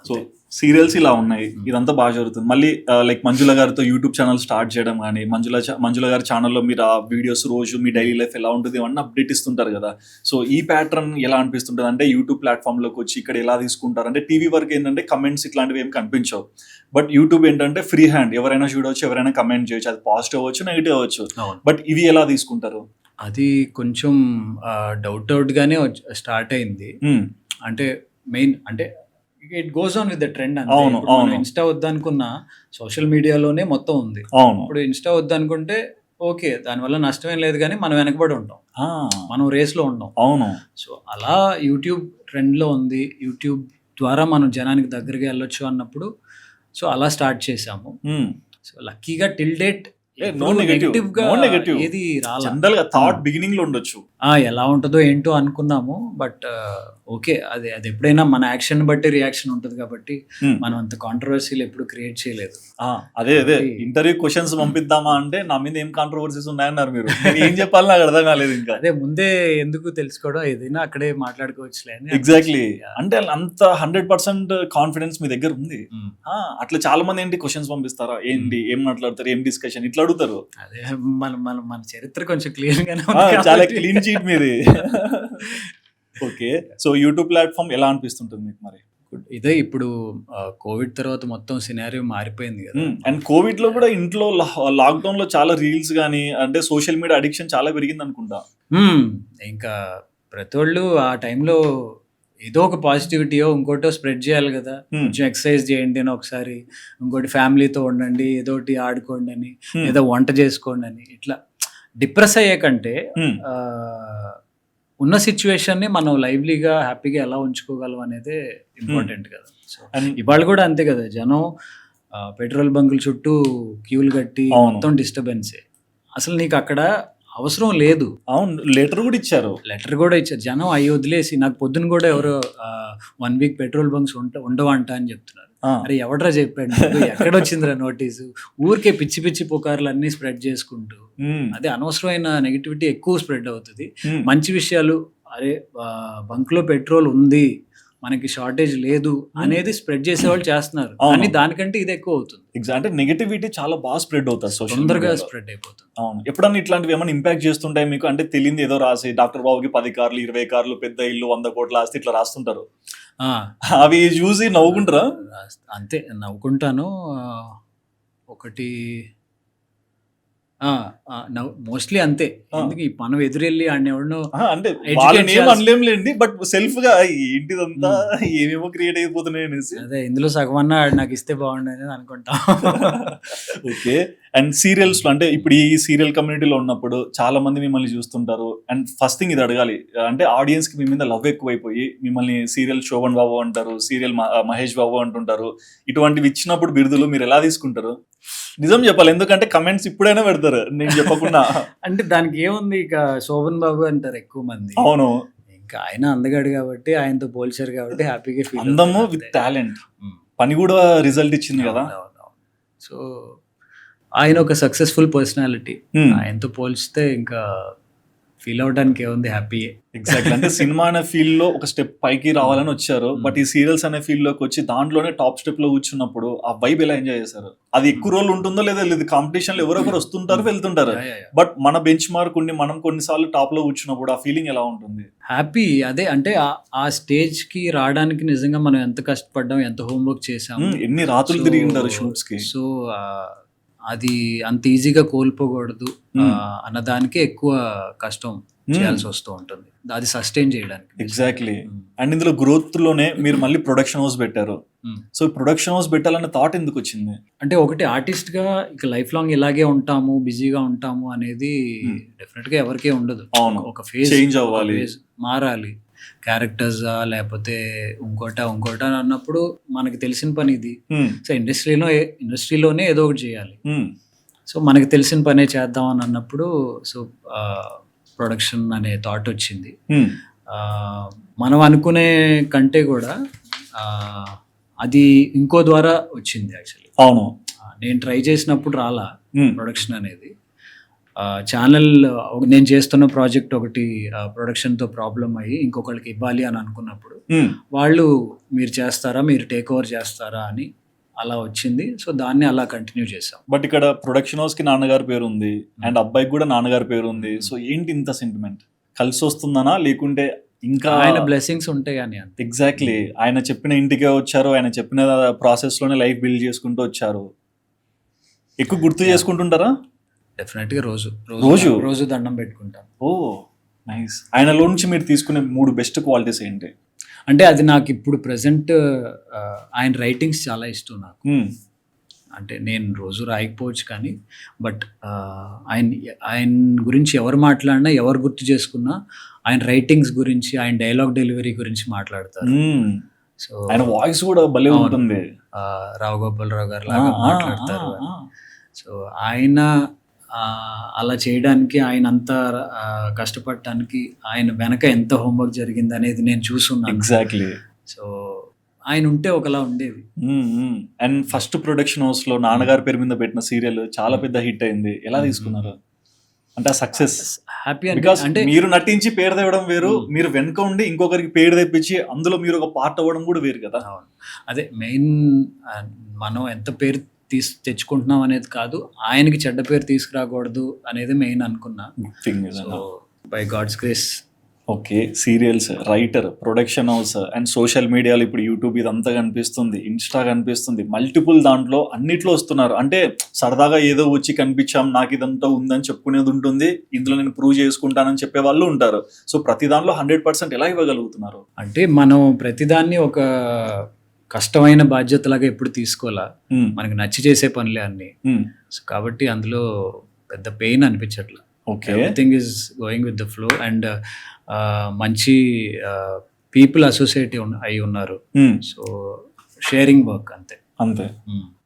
సో సీరియల్స్ ఇలా ఉన్నాయి, ఇదంతా బాగా జరుగుతుంది. మళ్ళీ లైక్ మంజుల గారితో యూట్యూబ్ ఛానల్ స్టార్ట్ చేయడం కానీ, మంజుల గారి ఛానల్లో మీరు ఆ వీడియోస్ రోజు మీ డైలీ లైఫ్ ఎలా ఉంటుంది ఇవన్నీ అప్డేట్ ఇస్తుంటారు కదా. సో ఈ ప్యాటర్న్ ఎలా అనిపిస్తుంటుంది? అంటే యూట్యూబ్ ప్లాట్ఫామ్లోకి వచ్చి ఇక్కడ ఎలా తీసుకుంటారు? అంటే టీవీ వరకు ఏంటంటే కమెంట్స్ ఇట్లాంటివి ఏం కనిపించవు, బట్ యూట్యూబ్ ఏంటంటే ఫ్రీ హ్యాండ్, ఎవరైనా చూడవచ్చు, ఎవరైనా కమెంట్ చేయొచ్చు, అది పాజిటివ్ అవ్వచ్చు, నెగిటివ్ అవ్వచ్చు. బట్ ఇవి ఎలా తీసుకుంటారు? అది కొంచెం డౌట్ గానే స్టార్ట్ అయింది. అంటే మెయిన్ అంటే it goes on with the trend. Insta వద్దనుకున్నా సోషల్ మీడియాలోనే మొత్తం ఉంది. ఇప్పుడు ఇన్స్టా వద్దనుకుంటే ఓకే, దానివల్ల నష్టమేం లేదు, కానీ మనం వెనకబడి ఉంటాం, మనం రేస్ లో ఉంటాం. అవును. సో అలా యూట్యూబ్ ట్రెండ్ లో ఉంది, యూట్యూబ్ ద్వారా మనం జనానికి దగ్గరగా వెళ్ళొచ్చు అన్నప్పుడు సో అలా స్టార్ట్ చేసాము. సో లక్కీగా టిల్ డేట్ ఏది రాలేదు. థాట్ బిగినింగ్ లో ఉండొచ్చు, ఎలా ఉంటుందో ఏంటో అనుకున్నాము. బట్ ఓకే, అది ఎప్పుడైనా మన యాక్షన్ బట్టి రియాక్షన్ ఉంటుంది కాబట్టి మనం అంత కాంట్రవర్సీలు ఎప్పుడు క్రియేట్ చేయలేదు. అదే ఇంటర్వ్యూ క్వశ్చన్స్ పంపిద్దామా అంటే నా మీద ఏం కాంట్రవర్సీస్ ఉన్నాయన్నారు మీరు. ఏం చెప్పాలి నాకు అర్థం కాలేదు. ఇంకా అదే ముందే ఎందుకు తెలుసుకోవడం, ఏదైనా అక్కడే మాట్లాడుకోవచ్చులే అని. ఎగ్జాక్ట్లీ. అంటే అంత 100% కాన్ఫిడెన్స్ మీ దగ్గర ఉంది. అట్లా చాలా మంది ఏంటి క్వశ్చన్స్ పంపిస్తారా, ఏంటి ఏం మాట్లాడతారు, ఏం డిస్కషన్ ఇట్లా అడుగుతారు. అదే మన చరిత్ర కొంచెం క్లియర్ గానే చాలా క్లీన్ చీట్ మీది. ఓకే. సో యూట్యూబ్ ప్లాట్ఫామ్ ఎలా అనిపిస్తుంటుంది మీకు మరి? ఇదే ఇప్పుడు కోవిడ్ తర్వాత మొత్తం సినారియో మారిపోయింది కదా. అండ్ కోవిడ్ లో కూడా ఇంట్లో లాక్డౌన్ లో చాలా రీల్స్ కానీ అంటే సోషల్ మీడియా అడిక్షన్ చాలా పెరిగింది అనుకుంటా. ఇంకా ప్రతి వాళ్ళు ఆ టైంలో ఏదో ఒక పాజిటివిటీయో ఇంకోటో స్ప్రెడ్ చేయాలి కదా. కొంచెం ఎక్సర్సైజ్ చేయండి అని ఒకసారి, ఇంకోటి ఫ్యామిలీతో ఉండండి, ఏదోటి ఆడుకోండి అని, ఏదో వంట చేసుకోండి అని, ఇట్లా డిప్రెస్ అయ్యే కంటే ఉన్న సిచ్యువేషన్ ని మనం లైవ్లీగా హ్యాపీగా ఎలా ఉంచుకోగలం అనేదే ఇంపార్టెంట్ కదా. సో ఇవాళ కూడా అంతే కదా, జనం పెట్రోల్ బంకుల చుట్టూ క్యూలు కట్టి మొత్తం డిస్టర్బెన్సే. అసలు నీకు అక్కడ అవసరం లేదు. అవును, లెటర్ కూడా ఇచ్చారు. జనం అవి వదిలేసి, నాకు పొద్దున కూడా ఎవరో 1 వీక్ పెట్రోల్ బంక్స్ ఉండవంట అని చెప్తున్నారు. అరే ఎవడరా చెప్పాడు, ఎక్కడొచ్చిందిరా నోటీసు? ఊరికే పిచ్చి పిచ్చి పుకార్లు అన్ని స్ప్రెడ్ చేసుకుంటూ, అదే అనవసరమైన నెగిటివిటీ ఎక్కువ స్ప్రెడ్ అవుతుంది. మంచి విషయాలు, అరే బంక్ లో పెట్రోల్ ఉంది, మనకి షార్టేజ్ లేదు అనేది స్ప్రెడ్ చేసేవాళ్ళు చేస్తున్నారు, కానీ దానికంటే ఇది ఎక్కువ అవుతుంది. అంటే నెగటివిటీ చాలా బాగా స్ప్రెడ్ అవుతుంది, తొందరగా స్ప్రెడ్ అయిపోతుంది. అవును. ఎప్పుడన్నా ఇట్లాంటివి ఏమైనా ఇంపాక్ట్ చేస్తుంటాయి మీకు? అంటే తెలియదు ఏదో రాసి డాక్టర్ బాబుకి 10 కార్లు 20 కార్లు పెద్ద ఇల్లు 100 కోట్ల ఆస్తి ఇట్లా రాస్తుంటారు, అవి చూసి నవ్వుకుంటారా? అంతే, నవ్వుకుంటాను. ఒకటి మోస్ట్లీ అంతే. ఎందుకు మనం ఎదురెళ్ళి ఆడినెవడో అంటే అనలేంలేండి, బట్ సెల్ఫ్ గా ఏంటిదంతా ఏమేమో క్రియేట్ అయిపోతున్నాయి అనేసి, అదే ఇందులో సగమన్నా నాకు ఇస్తే బాగుండేది అనుకుంటా. ఓకే. అండ్ సీరియల్స్ లో అంటే ఇప్పుడు ఈ సీరియల్ కమ్యూనిటీలో ఉన్నప్పుడు చాలా మంది మిమ్మల్ని చూస్తుంటారు. అండ్ ఫస్ట్ థింగ్ ఇది అడగాలి, అంటే ఆడియన్స్ కి మీ మీద లవ్ ఎక్కువైపోయి మిమ్మల్ని సీరియల్ శోభన్ బాబు అంటారు, సీరియల్ మహేష్ బాబు అంటుంటారు. ఇటువంటివి ఇచ్చినప్పుడు బిరుదులు మీరు ఎలా తీసుకుంటారు? నిజం చెప్పాలి, ఎందుకంటే కమెంట్స్ ఇప్పుడైనా పెడతారు నేను చెప్పకుండా. అంటే దానికి ఏముంది, ఇక శోభన్ బాబు అంటారు ఎక్కువ మంది. అవును, ఇంకా ఆయన అందగాడు కాబట్టి, ఆయనతో పోల్చారు కాబట్టి హ్యాపీగా ఫీల్. అందము విత్ టాలెంట్, పని కూడా రిజల్ట్ ఇచ్చింది కదా. సో ఆయన ఒక సక్సెస్ఫుల్ పర్సనాలిటీ. Hmm. ఆయనతో పోల్చితే ఇంకా ఫీల్ అవడానికి ఏముంది, హ్యాపీయే. ఎగ్జాక్ట్లీ. అంటే సినిమా అనే ఫీల్డ్ లో ఒక స్టెప్ పైకి రావాలని వచ్చారు, బట్ ఈ సీరియల్స్ అనే ఫీల్డ్ లోకి వచ్చి దాంట్లోనే టాప్ స్టెప్ లో కూర్చున్నప్పుడు ఆ వైబ్ ఎలా ఎంజాయ్ చేశారు? అది ఎక్కువ రోజులు ఉంటుందో లేదా, లేదు కాంపిటీషన్ లో ఎవరొకరు వస్తుంటారు వెళ్తుంటారు, బట్ మన బెంచ్ మార్క్ ఉండి మనం కొన్నిసార్లు టాప్ లో కూర్చున్నప్పుడు ఆ ఫీలింగ్ ఎలా ఉంటుంది? హ్యాపీ. అదే అంటే ఆ స్టేజ్ కి రావడానికి నిజంగా మనం ఎంత కష్టపడ్డాం, ఎంత హోంవర్క్ చేసాం, ఎన్ని రాత్రులు తిరిగి ఉంటారు షూట్స్ కి. సో అది అంత ఈజీగా కోల్పోకూడదు అన్నదానికి ఎక్కువ కష్టం చేయాల్సి వస్తూ ఉంటుంది, అది సస్టైన్ చేయడానికి. ఎగ్జాక్ట్లీ. అండ్ ఇందులో గ్రోత్ లోనే మీరు మళ్ళీ ప్రొడక్షన్ హౌస్ పెట్టారు. సో ప్రొడక్షన్ హౌస్ పెట్టాలన్న థాట్ ఎందుకు వచ్చింది? అంటే ఒకటి ఆర్టిస్ట్ గా ఇక లైఫ్ లాంగ్ ఇలాగే ఉంటాము, బిజీగా ఉంటాము అనేది డెఫినెట్ గా ఎవరికే ఉండదు. అవును. ఒక ఫేజ్ చేంజ్ అవ్వాలి, మారాలి, క్యారెక్టర్స్ లేకపోతే ఇంకోట అని అన్నప్పుడు మనకి తెలిసిన పని ఇది. సో ఇండస్ట్రీలోనే ఏదో ఒకటి చేయాలి. సో మనకి తెలిసిన పనే చేద్దాం అని అన్నప్పుడు సో ప్రొడక్షన్ అనే థాట్ వచ్చింది. మనం అనుకునే కంటే కూడా అది ఇంకో ద్వారా వచ్చింది యాక్చువల్లీ. అవును. నేను ట్రై చేసినప్పుడు రాలా ప్రొడక్షన్ అనేది. ఛానల్ నేను చేస్తున్న ప్రాజెక్ట్ ఒకటి ప్రొడక్షన్తో ప్రాబ్లం అయ్యి ఇంకొకరికి ఇవ్వాలి అని అనుకున్నప్పుడు వాళ్ళు మీరు చేస్తారా, మీరు టేక్ ఓవర్ చేస్తారా అని అలా వచ్చింది. సో దాన్ని అలా కంటిన్యూ చేసాం. బట్ ఇక్కడ ప్రొడక్షన్ హౌస్ కి నాన్నగారి పేరు ఉంది అండ్ అబ్బాయికి కూడా నాన్నగారి పేరు ఉంది. సో ఏంటి ఇంత సెంటిమెంట్? కలిసి వస్తుందనా లేకుంటే ఇంకా ఆయన బ్లెస్సింగ్స్ ఉంటాయి అని? ఎగ్జాక్ట్లీ. ఆయన చెప్పిన ఇంటికే వచ్చారు, ఆయన చెప్పిన ప్రాసెస్ లోనే లైఫ్ బిల్డ్ చేసుకుంటూ వచ్చారు. ఎక్కువ గుర్తు చేసుకుంటుంటారా? డెఫినెట్ గా రోజు దండం పెట్టుకుంటాం. ఓ నైస్. ఆయనలో నుంచి మీరు తీసుకునే 3 బెస్ట్ క్వాలిటీస్ ఏంటి? అంటే అది నాకు ఇప్పుడు ప్రెసెంట్ ఆయన రైటింగ్స్ చాలా ఇష్టం నాకు. అంటే నేను రోజు రాయకపోవచ్చు కానీ బట్ ఆయన గురించి ఎవరు మాట్లాడినా, ఎవరు గుర్తు చేసుకున్నా ఆయన రైటింగ్స్ గురించి, ఆయన డైలాగ్ డెలివరీ గురించి మాట్లాడతారు. సో ఆయన వాయిస్ కూడా భలే ఉంటుంది. రావు గోపాలరావు గారు లాగా మాట్లాడతారు. సో ఆయన అలా చేయడానికి, ఆయన అంతా కష్టపడటానికి ఆయన వెనక ఎంత హోంవర్క్ జరిగింది అనేది నేను చూసున్నాను. ఎగ్జాక్ట్లీ. సో ఆయన ఉంటే ఒకలా ఉండేది. అండ్ ఫస్ట్ ప్రొడక్షన్ హౌస్ లో నాన్నగారి పేరు మీద పెట్టిన సీరియల్ చాలా పెద్ద హిట్ అయింది. ఎలా తీసుకున్నారు? అంటే ఆ సక్సెస్ హ్యాపీ అంటే మీరు నటించి పేరు తేవడం వేరు, మీరు వెనక ఉండి ఇంకొకరికి పేరు తెప్పించి అందులో మీరు ఒక పార్ట్ అవ్వడం కూడా వేరు కదా. అదే మెయిన్. మనం ఎంత పేరు తెచ్చుకుంటున్నాం అనేది కాదు, ఆయనకి చెడ్డ పేరు తీసుకురాకూడదు అనేది మెయిన్ అనుకున్నా. By God's grace. Okay. Serials, writer, production house and social మీడియాలో ఇప్పుడు యూట్యూబ్ ఇదంతా కనిపిస్తుంది, ఇన్స్టా కనిపిస్తుంది, మల్టిపుల్ దాంట్లో అన్నిట్లో వస్తున్నారు. అంటే సరదాగా ఏదో వచ్చి కనిపించాం, నాకు ఇదంతా ఉందని చెప్పుకునేది ఉంటుంది, ఇందులో నేను ప్రూవ్ చేసుకుంటానని చెప్పే వాళ్ళు ఉంటారు. సో ప్రతి దానిలో 100% ఎలా ఇవ్వగలుగుతున్నారు? అంటే మనం ప్రతిదాన్ని ఒక కష్టమైన బాధ్యతలాగా ఎప్పుడు తీసుకోవాలా, మనకి నచ్చి చేసే పనులే అన్ని. సో కాబట్టి అందులో పెద్ద పెయిన్ అనిపించట్లా. Everything is going with the flow and మంచి పీపుల్ అసోసియేట్ అయి ఉన్నారు. సో షేరింగ్ వర్క్ అంతే.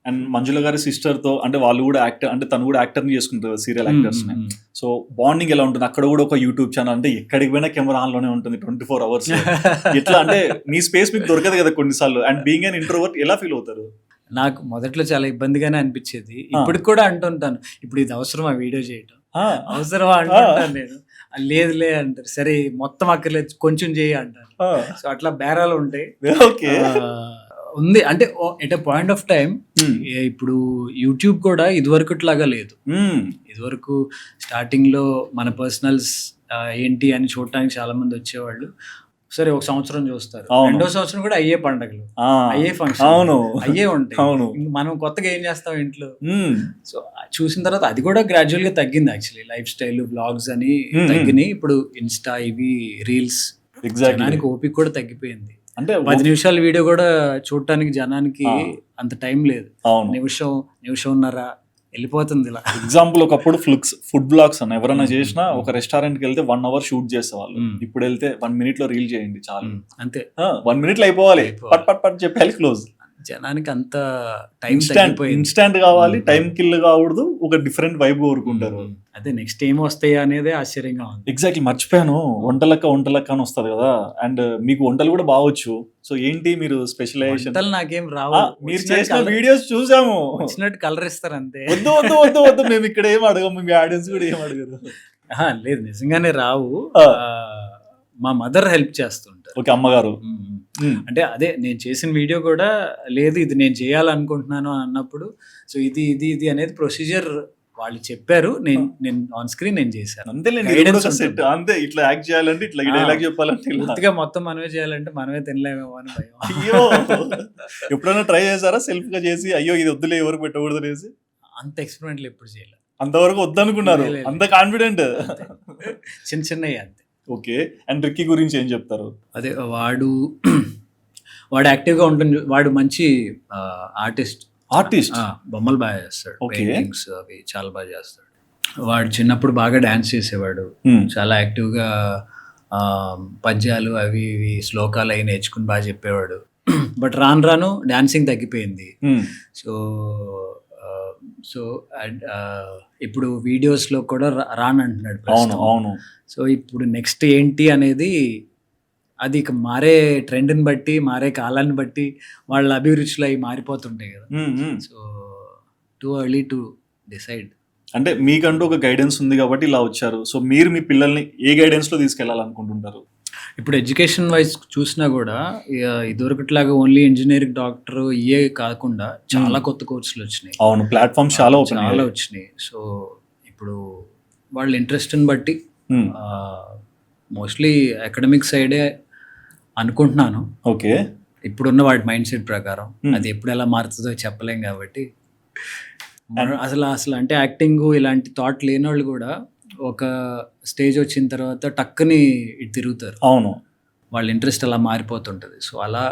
అండ్ మంజుల గారి సిస్టర్ తో అంటే వాళ్ళు కూడా యాక్టర్, అంటే తను కూడా యాక్టర్ ని చేసుకుంటారు, సీరియల్ యాక్టర్స్ ని. సో బాండింగ్ ఎలా ఉంటుంది? అక్కడ కూడా ఒక యూట్యూబ్ ఛానల్, అంటే ఎక్కడికి పోయినా కెమెరా ఆన్ లోనే ఉంటుంది 24 hours. ఎట్లా అంటే మీ స్పేస్ మీకు దొరకదు కదా కొన్నిసార్లు. అండ్ బీయింగ్ అన్ ఇంట్రోవర్ట్ ఎలా ఫీల్ అవుతారు? నాకు మొదట్లో చాలా ఇబ్బందిగానే అనిపించేది, ఇప్పుడు కూడా అంటుంటాను, ఇప్పుడు ఇది అవసరమా వీడియో చేయటం, అవసరమా అంటుంటాను నేను. లేదులే అంటారు, సరే మొత్తం అక్కర్లేదు కొంచెం చేయి అంటారు. సో అట్లా బేరాలు ఉంటాయి. ఉంది అంటే at a point of time. ఇప్పుడు యూట్యూబ్ కూడా ఇదివరకుట్లాగా లేదు. ఇదివరకు స్టార్టింగ్ లో మన పర్సనల్స్ ఏంటి అని చూడటానికి చాలా మంది వచ్చేవాళ్ళు. సరే ఒక సంవత్సరం చూస్తారు, రెండో సంవత్సరం కూడా అయ్యే పండగలు, అయ్యే ఫంక్షన్, అయ్యే ఉంటాయి. మనం కొత్తగా ఏం చేస్తాం ఇంట్లో. సో చూసిన తర్వాత అది కూడా గ్రాడ్యువల్ గా తగ్గింది యాక్చువల్లీ. లైఫ్ స్టైల్ బ్లాగ్స్ అని తగ్గినాయి. ఇప్పుడు ఇన్స్టా, ఇవి రీల్స్, జనానికి ఓపిక కూడా తగ్గిపోయింది. అంటే 10 నిమిషాల వీడియో కూడా చూడటానికి జనానికి అంత టైం లేదు. నిమిషంన్నర వెళ్ళిపోతుంది ఇలా. ఎగ్జాంపుల్ ఒకప్పుడు ఫుడ్ బ్లాగ్స్ అన్న ఎవరైనా చేసినా ఒక రెస్టారెంట్ కి వెళ్తే 1 hour షూట్ చేసేవాళ్ళు. ఇప్పుడు వెళ్తే 1 minute లో రీల్ చేయండి చాలు, అంతే. 1 minute లో అయిపోవాలి, పట్ పట్ పట్ చెప్పాలి, క్లోజ్. జనానికి అంత టైం ఇన్స్టాంట్ కావాలి, టైం కిల్ కాకూడదు, ఒక డిఫరెంట్ వైబ్ కోరుకుంటారు. అదే నెక్స్ట్ ఏం వస్తాయి అనేది ఆశ్చర్యంగా ఉంది. ఎగ్జాక్ట్లీ, మర్చిపోయాను, వంటలక్క అని వస్తుంది కదా, అండ్ మీకు వంటలు కూడా బావచ్చు. సో ఏంటి మీరు స్పెషలైజేషన్? వంటలు నాకేం రావు, మీరు చేసిన వీడియోస్ చూసాము, వచ్చినట్టు కలర్ ఇస్తారు అంతే. వద్దు వద్దు వద్దు వద్దు, మేము ఇక్కడ ఏం అడగము, మీ ఆడియన్స్ కూడా ఏం అడగరు. లేదు నిజంగానే రావు. మా మదర్ హెల్ప్ చేస్తుంటారు. ఓకే, అమ్మగారు. అంటే అదే నేను చేసిన వీడియో కూడా లేదు ఇది నేను చేయాలనుకుంటున్నాను అని అన్నప్పుడు, సో ఇది ఇది ఇది అనేది ప్రొసీజర్ వాళ్ళు చెప్పారు, నేను ఆన్ స్క్రీన్ నేను చేశాను. అంతే, ఇట్లా యాక్ట్ చేయాలంటే ఇట్లా డైలాగ్ చెప్పాలంటే పూర్తిగా మొత్తం మనమే చేయాలంటే మనమే తినలేమేమో అని భయం. అయ్యో, ఎప్పుడైనా ట్రై చేశారా సెల్ఫ్ గా చేసి అయ్యో ఇది వద్దులే ఎవరికి పెట్టకూడదు అనేసి? అంత ఎక్స్పెరిమెంట్లు ఎప్పుడు చేయలేదు. అంతవరకు వద్దనుకున్నారు, అంత కాన్ఫిడెంట్. చిన్న చిన్నవి అంతే. ఓకే, అండ్ రిక్కీ గురించి ఏం చెప్తారు? అదే వాడు యాక్టివ్గా ఉంటుంది, వాడు మంచి ఆర్టిస్ట్, బొమ్మలు బాగా చేస్తాడు, పెయింటింగ్స్ అవి చాలా బాగా చేస్తాడు. వాడు చిన్నప్పుడు బాగా డాన్స్ చేసేవాడు, చాలా యాక్టివ్గా పద్యాలు అవి ఇవి శ్లోకాలు అవి నేర్చుకుని బాగా చెప్పేవాడు. బట్ రాను రాను డాన్సింగ్ తగ్గిపోయింది. సో ఇప్పుడు వీడియోస్లో కూడా రానంటున్నాడు. అవును. సో ఇప్పుడు నెక్స్ట్ ఏంటి అనేది అది ఇక మారే ట్రెండ్ని బట్టి, మారే కాలాన్ని బట్టి వాళ్ళ అభిరుచులు అవి మారిపోతుంటాయి కదా. So too early to decide. అంటే మీకంటూ ఒక గైడెన్స్ ఉంది కాబట్టి ఇలా వచ్చారు. సో మీరు మీ పిల్లల్ని ఏ గైడెన్స్లో తీసుకెళ్లాలనుకుంటుంటారు? ఇప్పుడు ఎడ్యుకేషన్ వైజ్ చూసినా కూడా ఇదివరకట్లాగా ఓన్లీ ఇంజనీరింగ్, డాక్టర్ ఇయే కాకుండా చాలా కొత్త కోర్సులు వచ్చినాయి. అవును, ప్లాట్ఫామ్స్ చాలా వచ్చినాయి. సో ఇప్పుడు వాళ్ళ ఇంట్రెస్ట్ని బట్టి మోస్ట్లీ అకాడమిక్ సైడే అనుకుంటున్నాను. ఓకే, ఇప్పుడున్న వాడి మైండ్ సెట్ ప్రకారం అది ఎప్పుడు ఎలా మారుతుందో చెప్పలేం కాబట్టి అసలు అంటే యాక్టింగ్ ఇలాంటి థాట్ లేని వాళ్ళు కూడా ఒక స్టేజ్ వచ్చిన తర్వాత టక్కుని ఇటు తిరుగుతారు. అవును, వాళ్ళ ఇంట్రెస్ట్ అలా మారిపోతుంటుంది. సో అలా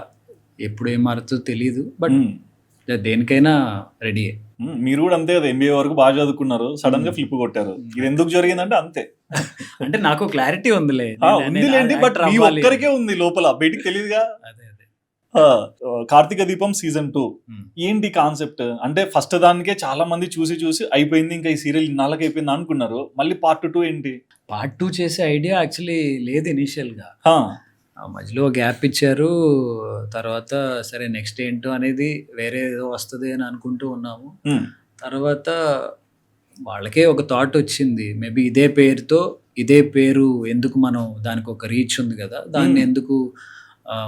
ఎప్పుడు ఏం మారుతుందో తెలియదు, బట్ దేనికైనా రెడీ. మీరు కూడా అంతే కదా, ఎంబీఏ వరకు బాగా చదువుకున్నారు, సడన్ గా ఫ్లిప్ కొట్టారు. ఇది ఎందుకు జరిగిందంటే అంతే. అంటే నాకు క్లారిటీ ఉందిలే, బట్ మీ ఒక్కరికే ఉంది లోపల, బయటికి తెలియదుగా. కార్తీక దీపం సీజన్ 2 ఏంటి కాన్సెప్ట్? అంటే ఫస్ట్ దానికే చాలా మంది చూసి అయిపోయింది, ఇంకా ఈ సీరియల్ ఇన్నాళ్ళకి అయిపోయింది అనుకున్నారు. మళ్ళీ పార్ట్ 2 ఏంటి? పార్ట్ 2 చేసే ఐడియా యాక్చువల్లీ లేదు ఇనిషియల్ గా. మధ్యలో గ్యాప్ ఇచ్చారు, తర్వాత సరే నెక్స్ట్ ఏంటో అనేది వేరే ఏదో వస్తుంది అని అనుకుంటూ ఉన్నాము. తర్వాత వాళ్ళకే ఒక థాట్ వచ్చింది, మేబీ ఇదే పేరు ఎందుకు, మనం దానికి ఒక రీచ్ ఉంది కదా, దాన్ని ఎందుకు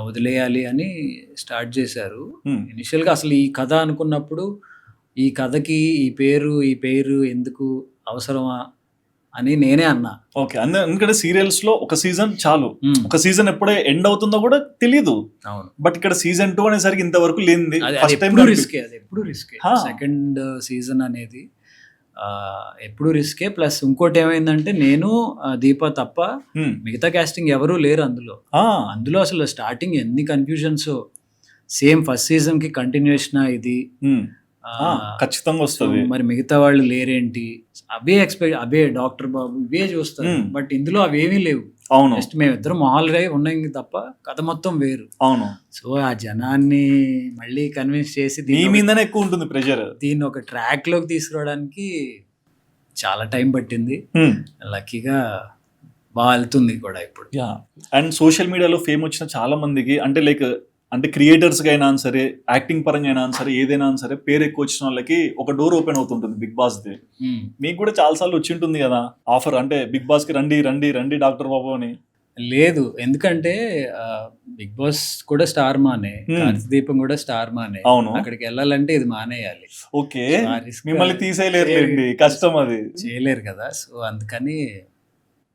వదిలేయాలి అని స్టార్ట్ చేశారు. ఇనిషియల్గా అసలు ఈ కథ అనుకున్నప్పుడు ఈ కథకి ఈ పేరు ఎందుకు అవసరమా అని నేనే అన్నా. ఓకే, ఎందుకంటే సీరియల్స్ లో ఒక సీజన్ చాలు, ఒక సీజన్ ఎప్పుడే ఎండ్ అవుతుందో కూడా తెలియదు. అవును, బట్ ఇక్కడ సీజన్ 2 అనేసరికి ఇంతవరకు లేనిది, ఎప్పుడు రిస్కే. సెకండ్ సీజన్ అనేది ఎప్పుడు రిస్కే. ప్లస్ ఇంకోటి ఏమైందంటే నేను దీప తప్ప మిగతా కాస్టింగ్ ఎవరూ లేరు అందులో అసలు స్టార్టింగ్ ఎన్ని కన్ఫ్యూజన్స్. సేమ్ ఫస్ట్ సీజన్ కి కంటిన్యూషన్ ఇది ఖచ్చితంగా వస్తుంది. మరి మిగతా వాళ్ళు లేరేంటి, అవే డాక్టర్ బాబు ఇవే చూస్తారు. బట్ ఇందులో అవేమీ లేవు. అవును, జస్ట్ మేమిద్దరం మామూలు గా ఉన్నాయి తప్ప కథ మొత్తం వేరు. అవును. సో ఆ జనాన్ని మళ్ళీ కన్విన్స్ చేసి మీదనే ఎక్కువ ఉంటుంది ప్రెషర్. దీన్ని ఒక ట్రాక్ లోకి తీసుకురావడానికి చాలా టైం పట్టింది. లక్కీగా బాగా వెళ్తుంది కూడా ఇప్పుడు. అండ్ సోషల్ మీడియాలో ఫేమ్ వచ్చిన చాలా మందికి అంటే క్రియేటర్స్ కి అయినా సరే, యాక్టింగ్ పరంగా అయినా సరే, ఏదైనా సరే పేరు ఎక్కువ వచ్చిన వాళ్ళకి ఒక డోర్ ఓపెన్ అవుతుంటుంది బిగ్ బాస్ ది. మీకు కూడా చాలా సార్లు వచ్చి ఉంటుంది కదా ఆఫర్, అంటే బిగ్ బాస్ కి రండి డాక్టర్ బాబు అని. లేదు, ఎందుకంటే బిగ్ బాస్ కూడా స్టార్ మానే, కార్తీక దీపం కూడా స్టార్ మానే. అవును, అక్కడికి వెళ్ళాలంటే ఇది మానేయాలి. ఓకే, మిమ్మల్ని తీసేయలేరు, కష్టం, అది చేయలేరు కదా. సో అందుకని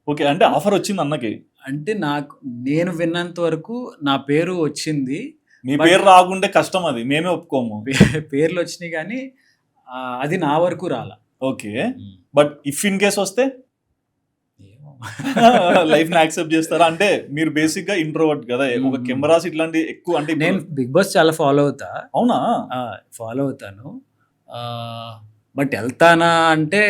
ఓకే. అంటే ఆఫర్ వచ్చింది అన్నకి? అంటే నేను విన్నంత వరకు నా పేరు వచ్చింది. మీ పేరు రాకుంటే కష్టం, అది మేమే ఒప్పుకోము. పేర్లు వచ్చినాయి కానీ అది నా వరకు రాలా. Okay, but if in case వస్తే లైఫ్ ని యాక్సెప్ట్ చేస్తారా? అంటే మీరు బేసిక్ గా ఇంట్రోవర్ట్ కదా, ఒక కెమెరాస్ ఇట్లాంటి ఎక్కువ, అంటే నేను బిగ్ బాస్ చాలా ఫాలో అవుతా. అవునా? ఫాలో అవుతాను, బట్ వెళ్తానా అంటే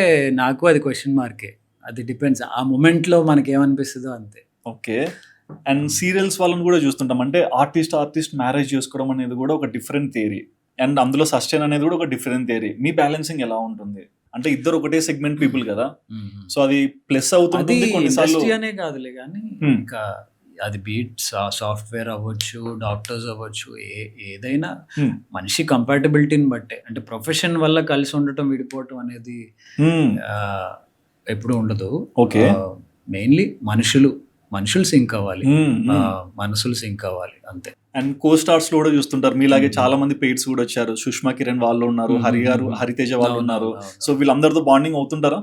నాకు అది క్వశ్చన్ మార్కే. అది డిపెండ్స్, ఆ మూమెంట్ లో మనకి ఏమనిపిస్తుందో అంతే. ఓకే, అండ్ సీరియల్స్ వాళ్ళని కూడా చూస్తుంటాం. అంటే ఆర్టిస్ట్ మ్యారేజ్ చేసుకోవడం అనేది కూడా ఒక డిఫరెంట్ థియరీ. అండ్ అందులో సస్టైన్ అనేది కూడా ఒక డిఫరెంట్ థియరీ. మీ బ్యాలెన్సింగ్ ఎలా ఉంటుంది? అంటే ఇద్దరు ఒకటే సెగ్మెంట్ పీపుల్ కదా, సో అది ప్లస్ అది అవుతుంది కొన్నిసార్లు. ఇండస్ట్రీ అనే కాదులే కానీ Hmm. ఇంకా అది బీట్స్ సాఫ్ట్వేర్ అవ్వచ్చు, డాక్టర్స్ అవ్వచ్చు, ఏదైనా Hmm. మనిషి కంపాటబిలిటీని బట్టే. అంటే ప్రొఫెషన్ వల్ల కలిసి ఉండటం విడిపోవటం అనేది Hmm. ఎప్పుడు ఉండదు. Okay. మెయిన్లీ మనుషులు సింక్ అవ్వాలి, Hmm. మనసులు సింక్ అవ్వాలి అంతే. అండ్ కో స్టార్స్ లో కూడా చూస్తుంటారు మీలాగే చాలా మంది పెయిడ్స్ కూడా వచ్చారు. సుష్మా కిరణ్ వాళ్ళు ఉన్నారు, హరితేజ వాళ్ళు ఉన్నారు. సో వీళ్ళందరితో బాండింగ్ అవుతుంటారా?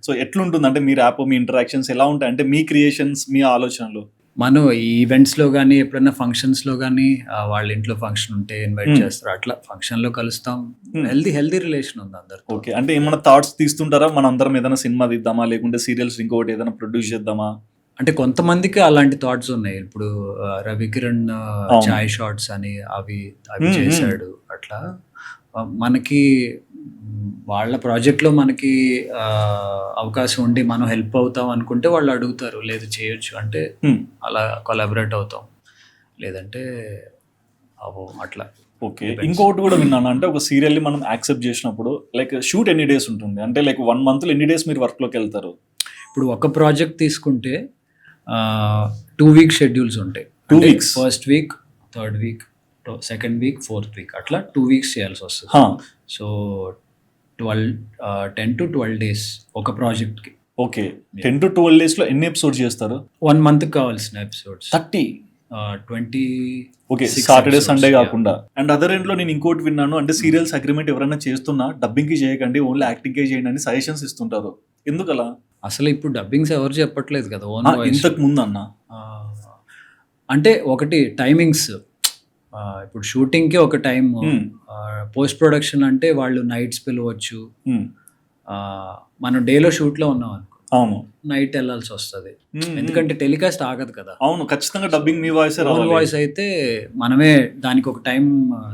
సో ఎట్లుంటుంది అంటే మీ ర్యాప్, మీ ఇంటరాక్షన్స్ ఎలా ఉంటాయి? అంటే మీ క్రియేషన్స్, మీ ఆలోచనలు. మనం ఈవెంట్స్లో కానీ ఎప్పుడైనా ఫంక్షన్స్లో కానీ వాళ్ళ ఇంట్లో ఫంక్షన్ ఉంటే ఇన్వైట్ చేస్తారు, అట్లా ఫంక్షన్లో కలుస్తాం. హెల్దీ రిలేషన్ ఉంది అందరు. ఓకే, అంటే ఏమైనా థాట్స్ తీస్తుంటారా? మన అందరం ఏదైనా సినిమా తీద్దామా, లేకుంటే సీరియల్స్ ఇంకొకటి ఏదైనా ప్రొడ్యూస్ చేద్దామా? అంటే కొంతమందికి అలాంటి థాట్స్ ఉన్నాయి. ఇప్పుడు రవికిరణ్ చాయ్ షార్ట్స్ అని అవి చేశాడు. అట్లా మనకి వాళ్ళ ప్రాజెక్ట్లో మనకి అవకాశం ఉండి మనం హెల్ప్ అవుతాం అనుకుంటే వాళ్ళు అడుగుతారు, లేదు చేయొచ్చు అంటే అలా కొలాబరేట్ అవుతాం, లేదంటే అట్లా. ఓకే, ఇంకొకటి కూడా విన్నాను. అంటే ఒక సీరియల్ని మనం యాక్సెప్ట్ చేసినప్పుడు లైక్ షూట్ ఎన్ని డేస్ ఉంటుంది? అంటే లైక్ 1 monthలో ఎన్ని డేస్ మీరు వర్క్లోకి వెళ్తారు? ఇప్పుడు ఒక ప్రాజెక్ట్ తీసుకుంటే 2 week షెడ్యూల్స్ ఉంటాయి. 2 weeks. First week, third week, second week, fourth week, అట్లా 2 weeks చేయాల్సి వస్తుంది. సో 10 to 12 days ఒక ప్రాజెక్ట్కి. ఓకే, 10 to 12 days లో ఎన్ని ఎపిసోడ్స్ చేస్తారు? 1 month కావాల్సిన ఎపిసోడ్స్ 30. 20. ఓకే, సాటర్డే సండే కాకుండా. అండ్ అదర్ ఎండ్ లో నేను ఇంకోటి విన్నాను, అంటే సీరియల్స్ అగ్రిమెంట్ ఎవరైనా చేస్తున్నా డబ్బింగ్ కి చేయకండి, ఓన్లీ యాక్టింగ్ కి చేయండి అని సజెషన్స్ ఇస్తుంటారు. ఎందుకలా? అసలు ఇప్పుడు డబ్బింగ్స్ ఎవరు చెప్పట్లేదు కదా, ఓన్ వాయిస్. ఇంతకు ముందు అన్న అంటే ఒకటి టైమింగ్స్, ఇప్పుడు షూటింగ్కి ఒక టైం, పోస్ట్ ప్రొడక్షన్ అంటే వాళ్ళు నైట్స్ పిలవచ్చు. మనం డేలో షూట్లో ఉన్నాం అనుకో, అవును, నైట్ వెళ్ళాల్సి వస్తుంది, ఎందుకంటే టెలికాస్ట్ ఆగదు కదా. అవును, ఖచ్చితంగా డబ్బింగ్ మీ వాయిస్ వాయిస్ అయితే మనమే దానికి ఒక టైం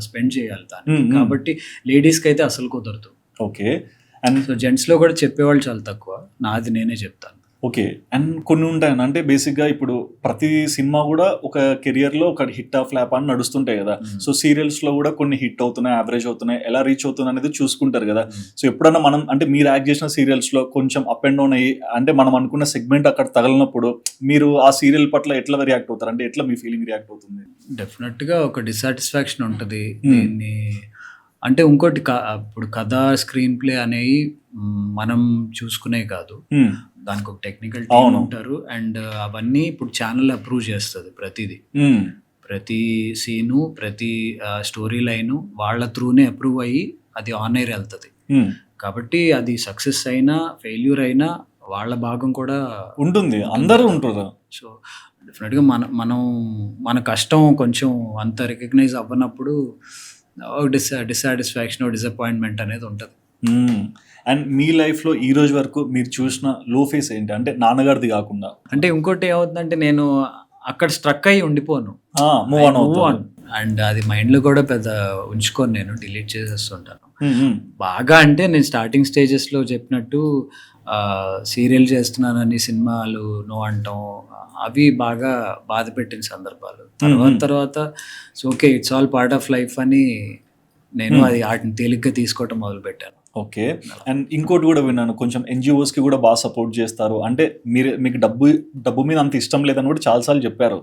స్పెండ్ చేయాలి దానికి. కాబట్టి లేడీస్కి అయితే అసలు కుదరదు. ఓకే, అండ్ సో జెంట్స్లో కూడా చెప్పేవాళ్ళు చాలా తక్కువ, నాది నేనే చెప్తాను. ఓకే, అండ్ కొన్ని ఉంటాయి అంటే బేసిక్గా ఇప్పుడు ప్రతి సినిమా కూడా ఒక కెరియర్లో ఒక హిట్ ఆఫ్ ఫ్లాప్ అని నడుస్తుంటాయి కదా. సో సీరియల్స్లో కూడా కొన్ని హిట్ అవుతున్నాయి, యావరేజ్ అవుతున్నాయి, ఎలా రీచ్ అవుతుంది అనేది చూసుకుంటారు కదా. సో ఎప్పుడన్నా మనం అంటే మీరు యాక్ట్ చేసిన సీరియల్స్లో కొంచెం అప్ అండ్ డౌన్ అయ్యి అంటే మనం అనుకున్న సెగ్మెంట్ అక్కడ తగలినప్పుడు మీరు ఆ సీరియల్ పట్ల ఎట్లా రియాక్ట్ అవుతారు? అంటే ఎట్లా మీ ఫీలింగ్ రియాక్ట్ అవుతుంది? డెఫినెట్గా ఒక డిసాటిస్ఫాక్షన్ ఉంటుంది దీన్ని. అంటే ఇంకోటి ఇప్పుడు కథ, స్క్రీన్ ప్లే అనేవి మనం చూసుకునే కాదు, దానికి ఒక టెక్నికల్ టీమ్ ఉంటారు. అండ్ అవన్నీ ఇప్పుడు ఛానల్ అప్రూవ్ చేస్తుంది. ప్రతి సీను, ప్రతి స్టోరీ లైను వాళ్ళ త్రూనే అప్రూవ్ అయ్యి అది ఆన్ ఎయిర్ వెళ్తుంది. కాబట్టి అది సక్సెస్ అయినా ఫెయిల్యూర్ అయినా వాళ్ళ భాగం కూడా ఉంటుంది, అందరూ ఉంటారు. సో డెఫినెట్గా మన కష్టం కొంచెం అంత రికగ్నైజ్ అవ్వనప్పుడు డిసాటిస్ఫాక్షన్, డిసప్పాయింట్మెంట్ అనేది ఉంటుంది. అండ్ మీ లైఫ్లో ఈ రోజు వరకు మీరు చూసిన లో ఫేస్ ఏంటి? అంటే నాన్నగారిది కాకుండా. అంటే ఇంకోటి ఏమవుతుందంటే నేను అక్కడ స్ట్రక్ అయ్యి ఉండిపోను, మూవ్ ఆన్. అండ్ అది మైండ్లో కూడా పెద్ద ఉంచుకొని నేను డిలీట్ చేసేస్తుంటాను బాగా. అంటే నేను స్టార్టింగ్ స్టేజెస్లో చెప్పినట్టు సీరియల్ చేస్తున్నానని సినిమాలు నో అంటాం, అవి బాగా బాధ పెట్టిన సందర్భాలు. తర్వాత so okay, it's all part of life అని నేను అది వాటిని తేలిగ్గా తీసుకోవటం మొదలుపెట్టాను. ఓకే, అండ్ ఇంకోటి కూడా విన్నాను, కొంచెం ఎన్జిఓస్కి కూడా బాగా సపోర్ట్ చేస్తారు. అంటే మీకు డబ్బు మీద అంత ఇష్టం లేదని కూడా చాలాసార్లు చెప్పారు.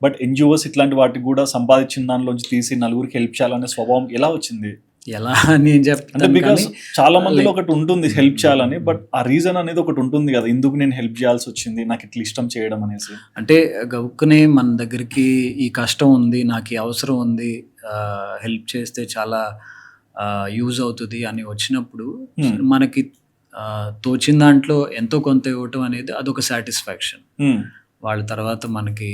బట్ ఎన్జిఓస్ ఇట్లాంటి వాటికి కూడా సంపాదించిన దానిలోంచి తీసి నలుగురికి హెల్ప్ చేయాలనే స్వభావం ఎలా వచ్చింది? ఎలా అని చెప్తాను, అంటే బికాస్ చాలా మందిలో ఒకటి ఉంటుంది హెల్ప్ చేయాలని, బట్ ఆ రీజన్ అనేది ఒకటి ఉంటుంది కదా, ఎందుకు నేను హెల్ప్ చేయాల్సి వచ్చింది, నాకు ఇట్లా ఇష్టం చేయడం అనేసి. అంటే గవుక్కునే మన దగ్గరికి ఈ కష్టం ఉంది, నాకు ఈ అవసరం ఉంది, హెల్ప్ చేస్తే చాలా యూజ్ అవుతుంది అని వచ్చినప్పుడు మనకి తోచిన దాంట్లో ఎంతో కొంత ఇవ్వటం అనేది అదొక సాటిస్ఫాక్షన్. వాళ్ళ తర్వాత మనకి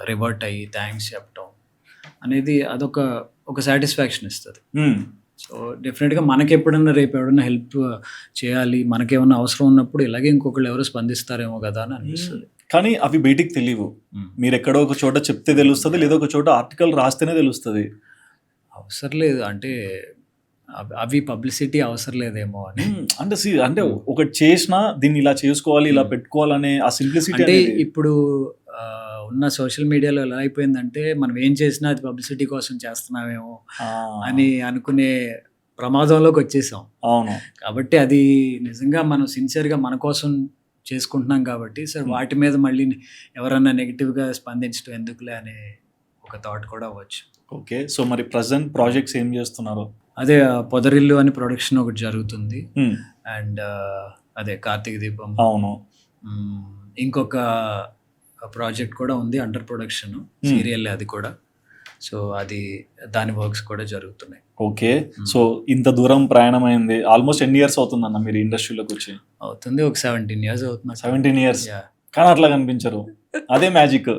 రివర్ట్ అయ్యి థ్యాంక్స్ చెప్పటం అనేది అదొక సాటిస్ఫాక్షన్ ఇస్తుంది. సో డెఫినెట్గా మనకి ఎప్పుడన్నా రేపు ఎవడన్నా హెల్ప్ చేయాలి, మనకేమన్నా అవసరం ఉన్నప్పుడు ఇలాగే ఇంకొకళ్ళు ఎవరో స్పందిస్తారేమో కదా అని అనిపిస్తుంది. కానీ అవి బయటికి తెలియవు. మీరు ఎక్కడో ఒక చోట చెప్తే తెలుస్తుంది, లేదా ఒక చోట ఆర్టికల్ రాస్తేనే తెలుస్తుంది. అవసరం లేదు అంటే అవి పబ్లిసిటీ అవసరం లేదేమో అని. అంటే ఒకటి చేసినా దీన్ని ఇలా చేసుకోవాలి, ఇలా పెట్టుకోవాలనే ఆ సింప్లిసిటీ. అంటే ఇప్పుడు ఉన్న సోషల్ మీడియాలో ఎలా అయిపోయిందంటే మనం ఏం చేసినా అది పబ్లిసిటీ కోసం చేస్తున్నామేమో అని అనుకునే ప్రమాదంలోకి వచ్చేసాం. అవును. కాబట్టి అది నిజంగా మనం సిన్సియర్గా మన కోసం చేసుకుంటున్నాం కాబట్టి సార్ వాటి మీద మళ్ళీ ఎవరన్నా నెగిటివ్గా స్పందించడం ఎందుకులే అనే ఒక థాట్ కూడా అవ్వచ్చు. ఓకే. సో మరి ప్రజెంట్ ప్రాజెక్ట్స్ ఏం చేస్తున్నారు? అదే పొదరిల్లు అని ప్రొడక్షన్ ఒకటి జరుగుతుంది. Hmm. అండ్ అదే కార్తీక దీపం. అవును. ఇంకొక ప్రాజెక్ట్ కూడా ఉంది అండర్ ప్రొడక్షన్, సీరియల్ అది కూడా. సో అది దాని వర్క్స్ కూడా జరుగుతున్నాయి. ఓకే. సో ఇంత దూరం ప్రయాణం అయింది, ఆల్మోస్ట్ ఎన్ని ఇయర్స్ అవుతుందన్న మీరు ఇండస్ట్రీలోకి వచ్చి? అవుతుంది ఒక 17 years అవుతుంది. 17 years. Yeah. కానీ అట్లా కనిపించరు, అదే మ్యాజిక్.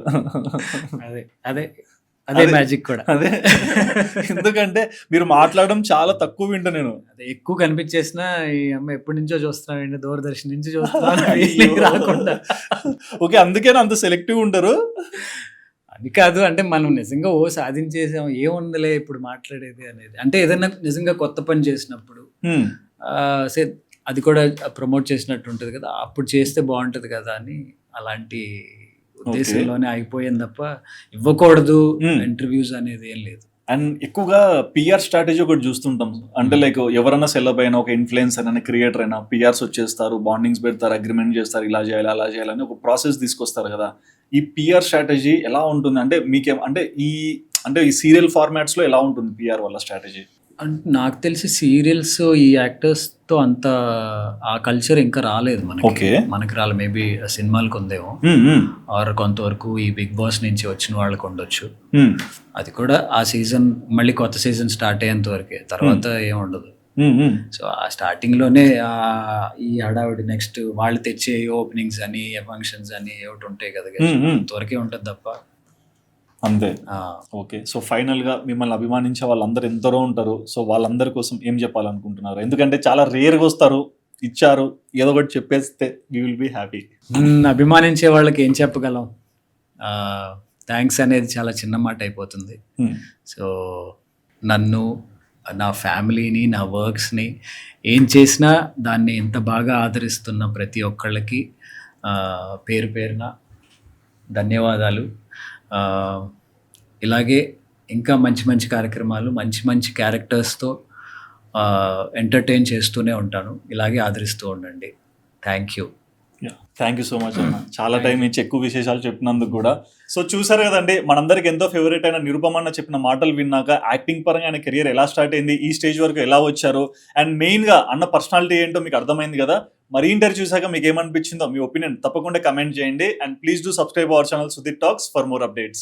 అదే అదే అదే మ్యాజిక్ కూడా. అదే ఎందుకంటే మీరు మాట్లాడడం చాలా తక్కువ వింటా నేను. అదే ఎక్కువ కనిపించేసిన ఈ అమ్మాయి ఎప్పటి నుంచో చూస్తున్నాం, దూరదర్శన్ నుంచి చూస్తున్నాం రాకుండా. ఓకే, అందుకేనా అంత సెలెక్టివ్ ఉంటారు? అది కాదు, అంటే మనం నిజంగా సాధించేసాం ఏముందిలే ఇప్పుడు మాట్లాడేది అనేది. అంటే ఏదైనా నిజంగా కొత్త పని చేసినప్పుడు అది కూడా ప్రమోట్ చేసినట్టు ఉంటుంది కదా, అప్పుడు చేస్తే బాగుంటుంది కదా అని అలాంటి ఉద్దేశంలోనే అయిపోయింది తప్ప ఇవ్వకూడదు ఇంటర్వ్యూస్ అనేది ఏం లేదు. అండ్ ఎక్కువగా పిఆర్ స్ట్రాటజీ ఒకటి చూస్తుంటాం. అంటే లైక్ ఎవరైనా సెలబ్ అయినా, ఒక ఇన్ఫ్లుయెన్సర్ అయినా, క్రియేటర్ అయినా పిఆర్స్ వచ్చేస్తారు, బాండింగ్స్ పెడతారు, అగ్రిమెంట్ చేస్తారు, ఇలా చేయాలి అలా చేయాలని ఒక ప్రాసెస్ తీసుకొస్తారు కదా. ఈ పిఆర్ స్ట్రాటజీ ఎలా ఉంటుంది? అంటే మీకేం అంటే ఈ సీరియల్ ఫార్మాట్స్ లో ఎలా ఉంటుంది పిఆర్ వాళ్ళ స్ట్రాటజీ? అంటే నాకు తెలిసి సీరియల్స్ ఈ యాక్టర్స్తో అంత ఆ కల్చర్ ఇంకా రాలేదు మనకి రాలేదు. మేబీ సినిమాలకు ఉందేమో, ఆర్ కొంతవరకు ఈ బిగ్ బాస్ నుంచి వచ్చిన వాళ్ళకి ఉండొచ్చు. అది కూడా ఆ సీజన్ మళ్ళీ కొత్త సీజన్ స్టార్ట్ అయ్యేంత వరకే, తర్వాత ఏముండదు. సో ఆ స్టార్టింగ్ లోనే ఈ హడావిడి నెక్స్ట్ వాళ్ళు తెచ్చే ఓపెనింగ్స్ అని, ఫంక్షన్స్ అని ఏమిటి ఉంటాయి కదా, అంతవరకే ఉంటుంది తప్ప అంతే. ఓకే. సో ఫైనల్ గా మిమ్మల్ని అభిమానించే వాళ్ళందరూ ఎందరో ఉంటారు. సో వాళ్ళందరి కోసం ఏం చెప్పాలనుకుంటున్నారు? ఎందుకంటే చాలా రేర్గా వస్తారు, ఇచ్చారు, ఏదో ఒకటి చెప్పేస్తే వి విల్ బి హ్యాపీ. అభిమానించే వాళ్ళకి ఏం చెప్పగలం? థ్యాంక్స్ అనేది చాలా చిన్న మాట అయిపోతుంది. సో నన్ను, నా ఫ్యామిలీని, నా వర్క్స్ని ఏం చేసినా దాన్ని ఇంత బాగా ఆదరిస్తున్న ప్రతి ఒక్కళ్ళకి పేరు పేరున ధన్యవాదాలు. ఇలాగే ఇంకా మంచి మంచి కార్యక్రమాలు, మంచి మంచి క్యారెక్టర్స్తో ఎంటర్టైన్ చేస్తూనే ఉంటాను. ఇలాగే ఆదరిస్తూ ఉండండి. థ్యాంక్ యూ సో మచ్ అన్న, చాలా టైం ఇచ్చి ఎక్కువ విశేషాలు చెప్పినందుకు కూడా. సో చూసారు కదండి, మనందరికి ఎంతో ఫేవరెట్ అయిన నిరుపమ అన్న చెప్పిన మాటలు విన్నాక యాక్టింగ్ పరంగా ఆయన కెరియర్ ఎలా స్టార్ట్ అయింది, ఈ స్టేజ్ వరకు ఎలా వచ్చారు, అండ్ మెయిన్గా అన్న పర్సనాలిటీ ఏంటో మీకు అర్థమైంది కదా. మరి ఇంటర్వ్యూ చూసాక మీకు ఏమనిపించిందో మీ ఒపీనియన్ తప్పకుండా కమెంట్ చేయండి. And please do subscribe our channel Sudheer talks for more updates.